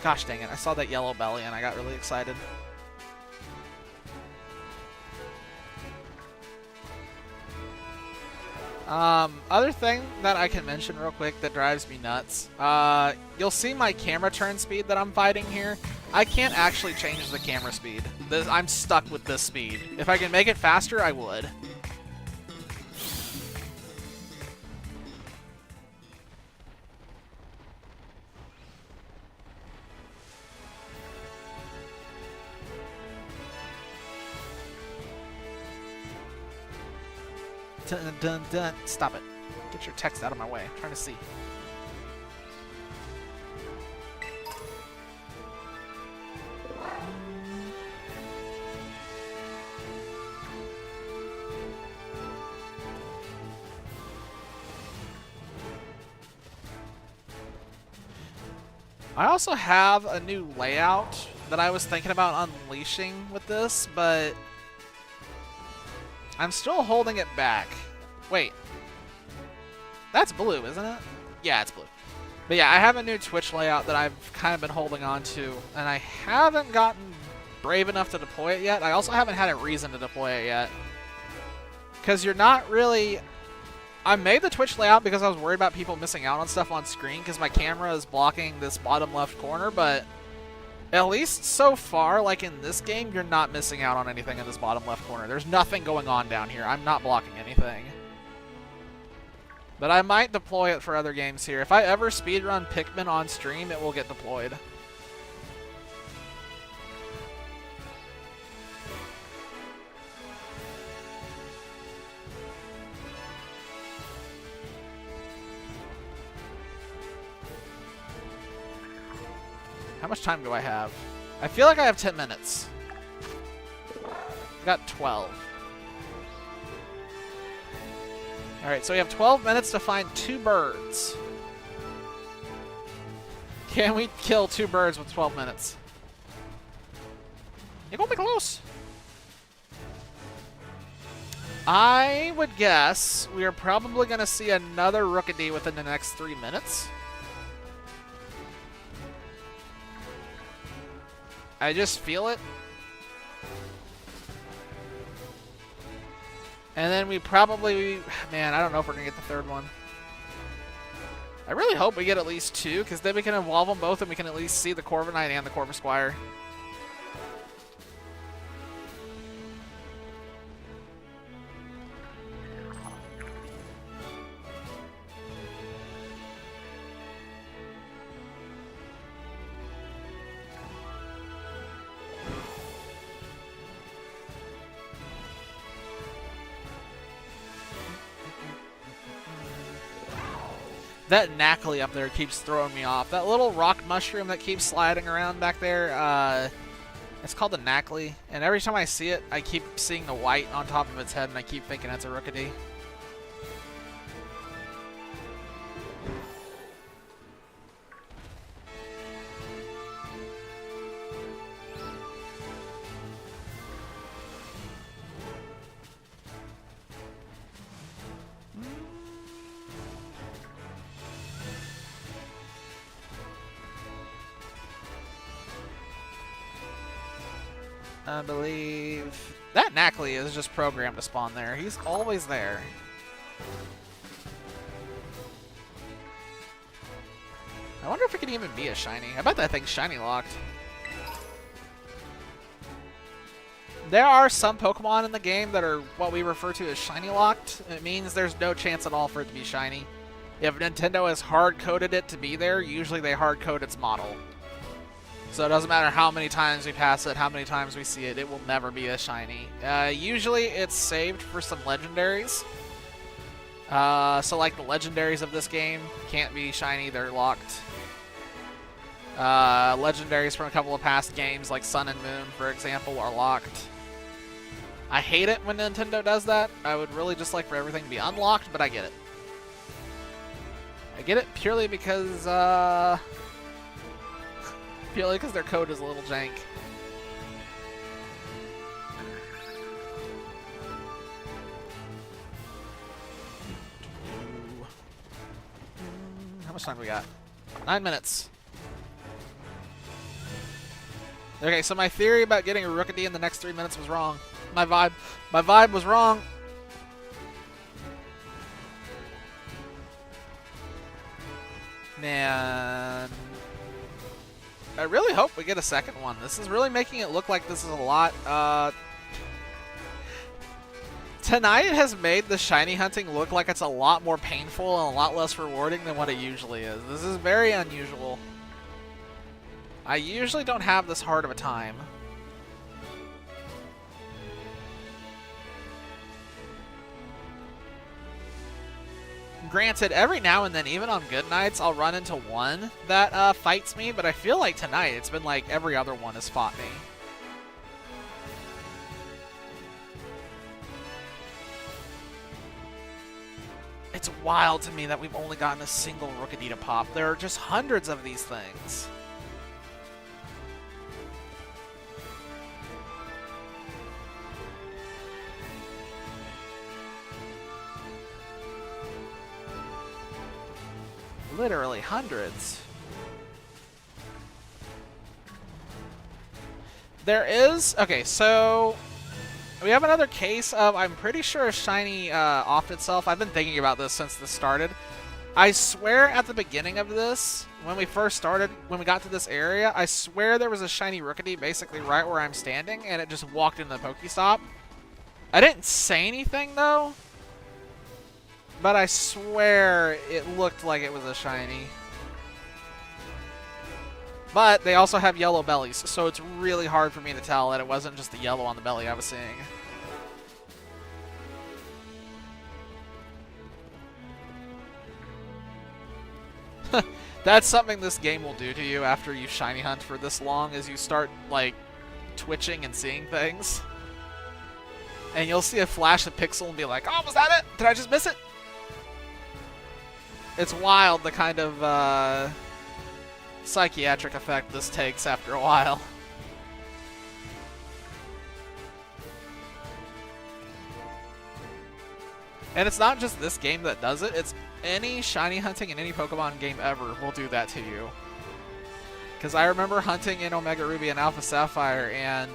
S1: Gosh dang it, I saw that yellow belly and I got really excited. Other thing that I can mention real quick that drives me nuts. You'll see my camera turn speed that I'm fighting here. I can't actually change the camera speed. I'm stuck with this speed. If I can make it faster, I would. Dun, dun, dun. Stop it. Get your text out of my way. I'm trying to see. I also have a new layout that I was thinking about unleashing with this, but I'm still holding it back. Wait. That's blue, isn't it? Yeah, it's blue. But yeah, I have a new Twitch layout that I've kind of been holding on to, and I haven't gotten brave enough to deploy it yet. I also haven't had a reason to deploy it yet. Because you're not really... I made the Twitch layout because I was worried about people missing out on stuff on screen because my camera is blocking this bottom left corner, but at least so far, like in this game, you're not missing out on anything in this bottom left corner. There's nothing going on down here. I'm not blocking anything. But I might deploy it for other games here. If I ever speedrun Pikmin on stream, it will get deployed. How much time do I have? I feel like I have 10 minutes. I got 12. Alright, so we have 12 minutes to find 2 birds. Can we kill 2 birds with 12 minutes? You're gonna be close. I would guess we are probably gonna see another Rookidee within the next 3 minutes. I just feel it. And then we probably... Man, I don't know if we're going to get the 3rd one. I really hope we get at least 2, because then we can evolve them both and we can at least see the Corviknight and the Corvisquire. That Knackley up there keeps throwing me off. That little rock mushroom that keeps sliding around back there, it's called the Knackley. And every time I see it, I keep seeing the white on top of its head, and I keep thinking it's a Rookidee. I believe that Knackley is just programmed to spawn there. He's always there. I wonder if it can even be a shiny. I bet that thing's shiny locked. There are some Pokemon in the game that are what we refer to as shiny locked. It means there's no chance at all for it to be shiny. If Nintendo has hard-coded it to be there, usually they hard-code its model. So it doesn't matter how many times we pass it, how many times we see it, it will never be a shiny. Usually it's saved for some legendaries. So like the legendaries of this game can't be shiny, they're locked. Legendaries from a couple of past games like Sun and Moon, for example, are locked. I hate it when Nintendo does that. I would really just like for everything to be unlocked, but I get it. I get it purely because their code is a little jank. How much time do we got? 9 minutes. Okay, so my theory about getting a Rookidee in the next 3 minutes was wrong. My vibe was wrong. Man, I really hope we get a second one. This is really making it look like this is a lot. Tonight has made the shiny hunting look like it's a lot more painful and a lot less rewarding than what it usually is. This is very unusual. I usually don't have this hard of a time. Granted, every now and then, even on good nights, I'll run into one that fights me, but I feel like tonight it's been like every other one has fought me. It's wild to me that we've only gotten a single Rookidee to pop. There are just hundreds of these things. Literally hundreds. There is... Okay, so... we have another case of, I'm pretty sure, a shiny offed itself. I've been thinking about this since this started. I swear at the beginning of this, when we first started, when we got to this area, I swear there was a shiny Rookidee basically right where I'm standing, and it just walked into the Pokestop. I didn't say anything, though. But I swear it looked like it was a shiny. But they also have yellow bellies, so it's really hard for me to tell that it wasn't just the yellow on the belly I was seeing. That's something this game will do to you after you shiny hunt for this long, is you start, like, twitching and seeing things. And you'll see a flash of pixel and be like, oh, was that it? Did I just miss it? It's wild the kind of psychiatric effect this takes after a while. And it's not just this game that does it, it's any shiny hunting in any Pokemon game ever will do that to you. Because I remember hunting in Omega Ruby and Alpha Sapphire, and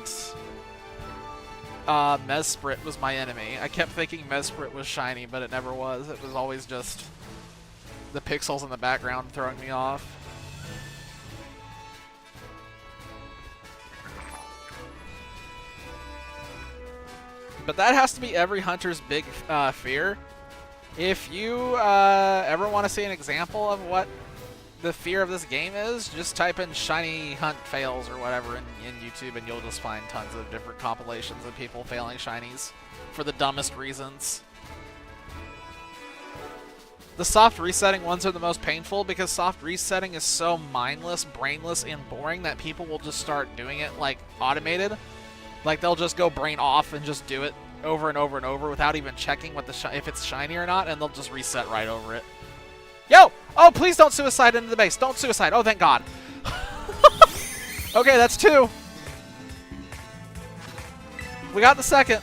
S1: Mesprit was my enemy. I kept thinking Mesprit was shiny, but it never was. It was always just the pixels in the background throwing me off. But that has to be every hunter's big fear. If you ever want to see an example of what the fear of this game is, just type in shiny hunt fails or whatever in YouTube, and you'll just find tons of different compilations of people failing shinies for the dumbest reasons. The soft resetting ones are the most painful because soft resetting is so mindless, brainless, and boring that people will just start doing it like automated. Like they'll just go brain off and just do it over and over and over without even checking what if it's shiny or not, and they'll just reset right over it. Yo! Oh, please don't suicide into the base. Don't suicide. Oh, thank God. Okay, that's 2. We got the second.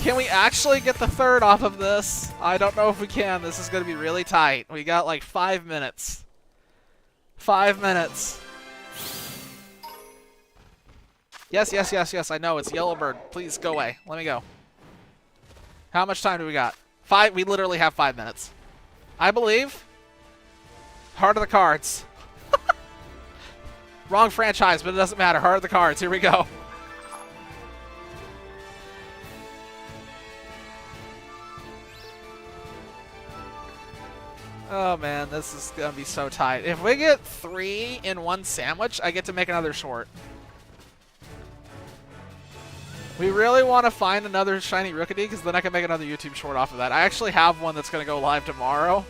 S1: Can we actually get the 3rd off of this? I don't know if we can. This is going to be really tight. We got like 5 minutes. 5 minutes. Yes, yes, yes, yes. I know. It's Yellowbird. Please go away. Let me go. How much time do we got? 5. We literally have 5 minutes. I believe. Heart of the Cards. Wrong franchise, but it doesn't matter. Heart of the Cards. Here we go. Oh man, this is gonna be so tight. If we get 3 in one sandwich, I get to make another short. We really want to find another shiny Rookidee because then I can make another YouTube short off of that. I actually have one that's gonna go live tomorrow,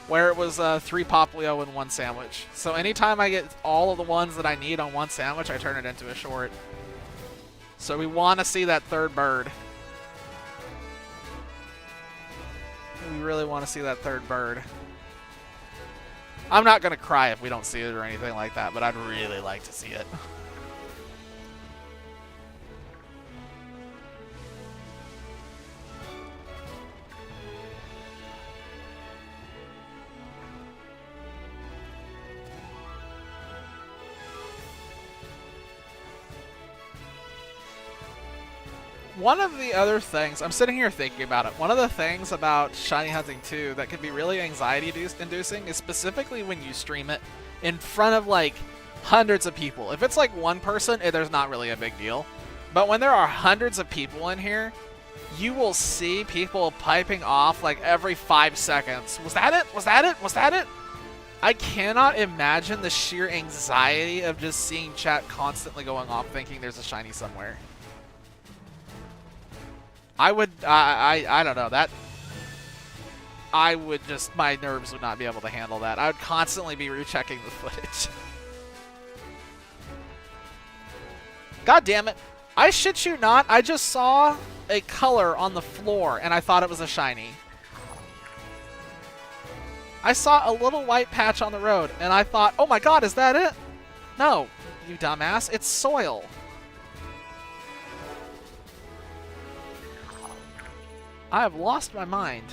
S1: where it was 3 Poplio in one sandwich. So anytime I get all of the ones that I need on one sandwich, I turn it into a short. So we want to see that 3rd bird. We really want to see that 3rd bird. I'm not going to cry if we don't see it or anything like that, but I'd really like to see it. One of the other things, I'm sitting here thinking about it, one of the things about Shiny Hunting 2 that can be really anxiety-inducing is specifically when you stream it in front of, like, hundreds of people. If it's, like, one person, there's not really a big deal. But when there are hundreds of people in here, you will see people piping off, like, every 5 seconds. Was that it? Was that it? Was that it? I cannot imagine the sheer anxiety of just seeing chat constantly going off thinking there's a shiny somewhere. I would, I don't know, that, I would just, my nerves would not be able to handle that. I would constantly be rechecking the footage. God damn it. I shit you not, I just saw a color on the floor and I thought it was a shiny. I saw a little white patch on the road and I thought, oh my God, is that it? No, you dumbass, it's soil. I have lost my mind.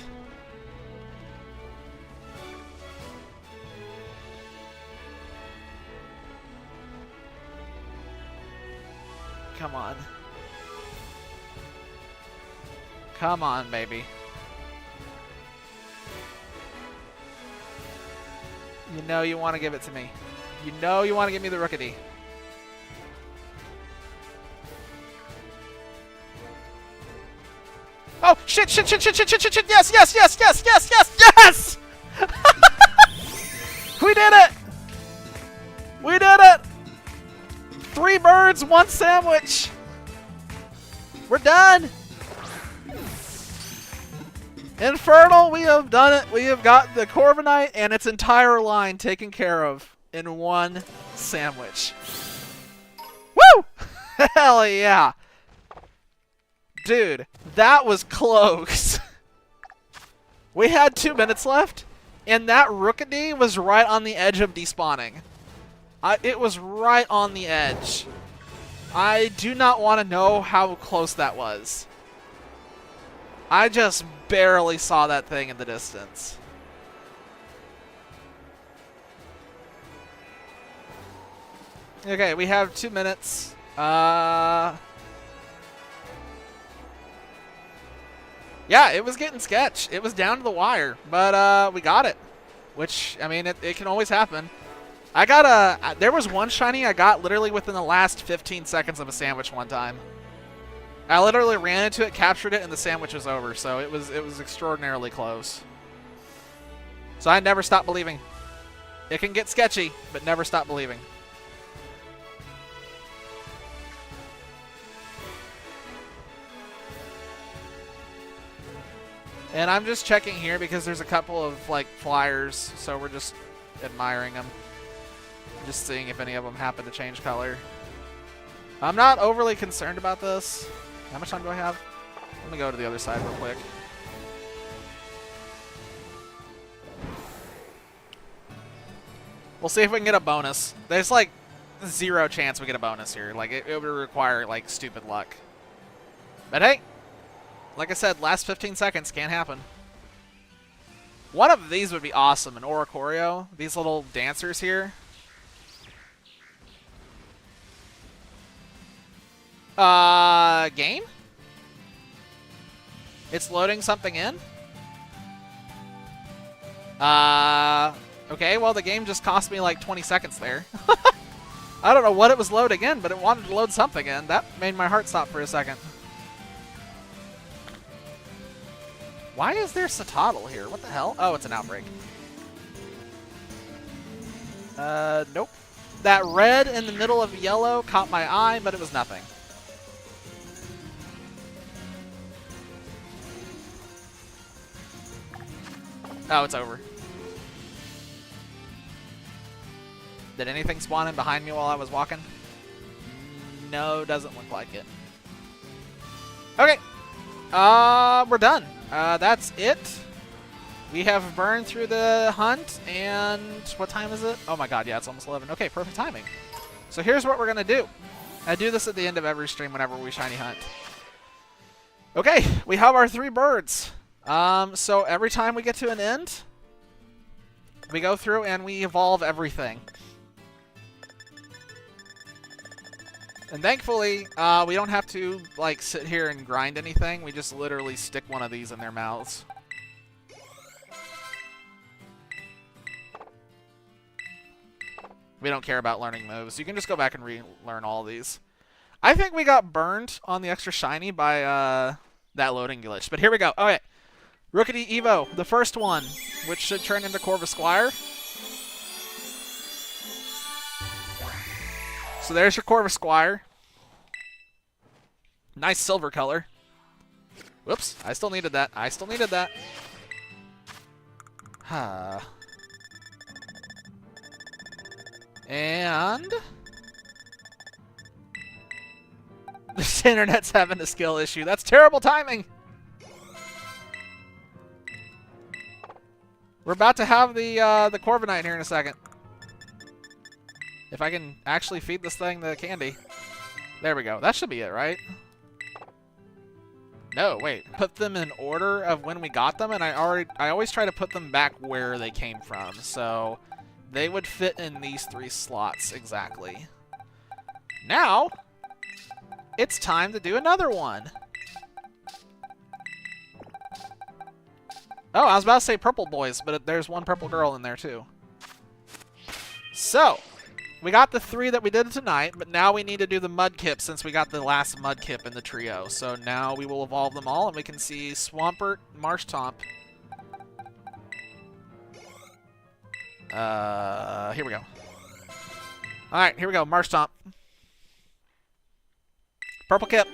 S1: Come on. Come on, baby. You know you want to give it to me. You know you want to give me the Rookidee. Oh, shit, shit, shit, shit, shit, shit, shit, shit, yes, yes, yes, yes, yes, yes, yes! We did it! We did it! 3 birds, 1 sandwich! We're done! Infernal, we have done it. We have got the Corviknight and its entire line taken care of in 1 sandwich. Woo! Hell yeah! Dude, that was close. We had 2 minutes left, and that Rookidee was right on the edge of despawning. It was right on the edge. I do not want to know how close that was. I just barely saw that thing in the distance. Okay, we have 2 minutes. Yeah, it was getting sketch. It was down to the wire, but we got it. Which, I mean, it can always happen. I got there was 1 shiny I got literally within the last 15 seconds of a sandwich one time. I literally ran into it, captured it, and the sandwich was over. So it was extraordinarily close. So I never stop believing. It can get sketchy, but never stop believing. And I'm just checking here because there's a couple of like flyers, so we're just admiring them. Just seeing if any of them happen to change color. I'm not overly concerned about this. How much time do I have? Let me go to the other side real quick. We'll see if we can get a bonus. There's like 0 chance we get a bonus here. Like it would require like stupid luck. But hey, like I said, last 15 seconds can't happen. One of these would be awesome, an Oricorio. These little dancers here. Game? It's loading something in? Okay, well the game just cost me like 20 seconds there. I don't know what it was loading in, but it wanted to load something in. That made my heart stop for a second. Why is there Citadel here? What the hell? Oh, it's an outbreak. Nope. That red in the middle of yellow caught my eye, but it was nothing. Oh, it's over. Did anything spawn in behind me while I was walking? No, doesn't look like it. Okay. We're done. That's it. We have burned through the hunt, and what time is it? Oh my god, yeah, it's almost 11. Okay, perfect timing. So here's what we're going to do. I do this at the end of every stream whenever we shiny hunt. Okay, we have our 3 birds. So every time we get to an end, we go through and we evolve everything. And thankfully, we don't have to like sit here and grind anything. We just literally stick one of these in their mouths. We don't care about learning moves. You can just go back and relearn all these. I think we got burned on the extra shiny by that loading glitch. But here we go. Okay. Rookity Evo, the first one, which should turn into Corvusquire. So there's your Corvusquire. Nice silver color. Whoops, I still needed that. I still needed that. And this internet's having a skill issue. That's terrible timing. We're about to have the Corviknight here in a second. If I can actually feed this thing the candy. There we go. That should be it, right? No, wait. Put them in order of when we got them, and I always try to put them back where they came from. So they would fit in these 3 slots exactly. Now, it's time to do another one. Oh, I was about to say purple boys, but there's one purple girl in there too. So, we got the 3 that we did tonight, but now we need to do the Mudkip since we got the last Mudkip in the trio. So now we will evolve them all, and we can see Swampert, Marshtomp. Here we go. Alright, here we go. Marshtomp. Purple Kip.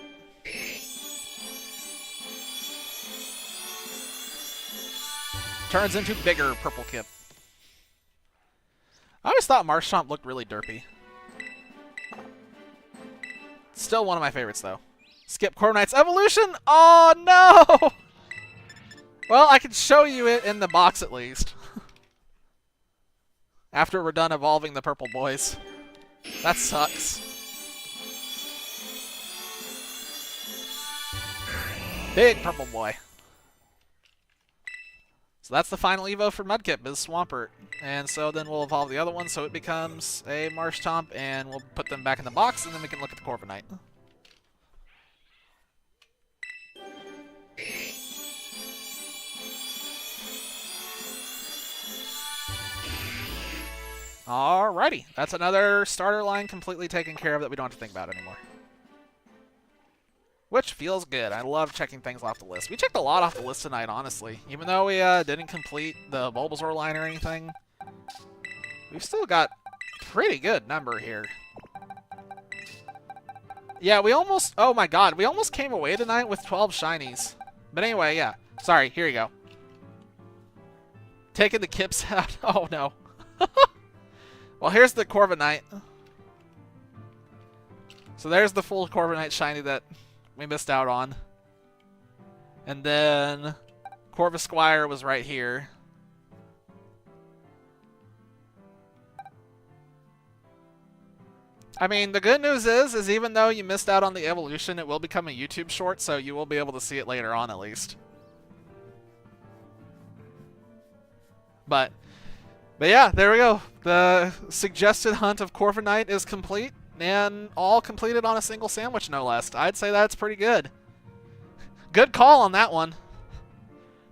S1: Turns into bigger Purple Kip. I always thought Marshtomp looked really derpy. Still one of my favorites, though. Skip Corviknight's evolution! Oh, no! Well, I can show you it in the box, at least. After we're done evolving the purple boys. That sucks. Big purple boy. So that's the final Evo for Mudkip, is Swampert. And so then we'll evolve the other one so it becomes a Marshtomp, and we'll put them back in the box, and then we can look at the Corviknight. Alrighty, that's another starter line completely taken care of that we don't have to think about anymore. Which feels good. I love checking things off the list. We checked a lot off the list tonight, honestly. Even though we didn't complete the Bulbasaur line or anything, we've still got pretty good number here. Yeah, we almost... Oh my god, we almost came away tonight with 12 shinies. But anyway, yeah. Sorry, here you go. Taking the kips out. Oh, no. Well, here's the Corviknight. So there's the full Corviknight shiny that we missed out on. And then Corvisquire was right here. I mean, the good news is even though you missed out on the evolution, it will become a YouTube short, so you will be able to see it later on at least. But yeah, there we go. The suggested hunt of Corviknight is complete, and all completed on a single sandwich, no less. I'd say that's pretty good. Good call on that one.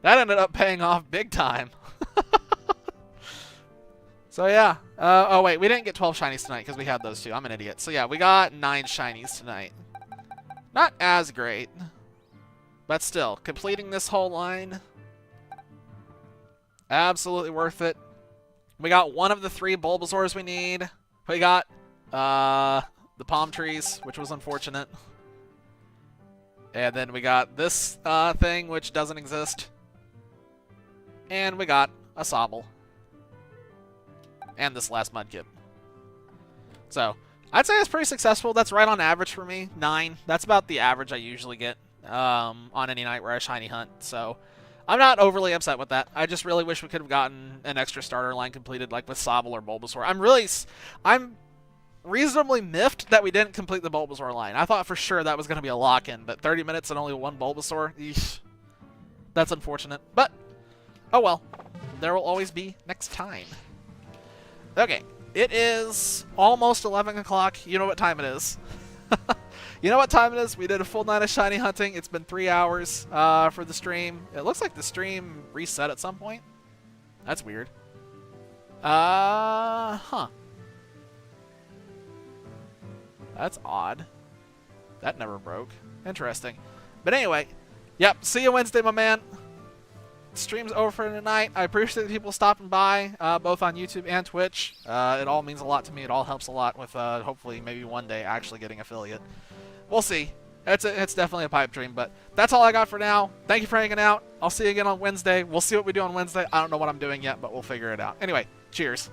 S1: That ended up paying off big time. So yeah. Oh wait, we didn't get 12 shinies tonight because we had those two. I'm an idiot. So yeah, we got 9 shinies tonight. Not as great, but still, completing this whole line, absolutely worth it. We got one of the 3 Bulbasaurs we need. We got the palm trees, which was unfortunate. And then we got this thing, which doesn't exist. And we got a Sobble. And this last Mudkip. So, I'd say it's pretty successful. That's right on average for me. 9. That's about the average I usually get on any night where I shiny hunt. So, I'm not overly upset with that. I just really wish we could have gotten an extra starter line completed, like with Sobble or Bulbasaur. I'm reasonably miffed that we didn't complete the Bulbasaur line. I thought for sure that was going to be a lock-in, but 30 minutes and only 1 Bulbasaur? Eesh. That's unfortunate. But, oh well. There will always be next time. Okay, it is almost 11 o'clock. You know what time it is. You know what time it is? We did a full night of shiny hunting. It's been 3 hours for the stream. It looks like the stream reset at some point. That's weird. Huh. That's odd. That never broke. Interesting. But anyway, yep, see you Wednesday, my man. Stream's over for tonight. I appreciate the people stopping by, both on YouTube and Twitch. It all means a lot to me. It all helps a lot with hopefully maybe one day actually getting affiliate. We'll see. It's definitely a pipe dream, but that's all I got for now. Thank you for hanging out. I'll see you again on Wednesday. We'll see what we do on Wednesday. I don't know what I'm doing yet, but we'll figure it out. Anyway, cheers.